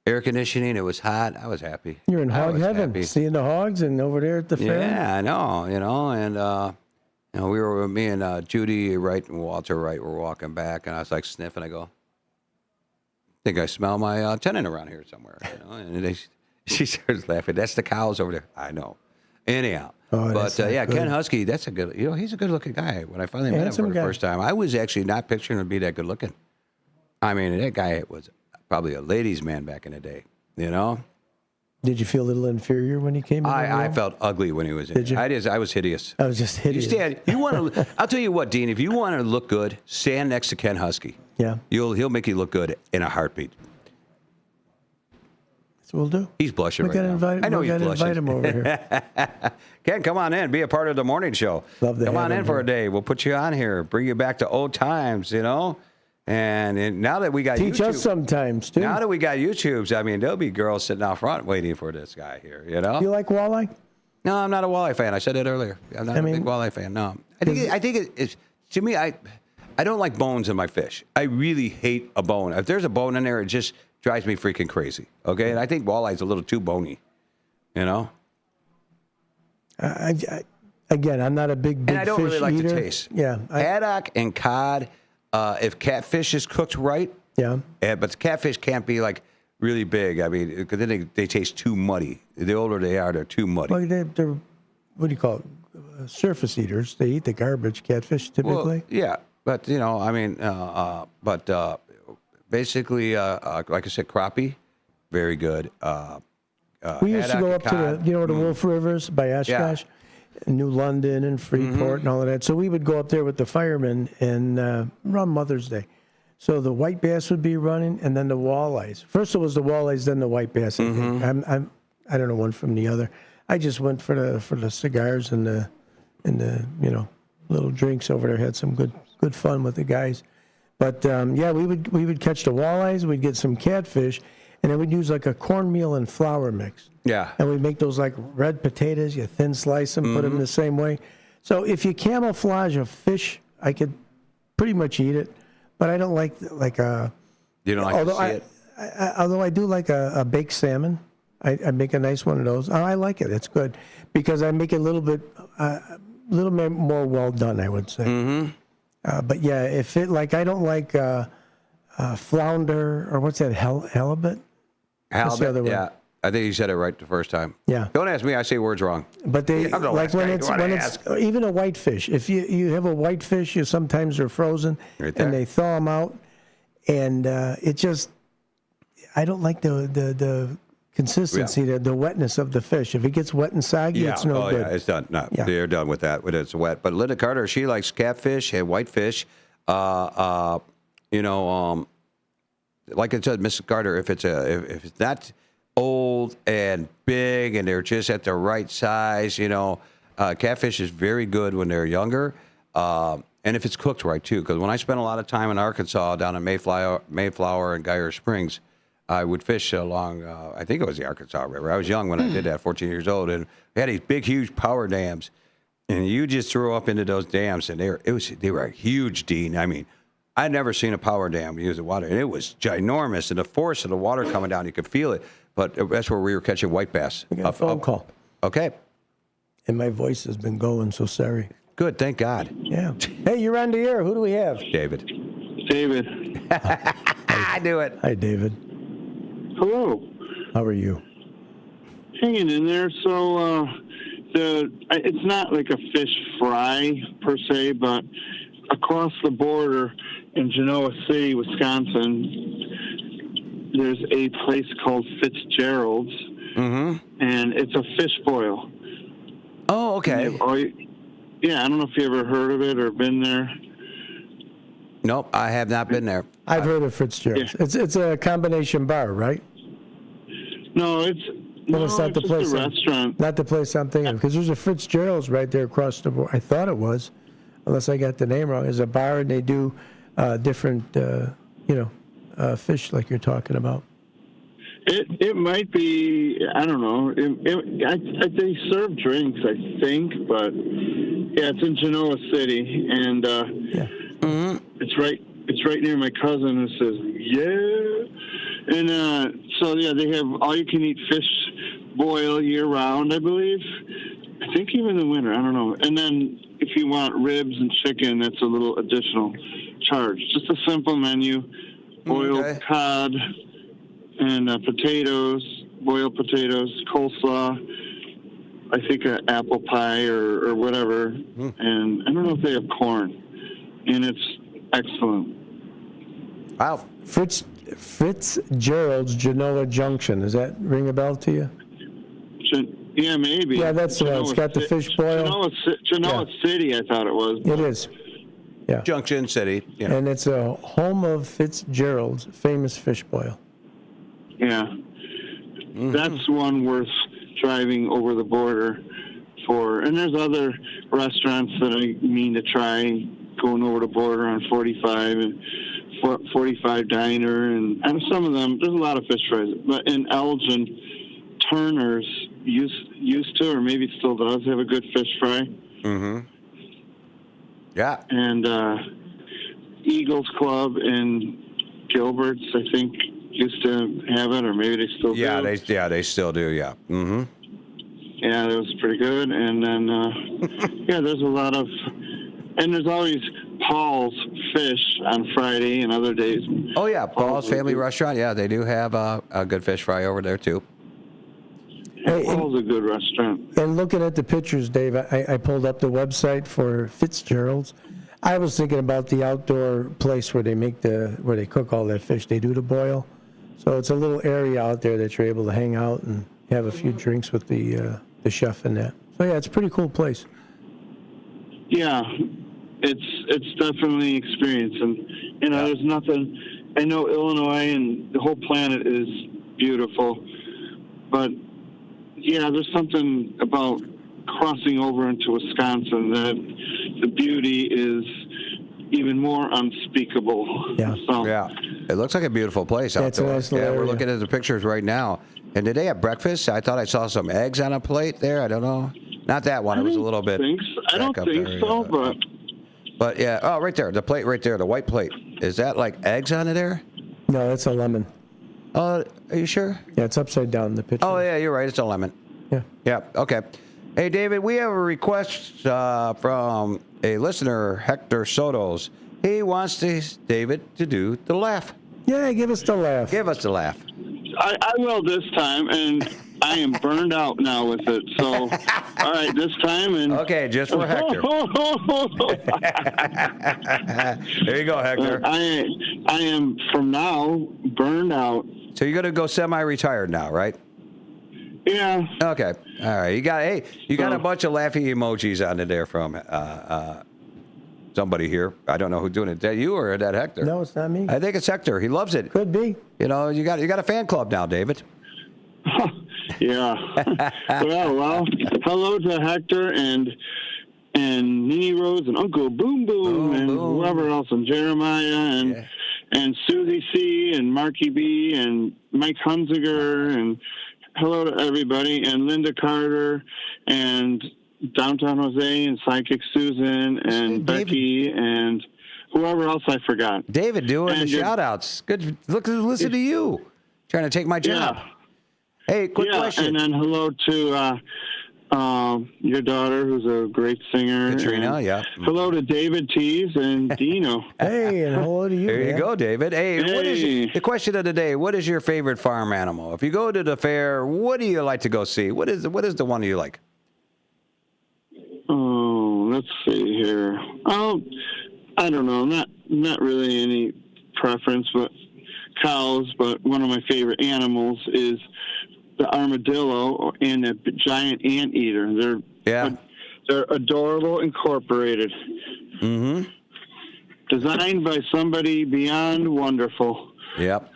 air conditioning. It was hot. I was happy. You're in I hog was heaven, happy. seeing the hogs and over there at the fair. Yeah, I know, and we were with me and Judy Wright and Walter Wright were walking back, and I was like sniffing. I go, I think I smell my tenant around here somewhere, And she starts laughing. That's the cows over there. I know. Anyhow, but yeah, good. Ken Husky, that's a good. He's a good-looking guy. When I finally met him Handsome for the guy. first time, I was actually not picturing him to be that good-looking. I mean, that guy was probably a ladies' man back in the day. Did you feel a little inferior when he came in? I felt ugly when he was in. Did you? I was hideous. I was just hideous. You want to? I'll tell you what, Dean. If you want to look good, stand next to Ken Husky. Yeah. He'll make you look good in a heartbeat. That's what we'll do. He's blushing We gotta now. invite him. I know we he's gotta blushing. invite him over here. Ken, come on in. Be a part of the morning show. Love to come have on him in for here. a day. We'll put you on here. Bring you back to old times. And now that we got Teach YouTube, us sometimes too. now that we got YouTubes, I mean, there'll be girls sitting out front waiting for this guy here. You like walleye? No, I'm not a walleye fan. I said it earlier. I'm not a big walleye fan. No, I think it's to me. I don't like bones in my fish. I really hate a bone. If there's a bone in there, it just drives me freaking crazy. Okay, and I think walleye's a little too bony. Again, I'm not a big And I don't fish really like eater. the taste. Yeah, Haddock and cod if catfish is cooked right, yeah, but the catfish can't be like really big. I mean, because then they taste too muddy. The older they are, they're too muddy. Well, they're what do you call it? Surface eaters. They eat the garbage, catfish, typically. Well, yeah, but I mean, basically, like I said, crappie, very good. We used to go up to the Wolf Rivers by Oshkosh, New London and Freeport and all of that. So we would go up there with the firemen and run Mother's Day. So the white bass would be running, and then the walleyes. First it was the walleyes, then the white bass. I think. I don't know one from the other. I just went for the cigars and the little drinks over there. Had some good fun with the guys. But we would catch the walleyes. We'd get some catfish, and then we'd use like a cornmeal and flour mix. Yeah. And we'd make those like red potatoes. You thin slice them, put them the same way. So if you camouflage a fish, I could pretty much eat it. But I don't like a. You don't like to see it? Although I do like a baked salmon. I make a nice one of those. I like it. It's good because I make it a little bit more well done, I would say. But yeah, if it I don't like flounder or what's that, halibut? That's the other one. Yeah. I think you said it right the first time. Yeah. Don't ask me. I say words wrong. But they I'm the like last when guy it's even a whitefish. If you have a whitefish, sometimes they're frozen and they thaw them out, and it just I don't like the consistency, the wetness of the fish. If it gets wet and soggy, it's no good. Yeah, it's done. No, they're done with that when it's wet. But Linda Carter, she likes catfish and whitefish. Like I said, Mrs. Carter, if it's not old and big and they're just at the right size, catfish is very good when they're younger. And if it's cooked right too, because when I spent a lot of time in Arkansas down in Mayflower and Geyer Springs, I would fish along, I think it was the Arkansas River. I was young when I did that, 14 years old, and we had these big, huge power dams, and you just threw up into those dams, and they were huge, Dean. I mean, I'd never seen a power dam use the water, and it was ginormous, and the force of the water coming down, you could feel it. But that's where we were catching white bass. I got a phone call. Okay. And my voice has been going, so sorry. Good, thank God. Yeah. Hey, you're on the air. Who do we have? David. I knew it. Hi, David. Hello. How are you? Hanging in there. So it's not like a fish fry per se, but across the border in Genoa City, Wisconsin, there's a place called Fitzgerald's, and it's a fish boil. Oh, okay. Yeah, I don't know if you ever heard of it or been there. Nope, I have not been there. I've heard of Fitzgerald's. Yeah. It's a combination bar, right? No, it's not the place. A restaurant. Not the place I'm thinking of, because there's a Fitzgerald's right there across the board. I thought it was, unless I got the name wrong. There's a bar and they do different, fish like you're talking about. It might be. I don't know. They serve drinks, I think, but yeah, it's in Genoa City, and it's right near my cousin who says and they have all-you-can-eat fish boil year-round, I believe. I think even in the winter. I don't know. And then if you want ribs and chicken, that's a little additional charge. Just a simple menu: boiled cod and potatoes, boiled potatoes, coleslaw. I think an apple pie or whatever. And I don't know if they have corn. And it's excellent. Wow. Fitzgerald's Genoa Junction. Does that ring a bell to you? Yeah, maybe. Yeah, that's the one. It's got the fish boil. Genoa City, I thought it was. It is. Yeah. Junction City. Yeah. And it's a home of Fitzgerald's famous fish boil. Yeah. That's one worth driving over the border for. And there's other restaurants that I mean to try going over the border on 45 and 45 Diner. And some of them, there's a lot of fish fries. But in Elgin, Turner's used to, or maybe still does, have a good fish fry. Yeah. And Eagles Club in Gilbert's, I think, used to have it, or maybe they still do. They still do, yeah. Yeah, that was pretty good. And then, there's a lot of, and there's always Paul's Fish on Friday and other days. Oh, yeah, Paul's Family Restaurant. Yeah, they do have a good fish fry over there, too. Paul's a good restaurant. And looking at the pictures, Dave, I pulled up the website for Fitzgerald's. I was thinking about the outdoor place where they cook all that fish they do to boil. So it's a little area out there that you're able to hang out and have a few drinks with the chef and that. So yeah, it's a pretty cool place. Yeah, it's definitely experience, and there's nothing. I know Illinois and the whole planet is beautiful, but yeah, there's something about crossing over into Wisconsin that the beauty is even more unspeakable. Yeah. So, yeah. It looks like a beautiful place out That's a there. nice Yeah, little we're area. looking at the pictures right now. And did they have breakfast? I thought I saw some eggs on a plate there. I don't know. Not that one. It was a little bit. I don't back up think there, so, but But yeah. Oh, right there. The plate right there. The white plate. Is that like eggs on it there? No, that's a lemon. Are you sure? Yeah, it's upside down in the picture. Oh, yeah, you're right. It's a lemon. Yeah. Yeah. Okay. Hey, David, we have a request from a listener, Hector Sotos. He wants David to do the laugh. Yeah, give us the laugh. Give us the laugh. I will this time, and I am burned out now with it. So, all right, this time. And okay, just for Hector. There you go, Hector. I am from now burned out. So you're gonna go semi-retired now, right? Yeah. Okay. All right. You got a bunch of laughy emojis on it there from somebody here. I don't know who's doing it. Is that you or that Hector? No, it's not me. I think it's Hector. He loves it. Could be. You know, you got a fan club now, David. Yeah. well, hello to Hector and Nene Rose and Uncle Boom Boom and whoever else, and Jeremiah and Susie C and Marky B and Mike Hunziger, and hello to everybody, and Linda Carter and Downtown Jose and Psychic Susan and Becky and whoever else I forgot. David doing the shout outs. Good. Listen to you. Trying to take my job. Yeah. Hey, quick question. And then hello to your daughter, who's a great singer. Katrina, and yeah. Hello to David Tease and Dino. Hey, and hello to you. There you man. go, David. Hey, what is the question of the day? What is your favorite farm animal? If you go to the fair, what do you like to go see? What is the one you like? Oh, let's see here. Oh, I don't know. Not really any preference, but cows. But one of my favorite animals is the armadillo and the giant anteater. They're adorable, incorporated. Mm-hmm. Designed by somebody beyond wonderful. Yep.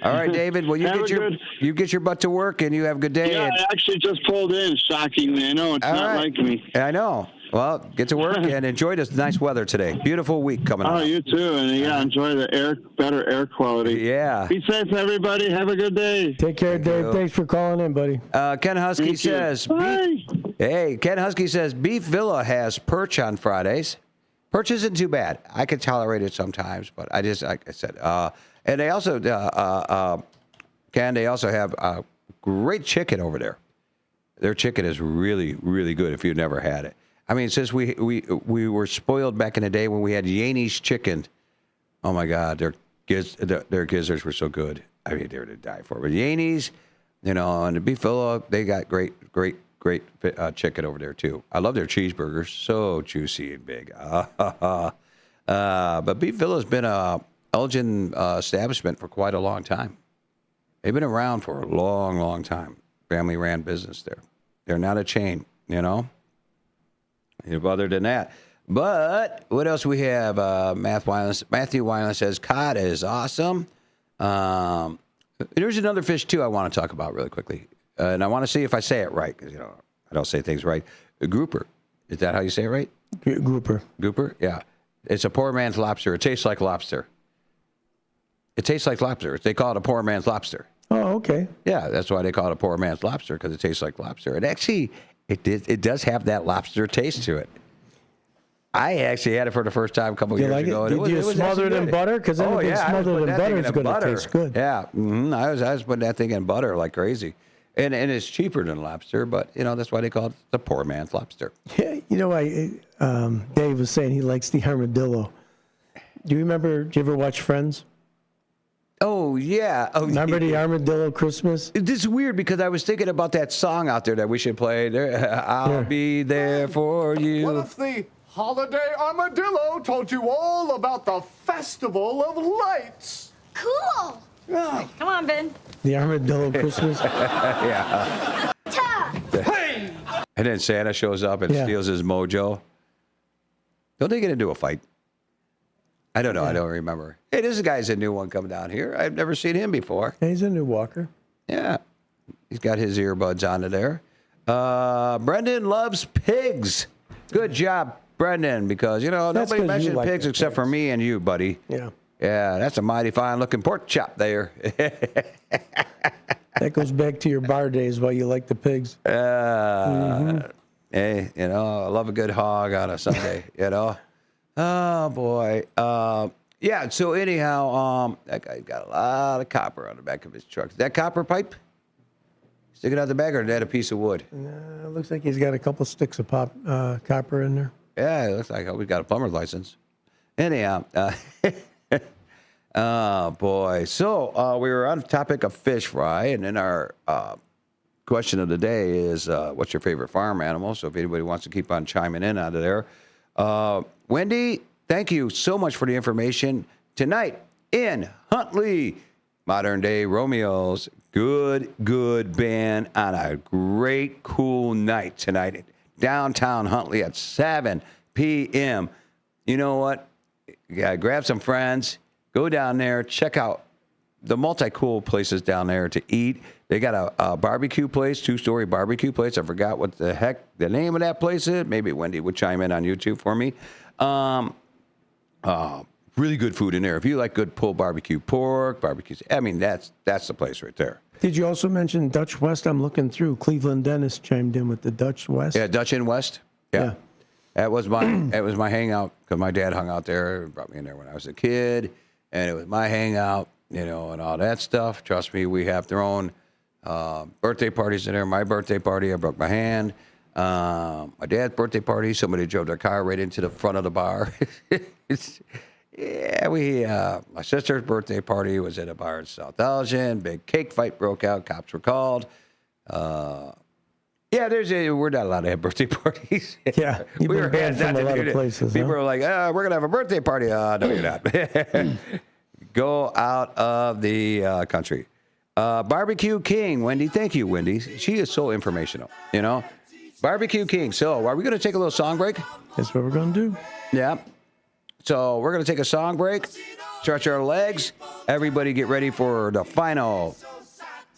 All right, David. Well, you get your butt to work and you have a good day. Yeah, I actually just pulled in, shockingly. I know, it's not like me. I know. Well, get to work and enjoy this nice weather today. Beautiful week coming up. Oh, you too. And enjoy the better air quality. Yeah. Be safe, everybody. Have a good day. Take care, Dave. Thanks for calling in, buddy. Ken Husky says, Ken Husky says, Beef Villa has perch on Fridays. Perch isn't too bad. I could tolerate it sometimes, but I just, like I said, and they also, Ken, they also have great chicken over there. Their chicken is really, really good if you've never had it. I mean, since we were spoiled back in the day when we had Yaney's chicken. Oh my God, their gizzards were so good. I mean, they were to die for. But Yaney's, and the Beef Villa, they got great chicken over there too. I love their cheeseburgers, so juicy and big. But Beef Villa's been a Elgin establishment for quite a long time. They've been around for a long, long time. Family ran business there. They're not a chain, Other than that. But what else we have? Matthew Weiland says, cod is awesome. There's another fish, too, I want to talk about really quickly. And I want to see if I say it right, because, I don't say things right. A grouper. Is that how you say it right? Grouper. Grouper? Yeah. It's a poor man's lobster. It tastes like lobster. It tastes like lobster. They call it a poor man's lobster. Oh, okay. Yeah, that's why they call it a poor man's lobster, because it tastes like lobster. And actually, it does have that lobster taste to it. I actually had it for the first time a couple years ago. Did you smother it in butter? Because anything smothered in butter is going to taste good. Yeah, I was putting that thing in butter like crazy. And it's cheaper than lobster, but, that's why they call it the poor man's lobster. Yeah, Dave was saying he likes the armadillo. Do you ever watch Friends? Oh, yeah. Oh, remember the Armadillo Christmas? This is weird because I was thinking about that song out there that we should play. I'll be there for you. What if the holiday armadillo told you all about the Festival of Lights? Cool. Yeah. Come on, Ben. The Armadillo Christmas? Yeah. Hey! And then Santa shows up and steals his mojo. Don't they get into a fight? I don't know. I don't remember. Hey, this guy's a new one coming down here. I've never seen him before. Yeah, he's a new walker. Yeah. He's got his earbuds onto there. Brendan loves pigs. Good job, Brendan, because, nobody mentioned like pigs except for me and you, buddy. Yeah. Yeah, that's a mighty fine-looking pork chop there. That goes back to your bar days while you like the pigs. Hey, I love a good hog on a Sunday, Oh, boy. Yeah, so anyhow, that guy's got a lot of copper on the back of his truck. Is that copper pipe? Sticking out the back, or is that a piece of wood? It looks like he's got a couple sticks of copper in there. Yeah, it looks like we've got a plumber's license. Anyhow, oh, boy. So we were on the topic of fish fry, and then our question of the day is, what's your favorite farm animal? So if anybody wants to keep on chiming in out of there. Wendy, thank you so much for the information. Tonight in Huntley, Modern Day Romeos, good band on a great, cool night tonight at downtown Huntley at 7 p.m. You know what? Yeah, grab some friends, go down there, check out the multi-cool places down there to eat. They got a barbecue place, 2-story barbecue place. I forgot what the heck the name of that place is. Maybe Wendy would chime in on YouTube for me. Really good food in there. If you like good pulled barbecue pork, barbecues, that's the place right there. Did you also mention Dutch West? I'm looking through. Cleveland Dennis chimed in with the Dutch West. Yeah, Dutch in West. Yeah. That was my hangout because my dad hung out there and brought me in there when I was a kid, and it was my hangout, and all that stuff. Trust me, we have their own birthday parties in there. My birthday party, I broke my hand. My dad's birthday party, somebody drove their car right into the front of the bar. My sister's birthday party was at a bar in South Elgin. Big cake fight broke out. Cops were called. We're not allowed to have birthday parties. Yeah, we were banned from a lot of places. People were like, we're going to have a birthday party. No, you're not. Go out of the country. Barbecue King, Wendy. Thank you, Wendy. She is so informational, Barbecue King. So are we going to take a little song break? That's what we're going to do. Yeah. So we're going to take a song break, stretch our legs. Everybody get ready for the final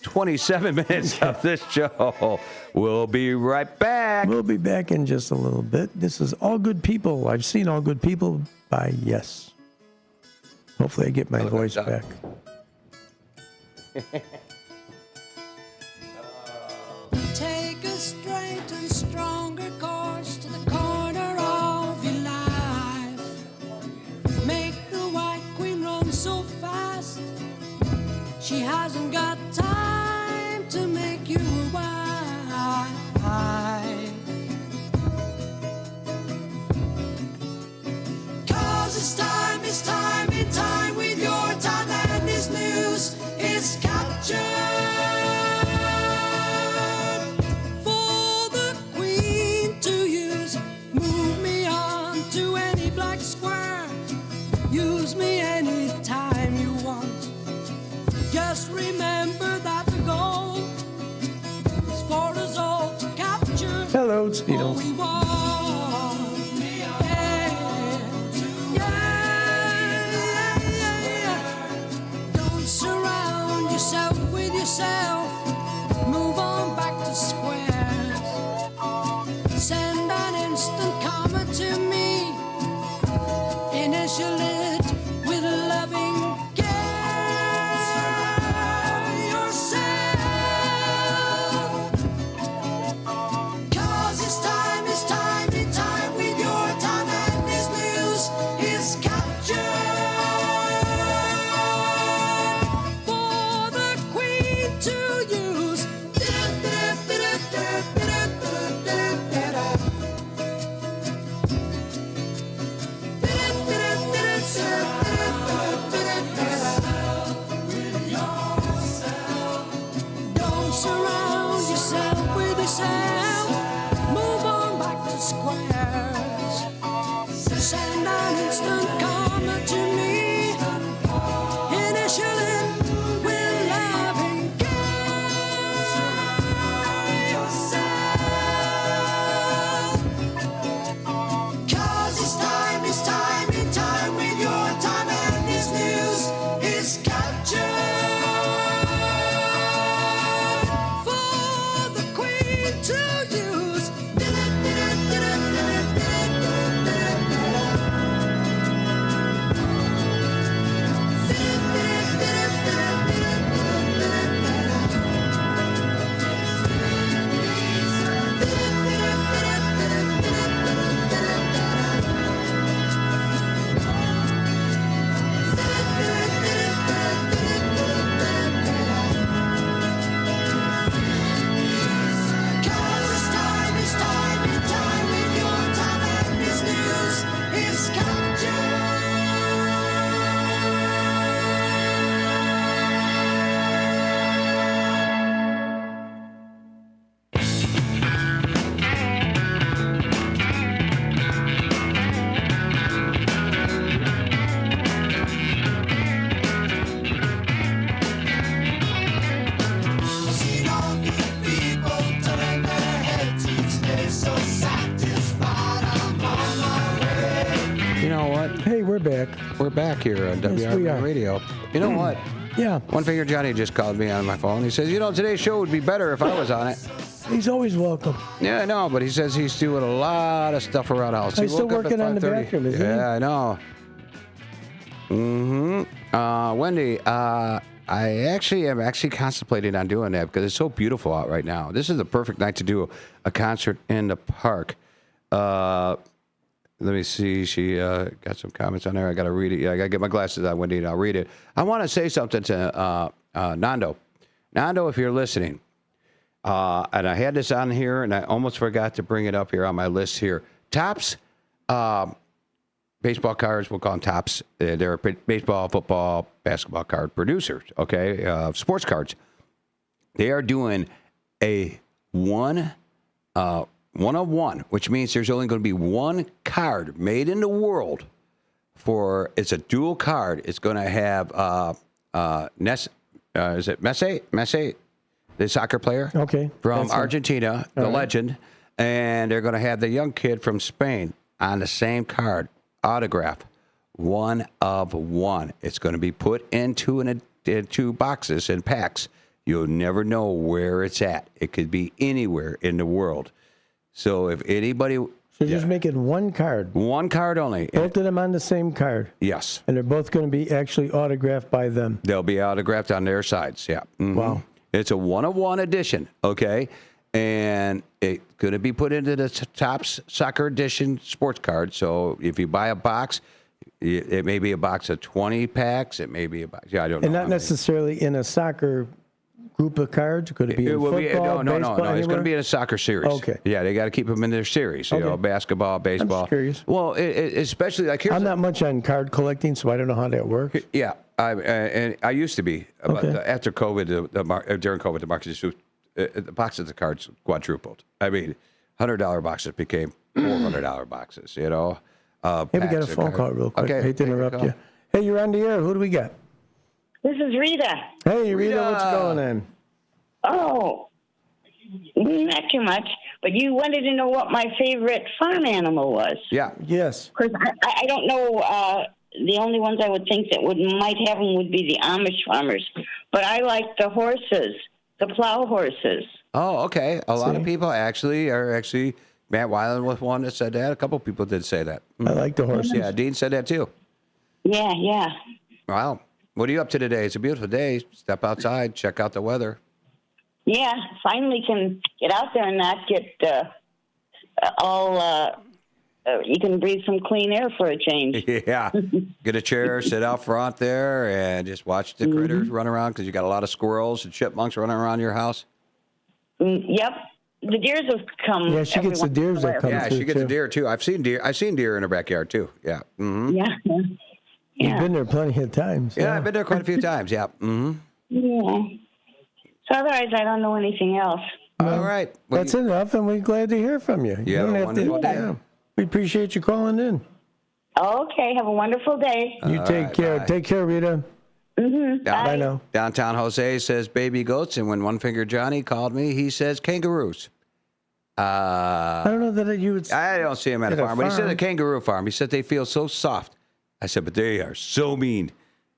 27 minutes of this show. We'll be right back. We'll be back in just a little bit. This is All Good People. I've seen All Good People by Yes. Hopefully I get my voice back. Take a straight and stronger course to the corner of your life. Make the White Queen run so fast. She hasn't got time to make you a wife. 'Cause it's time with your time, and this news is captured. For the Queen to use, move me on to any black square. Use me anytime you want. Just remember that the goal is for us all to capture. Hello, it's Dino. All we want. Don't surround yourself with yourself. Move on back to squares. Send an instant comment to me. Initial it with a loving care yourself. 'Cause it's time so satisfied, I'm on my way. You know what? Hey, we're back. We're back here on Yes, we WRMN are. Radio. You know what? Yeah. One Finger Johnny just called me on my phone. He says, today's show would be better if I was on it. He's always welcome. Yeah, I know, but he says he's doing a lot of stuff around the house. He's still woke up at working on the 5:30. bathroom, isn't he? Yeah, I know. Wendy, I am contemplating on doing that because it's so beautiful out right now. This is the perfect night to do a concert in the park. Let me see. She got some comments on there. I got to read it. Yeah, I got to get my glasses on, Wendy, and I'll read it. I want to say something to Nando. Nando, if you're listening, and I had this on here, and I almost forgot to bring it up here on my list here. Topps baseball cards, we'll call them Topps. They're baseball, football, basketball card producers, okay? Sports cards. They are doing a one of one, which means there's only going to be one card made in the world it's a dual card. It's going to have is it Messi, the soccer player? Okay. From Argentina, the right. legend. And they're going to have the young kid from Spain on the same card, autograph, one of one. It's going to be put into two boxes and packs. You'll never know where it's at. It could be anywhere in the world. So if anybody... So just making one card. One card only. Both of them on the same card. Yes. And they're both going to be actually autographed by them. They'll be autographed on their sides, yeah. Mhm. Wow. It's a one-of-one edition, okay? And it's going to be put into the Topps Soccer Edition sports card. So if you buy a box, it may be a box of 20 packs. It may be a box. Yeah, I don't know. And not necessarily in a soccer group of cards. Could it be in football, no. baseball, It's going to be in a soccer series. Okay. Yeah, they got to keep them in their series. You know, basketball, baseball. I'm just curious. Well, especially like here's I'm not much on card collecting, so I don't know how that works. Yeah, and I used to be. But after COVID, during COVID, the market just the boxes of cards quadrupled. I mean, $100 boxes became $400 boxes. You know. Hey, we got a phone call real quick. Okay, I hate to interrupt you. Hey, you're on the air. Who do we got? This is Rita. Hey, Rita, what's going on? Oh, not too much. But you wanted to know what my favorite farm animal was. Yeah. Yes. Because I don't know. The only ones I would think that might have them would be the Amish farmers. But I like the horses, the plow horses. Oh, okay. A lot of people are Matt Weiland was one that said that. A couple people did say that. I like the horses. Yeah, Dean said that too. Yeah. Wow. What are you up to today? It's a beautiful day. Step outside, check out the weather. Yeah, finally can get out there and not get you can breathe some clean air for a change. Yeah. Get a chair, sit out front there, and just watch the critters run around because you got a lot of squirrels and chipmunks running around your house. Yep. The deers have come. Yeah, she gets the deers that come. Yeah, she gets a deer too. I've seen deer in her backyard too. Yeah. Mm-hmm. Yeah. You've been there plenty of times. Yeah, I've been there quite a few times. Yeah. Mm-hmm. Yeah. So otherwise, I don't know anything else. All right. That's enough, and we're glad to hear from you. Yeah, don't have wonderful day. Yeah. We appreciate you calling in. Okay, have a wonderful day. You take care. Bye. Take care, Rita. Mm-hmm. Bye now. Downtown Jose says baby goats, and when One Finger Johnny called me, he says kangaroos. I don't know that you would. I don't see him at a farm, but he said a kangaroo farm. He said they feel so soft. I said, but they are so mean.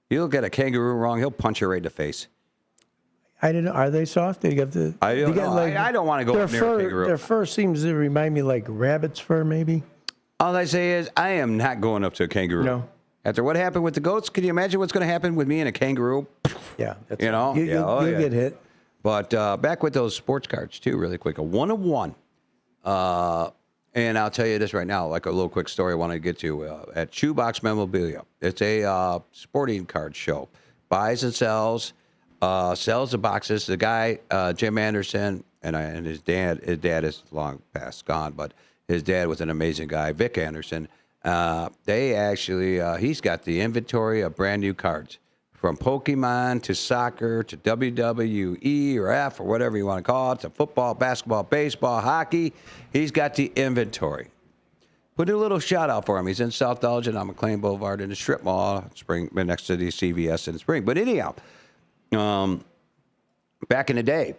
You'll get a kangaroo wrong, he'll punch you right in the face. I don't know. Are they soft? They got the. I don't know. I don't want to go their up near fur, a kangaroo. Their fur seems to remind me like rabbit's fur, maybe. All I say is, I am not going up to a kangaroo. No. After what happened with the goats, can you imagine what's going to happen with me and a kangaroo? Yeah. You know? You'll get hit. But back with those sports cards, too, really quick. A one-of-one. And I'll tell you this right now, like a little quick story I want to get to. At Shoebox Memorabilia, it's a sporting card show. Buys and sells the boxes. The guy, Jim Anderson, and his dad is long past gone, but his dad was an amazing guy, Vic Anderson. They actually, he's got the inventory of brand new cards. From Pokemon to soccer to WWE or F or whatever you want to call it, to football, basketball, baseball, hockey. He's got the inventory. Put a little shout out for him. He's in South Elgin on McLean Boulevard in the strip mall, next to the CVS in the spring. But anyhow, back in the day,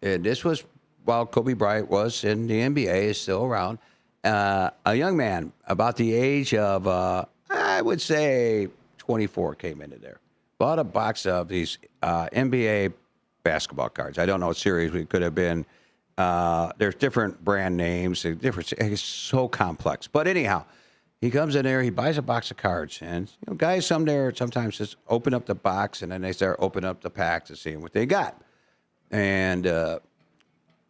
and this was while Kobe Bryant was in the NBA, is still around. A young man about the age of, I would say, 24 came into there. Bought a box of these NBA basketball cards. I don't know what series it could have been. There's different brand names. It's so complex. But anyhow, he comes in there. He buys a box of cards. And guys sometimes just open up the box, and then they start opening up the packs and seeing what they got. And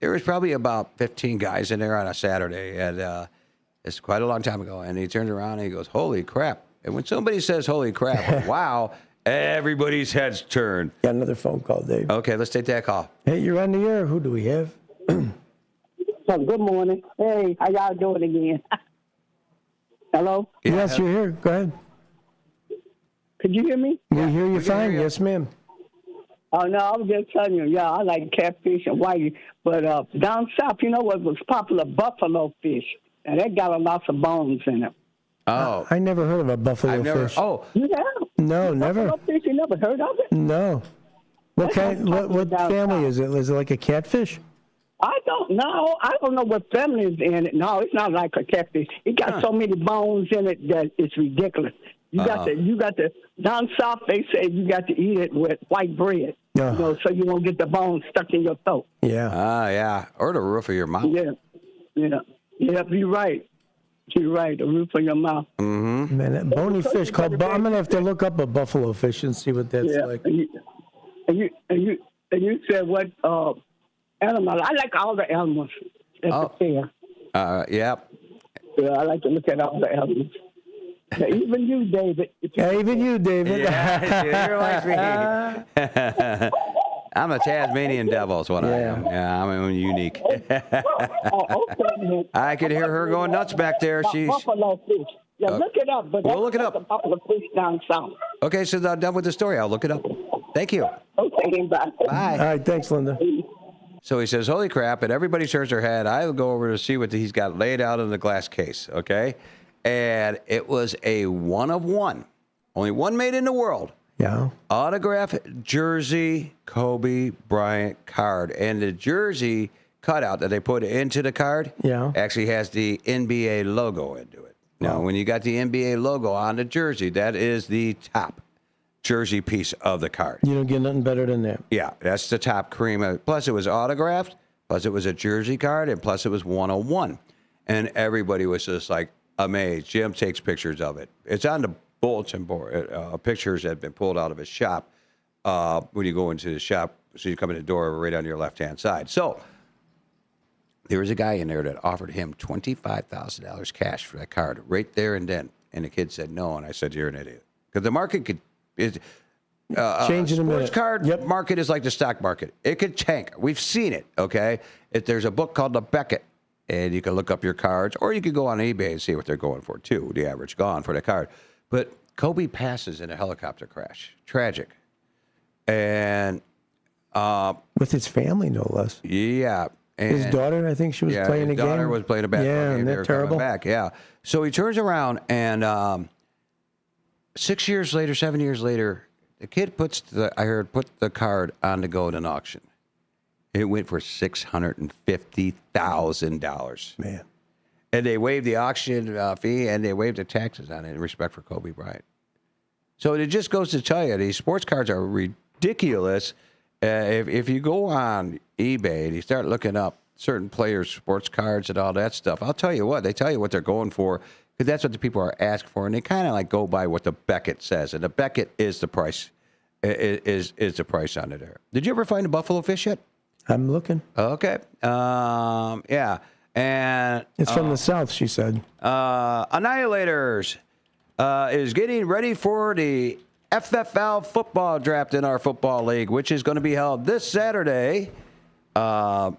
there was probably about 15 guys in there on a Saturday. And it's quite a long time ago. And he turns around and he goes, holy crap. And when somebody says holy crap, or wow, everybody's heads turn. Got another phone call, Dave. Okay, let's take that call. Hey, you're on the air. Who do we have? Good morning. Hey, how y'all doing again? Hello? Yes, you're here. Go ahead. Could you hear me? We hear you fine. Yes, ma'am. Oh, no, I was just telling you, yeah, I like catfish and whitey. But down south, you know what was popular? Buffalo fish. And that got a lot of bones in it. Oh. I never heard of a buffalo fish. Oh. You have? No, never. Buffalo fish, you never heard of it? No. What what family is it? Is it like a catfish? I don't know. I don't know what family is in it. No, it's not like a catfish. It got so many bones in it that it's ridiculous. You got to down south they say you got to eat it with white bread. So you won't get the bones stuck in your throat. Yeah. Yeah. Or the roof of your mouth. Yeah. You're right. You're right. The roof of your mouth. Mm-hmm. Man, that bony fish called. I'm gonna have to look up a buffalo fish and see what that's like. And you said what animal? I like all the animals at the fair. Yeah. Yeah, I like to look at all the animals. Even you, David. Even you, David. Yeah, you're like me. I'm a Tasmanian devil is what I am. Yeah, I'm unique. I could hear her going nuts back there. She's buffalo fish. Yeah, look it up. But we'll look it up. The buffalo fish down south. Okay, so I'm done with the story. I'll look it up. Thank you. Okay, bye. Bye. All right, thanks, Linda. So he says, holy crap, and everybody turns their head. I go over to see what he's got laid out in the glass case, okay? And it was a one of one. Only one made in the world. Yeah. Autograph jersey Kobe Bryant card. And the jersey cutout that they put into the card actually has the NBA logo into it. Now, when you got the NBA logo on the jersey, that is the top jersey piece of the card. You don't get nothing better than that. Yeah, that's the top cream. Plus, it was autographed. Plus, it was a jersey card. And plus, it was 101. And everybody was just like amazed. Jim takes pictures of it. It's on the bulletin board. Pictures that have been pulled out of his shop when you go into the shop. So you come in the door right on your left-hand side. So there was a guy in there that offered him $25,000 cash for that card right there and then. And the kid said no. And I said, you're an idiot. Because the market could... change in a minute. Sports card market is like the stock market. It could tank. We've seen it, okay? There's a book called The Beckett, and you can look up your cards, or you can go on eBay and see what they're going for, too, the average gone for the card. But Kobe passes in a helicopter crash. Tragic. And... with his family, no less. Yeah. And his daughter, I think she was playing a game. His daughter was playing a basketball game. Yeah, isn't that terrible? Back. Yeah. So he turns around, and 7 years later, the kid put the card on to go at an auction. It went for $650,000. Man. And they waived the auction fee, and they waived the taxes on it in respect for Kobe Bryant. So it just goes to tell you, these sports cards are ridiculous. If you go on eBay and you start looking up certain players' sports cards and all that stuff, I'll tell you what, they tell you what they're going for, because that's what the people are asking for, and they kind of like go by what the Beckett says, and the Beckett is the price, is the price on it there. Did you ever find a buffalo fish yet? I'm looking. Okay. Yeah. And it's from the south, she said. Annihilators is getting ready for the FFL football draft in our football league, which is going to be held this Saturday. John,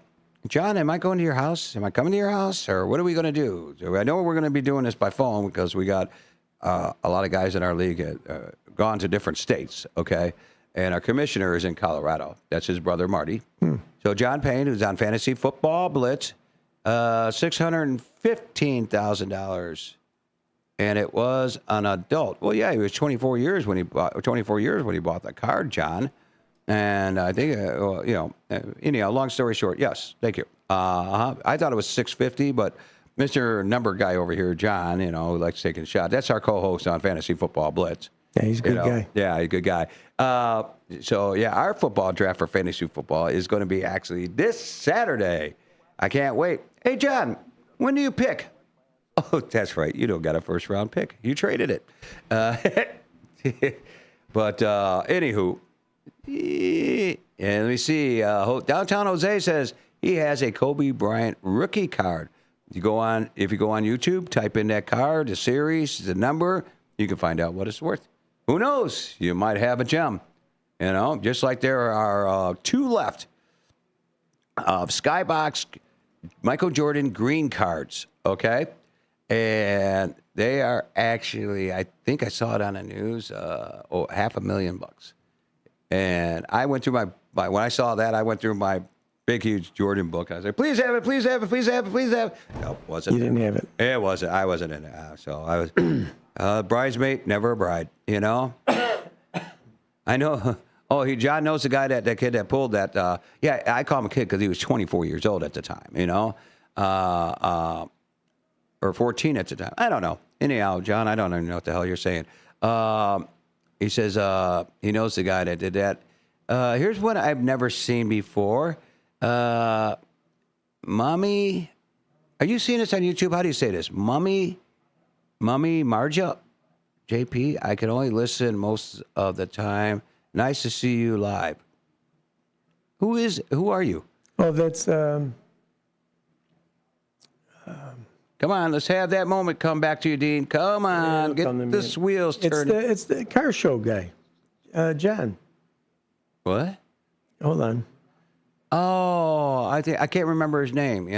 am I going to your house? Am I coming to your house? Or what are we going to do? I know we're going to be doing this by phone because we got a lot of guys in our league gone to different states, okay? And our commissioner is in Colorado. That's his brother, Marty. So John Payne, who's on Fantasy Football Blitz, $615,000. And it was an adult. Well, yeah, he was 24 years when he bought the card, John. And I think, anyhow, long story short, yes, thank you. I thought it was $6.50, but Mr. Number Guy over here, John, who likes taking shots. That's our co-host on Fantasy Football Blitz. Yeah, he's a good guy. Yeah, he's a good guy. Our football draft for fantasy football is going to be actually this Saturday. I can't wait. Hey, John, when do you pick? Oh, that's right. You don't got a first-round pick. You traded it. But anywho, and let me see. Downtown Jose says he has a Kobe Bryant rookie card. If you go on YouTube, type in that card, the series, the number, you can find out what it's worth. Who knows? You might have a gem. Just like there are 2 left of Skybox Michael Jordan green cards, okay? And they are actually, I think I saw it on the news, $500,000. And I went through when I saw that, I went through my big, huge Jordan book. I was like, please have it, please have it, please have it, please have it. No, wasn't. You didn't have it. It wasn't. I wasn't in it. So I was bridesmaid, never a bride, I know. Oh, John knows the guy, that kid that pulled that. I call him a kid because he was 24 years old at the time, or 14 at the time. I don't know. Anyhow, John, I don't even know what the hell you're saying. He says he knows the guy that did that. Here's one I've never seen before. Mommy, are you seeing this on YouTube? How do you say this? Mommy Marja, JP, I can only listen most of the time. Nice to see you live. Who are you? Oh, that's come on, let's have that moment come back to you, Dean. Come on, get this wheels turning. It's the car show guy, John. What? Hold on. Oh, I can't remember his name.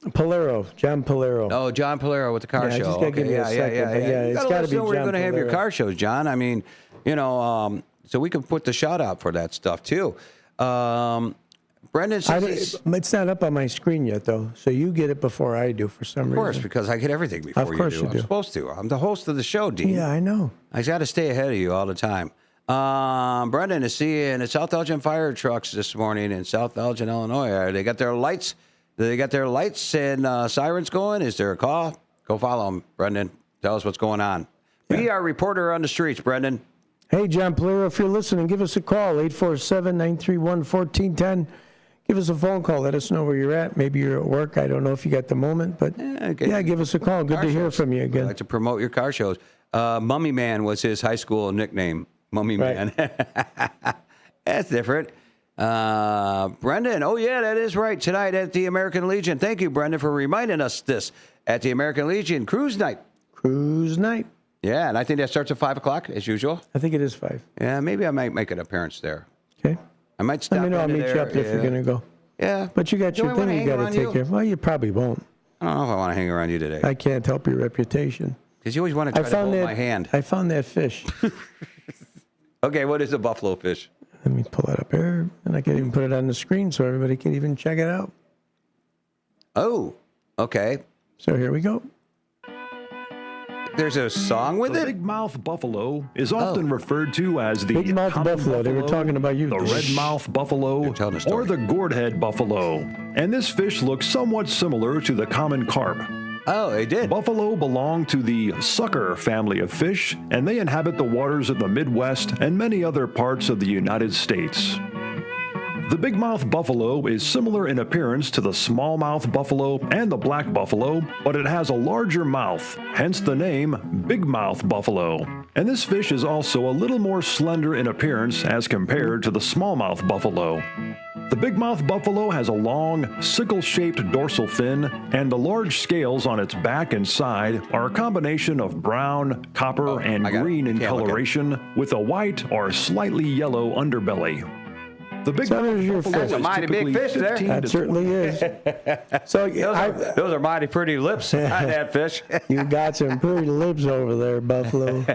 Polero, John Polero. Oh, John Polero with the car show. Just gotta give me a second. Yeah, it's got to be John where you're going to have your Polero. car shows, John. I mean, so we can put the shout out for that stuff too. Brendan says it's not up on my screen yet, though. So you get it before I do for some reason. Of course, because I get everything before Of course you do. I'm supposed to. I'm the host of the show, Dean. Yeah, I know. I got to stay ahead of you all the time. Brendan is seeing the South Elgin fire trucks this morning in South Elgin, Illinois. They got their lights. They got their lights and sirens going. Is there a call? Go follow them, Brendan. Tell us what's going on. Yeah. Be our reporter on the streets, Brendan. Hey, John Polero, if you're listening, give us a call, 847-931-1410. Give us a phone call. Let us know where you're at. Maybe you're at work. I don't know if you got the moment, but give us a call. Good to hear from you again. I'd like to promote your car shows. Mummy Man was his high school nickname. Mummy Man. That's different. Brendan, oh yeah, that is right. Tonight at the American Legion. Thank you, Brendan, for reminding us this. At the American Legion, Cruise Night. Cruise Night. Yeah, and I think that starts at 5 o'clock, as usual. I think it is 5. Yeah, maybe I might make an appearance there. Okay. I might stop Let me know. I'll meet you up there if you're going to go. Yeah. But you got your thing you got to take care of. Well, you probably won't. I don't know if I want to hang around you today. I can't help your reputation. Because you always want to try to hold my hand. I found that fish. Okay, what is a buffalo fish? Let me pull it up here, and I can even put it on the screen so everybody can even check it out. Oh, okay. So here we go. There's a song with it? The big-mouth buffalo is often referred to as the big-mouth common buffalo. They were talking about you. The red-mouth buffalo, or the gourd-head buffalo. And this fish looks somewhat similar to the common carp. Oh, they did. Buffalo belong to the sucker family of fish, and they inhabit the waters of the Midwest and many other parts of the United States. The big-mouth buffalo is similar in appearance to the smallmouth buffalo and the black buffalo, but it has a larger mouth, hence the name big-mouth buffalo. And this fish is also a little more slender in appearance as compared to the smallmouth buffalo. The big-mouth buffalo has a long, sickle-shaped dorsal fin, and the large scales on its back and side are a combination of brown, copper, and green in coloration, with a white or slightly yellow underbelly. The big That's a mighty big fish there. That certainly is. So those are mighty pretty lips on that fish. You got some pretty lips over there, Buffalo.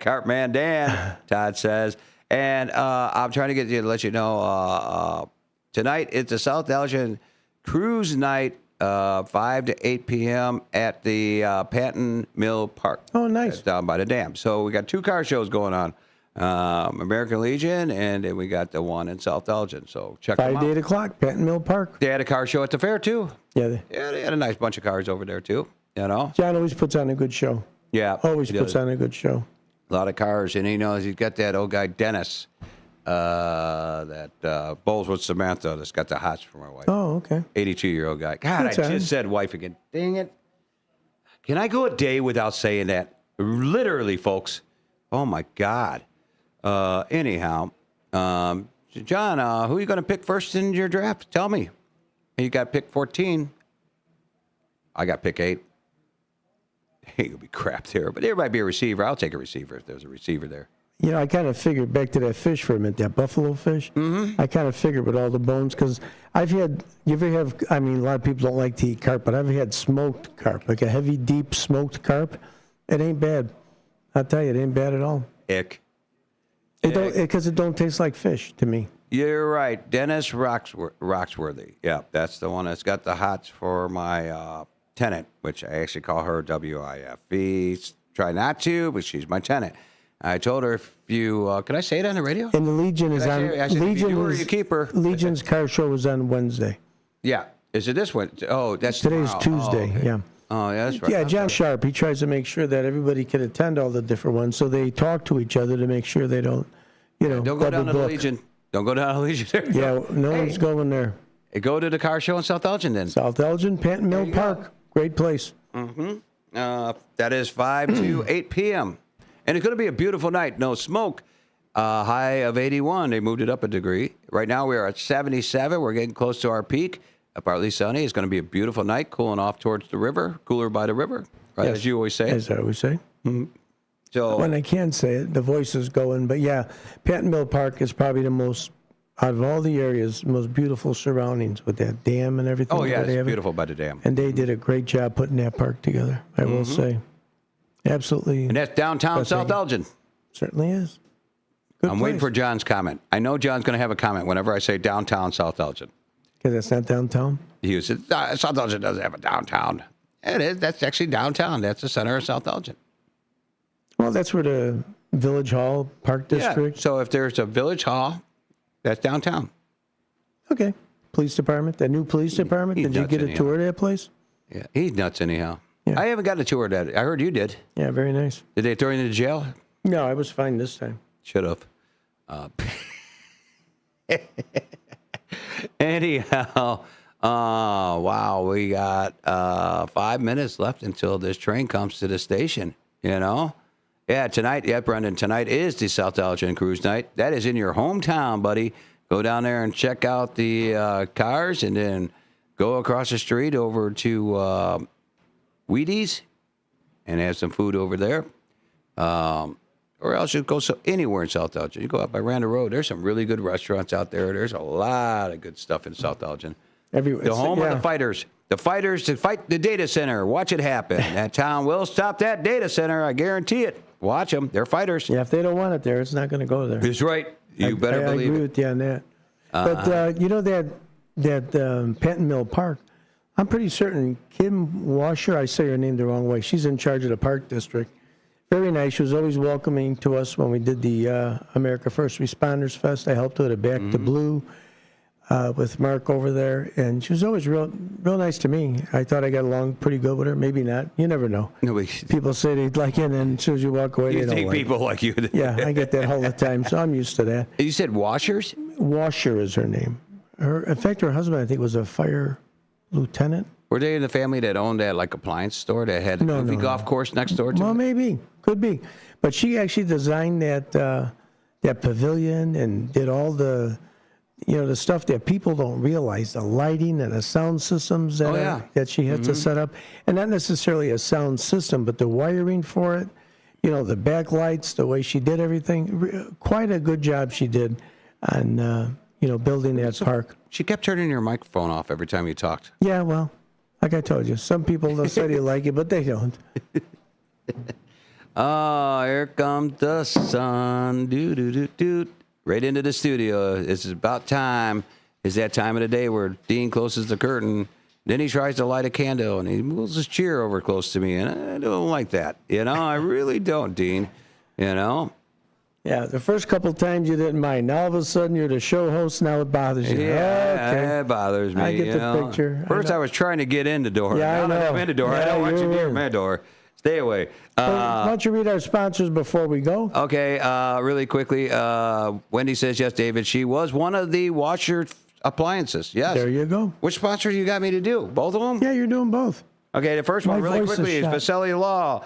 Cartman Dan, Todd says. And I'm trying to get you to let you know, tonight it's a South Elgin Cruise Night, 5 to 8 p.m. at the Patton Mill Park. Oh, nice. That's down by the dam. So we got 2 car shows going on. American Legion, and then we got the one in South Elgin. So check them out. Friday, 8 o'clock, Patton Mill Park. They had a car show at the fair, too. Yeah. They had a nice bunch of cars over there, too. You know? John always puts on a good show. Yeah. Always puts on a good show. A lot of cars. And, he's got that old guy, Dennis, that bowls with Samantha that's got the hots for my wife. Oh, okay. 82-year-old guy. God, That's I all right. just said wife again. Dang it. Can I go a day without saying that? Literally, folks. Oh, my God. Anyhow, John, who are you going to pick first in your draft? Tell me. You got pick 14. I got pick 8. Ain't going to be crap there, but there might be a receiver. I'll take a receiver if there's a receiver there. I kind of figured back to that fish for a minute, that buffalo fish. Mm-hmm. I kind of figured with all the bones, because a lot of people don't like to eat carp, but I've had smoked carp, like a heavy, deep smoked carp. It ain't bad. I'll tell you, it ain't bad at all. Ick. Because it don't taste like fish to me. You're right. Dennis Roxworthy. Yeah, that's the one that's got the hots for my tenant, which I actually call her W-I-F-E. Try not to, but she's my tenant. I told her if you, can I say it on the radio? And the Legion is on. You keep her. Legion's car show was on Wednesday. Yeah. Is it this one? Oh, that's Today's tomorrow. Tuesday. Oh, okay. Yeah. Oh, yeah, that's right. Yeah, John Sharp, he tries to make sure that everybody can attend all the different ones, so they talk to each other to make sure they don't, don't go down to the Legion. Don't go down to the Legion. There yeah, no one's going there. Go to the car show in South Elgin then. South Elgin, Patton Mill Park. Great place. Mm-hmm. That is 5 to 8 p.m. And it's going to be a beautiful night. No smoke. High of 81. They moved it up a degree. Right now we are at 77. We're getting close to our peak. Partly sunny. It's going to be a beautiful night, cooling off towards the river, cooler by the river, right? Yes, as you always say. As I always say. Mm-hmm. So when I can say it, the voice is going. But yeah, Patton Mill Park is probably the most, out of all the areas, most beautiful surroundings with that dam and everything. Oh, yeah, it's beautiful by the dam. And they did a great job putting that park together, I will say. Absolutely. And that's downtown South Elgin. Certainly is. Good I'm waiting for John's comment. I know John's going to have a comment whenever I say downtown South Elgin. Because that's not downtown? He said, South Elgin doesn't have a downtown. It is. That's actually downtown. That's the center of South Elgin. Well, that's where the Village Hall Park District. Yeah. So if there's a Village Hall, that's downtown. Okay. Police department, that new police department. Did you get a tour of that place? Yeah, he's nuts anyhow. Yeah. I haven't got a tour of that. I heard you did. Yeah, very nice. Did they throw you into jail? No, I was fine this time. Should have. Anyhow, wow, we got 5 minutes left until this train comes to the station, Yeah, tonight, Brendan, tonight is the South Elgin Cruise Night. That is in your hometown, buddy. Go down there and check out the cars and then go across the street over to Wheaties and have some food over there. Or else you go anywhere in South Elgin. You go up by Randa Road. There's some really good restaurants out there. There's a lot of good stuff in South Elgin. Everywhere. The home of the fighters. The fighters to fight the data center. Watch it happen. That town will stop that data center. I guarantee it. Watch them. They're fighters. Yeah, if they don't want it there, it's not going to go there. That's right. You better believe it. I agree with you on that. But that Patton Mill Park, I'm pretty certain Kim Washer, I say her name the wrong way, she's in charge of the park district. Very nice. She was always welcoming to us when we did the America First Responders Fest. I helped her to Back to Blue with Mark over there, and she was always real nice to me. I thought I got along pretty good with her. Maybe not. You never know. People say they like you, and then as soon as you walk away, You they think don't people like you. Yeah, I get that all the time, so I'm used to that. You said Washers? Washer is her name. In fact, her husband, I think, was a fire lieutenant. Were they in the family that owned that appliance store that had a goofy golf course next door to it? Well, maybe. Could be. But she actually designed that pavilion and did all the, the stuff that people don't realize, the lighting and the sound systems that she had to set up. And not necessarily a sound system, but the wiring for it, the backlights, the way she did everything. Quite a good job she did on, building that park. She kept turning your microphone off every time you talked. Yeah, well, like I told you, some people they'll say they like it, but they don't. Oh, here comes the sun. Do. Right into the studio. This is about time. It's that time of the day where Dean closes the curtain. Then he tries to light a candle, and he moves his chair over close to me, and I don't like that. I really don't, Dean. Yeah, the first couple times you didn't mind. Now all of a sudden you're the show host. Now it bothers you. Yeah, okay. it bothers me. I get the picture. First, I was trying to get in the door. Yeah, now I know. that I'm in the door, I Yeah, don't want you you're near in. my door. Stay away. Why don't you read our sponsors before we go? Okay, really quickly. Wendy says, yes, David, she was one of the washer appliances. Yes. There you go. Which sponsor you got me to do? Both of them? Yeah, you're doing both. Okay, the first My one really voice is quickly is shot. Vicelli Law.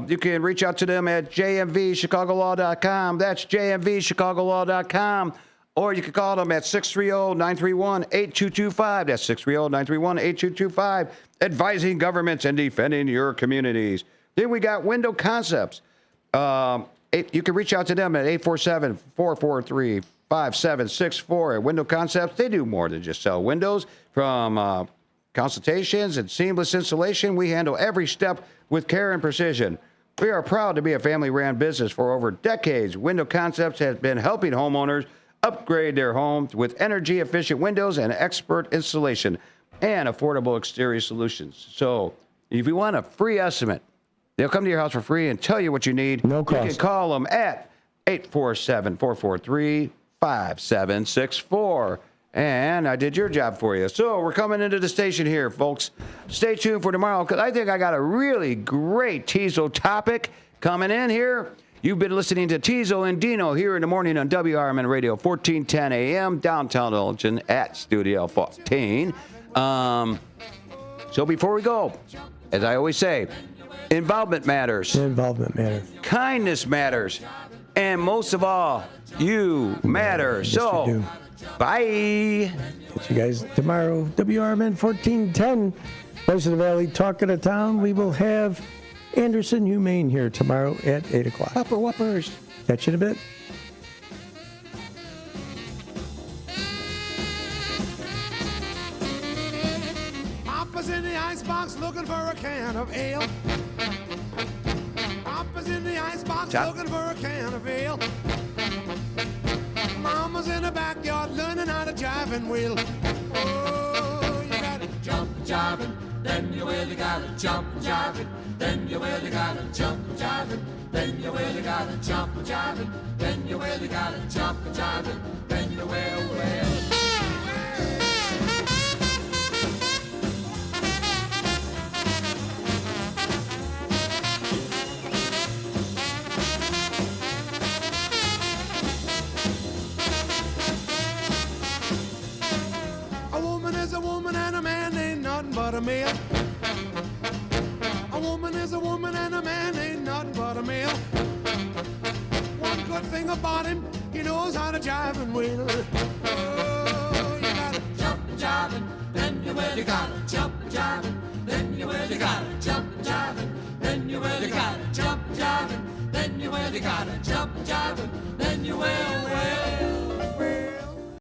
You can reach out to them at jmvchicagolaw.com. That's jmvchicagolaw.com. Or you can call them at 630-931-8225. That's 630-931-8225. Advising governments and defending your communities. Then we got Window Concepts. You can reach out to them at 847-443-5764 at Window Concepts. They do more than just sell windows. From consultations and seamless installation, we handle every step with care and precision. We are proud to be a family-ran business for over decades. Window Concepts has been helping homeowners upgrade their homes with energy-efficient windows and expert installation and affordable exterior solutions. So if you want a free estimate, they'll come to your house for free and tell you what you need. No cost. You can call them at 847-443-5764. And I did your job for you. So we're coming into the station here, folks. Stay tuned for tomorrow, because I think I got a really great Teaso topic coming in here. You've been listening to Teaso and Dino here in the morning on WRMN Radio, 1410 a.m., downtown Elgin at Studio 14. So before we go, as I always say, involvement matters. Involvement matters. Kindness matters. And most of all, you matter. Yes, so, you do. Bye. Catch you guys tomorrow. WRMN 1410, Voice of the Valley, Talk of the Town. We will have Anderson Humane here tomorrow at 8 o'clock. Upper Whoppers. Catch you in a bit. Papa's in the icebox looking for a can of ale. Papa's in the icebox looking for a can of ale. Mama's in the backyard learning how to jive and wheel. Oh, you gotta jump jiving, then you really gotta jump jiving, then you really gotta jump jiving, then you really gotta jump jiving, then you really gotta jump jiving, then you will. A woman and a man ain't nothing but a meal. A woman is a woman and a man ain't nothing but a meal. One good thing about him, he knows how to jive and wheel. Oh, you gotta jump jiving, then you really gotta jump jiving, then you really gotta jump jiving, then you really gotta jump jiving, then you really gotta jump jiving, then you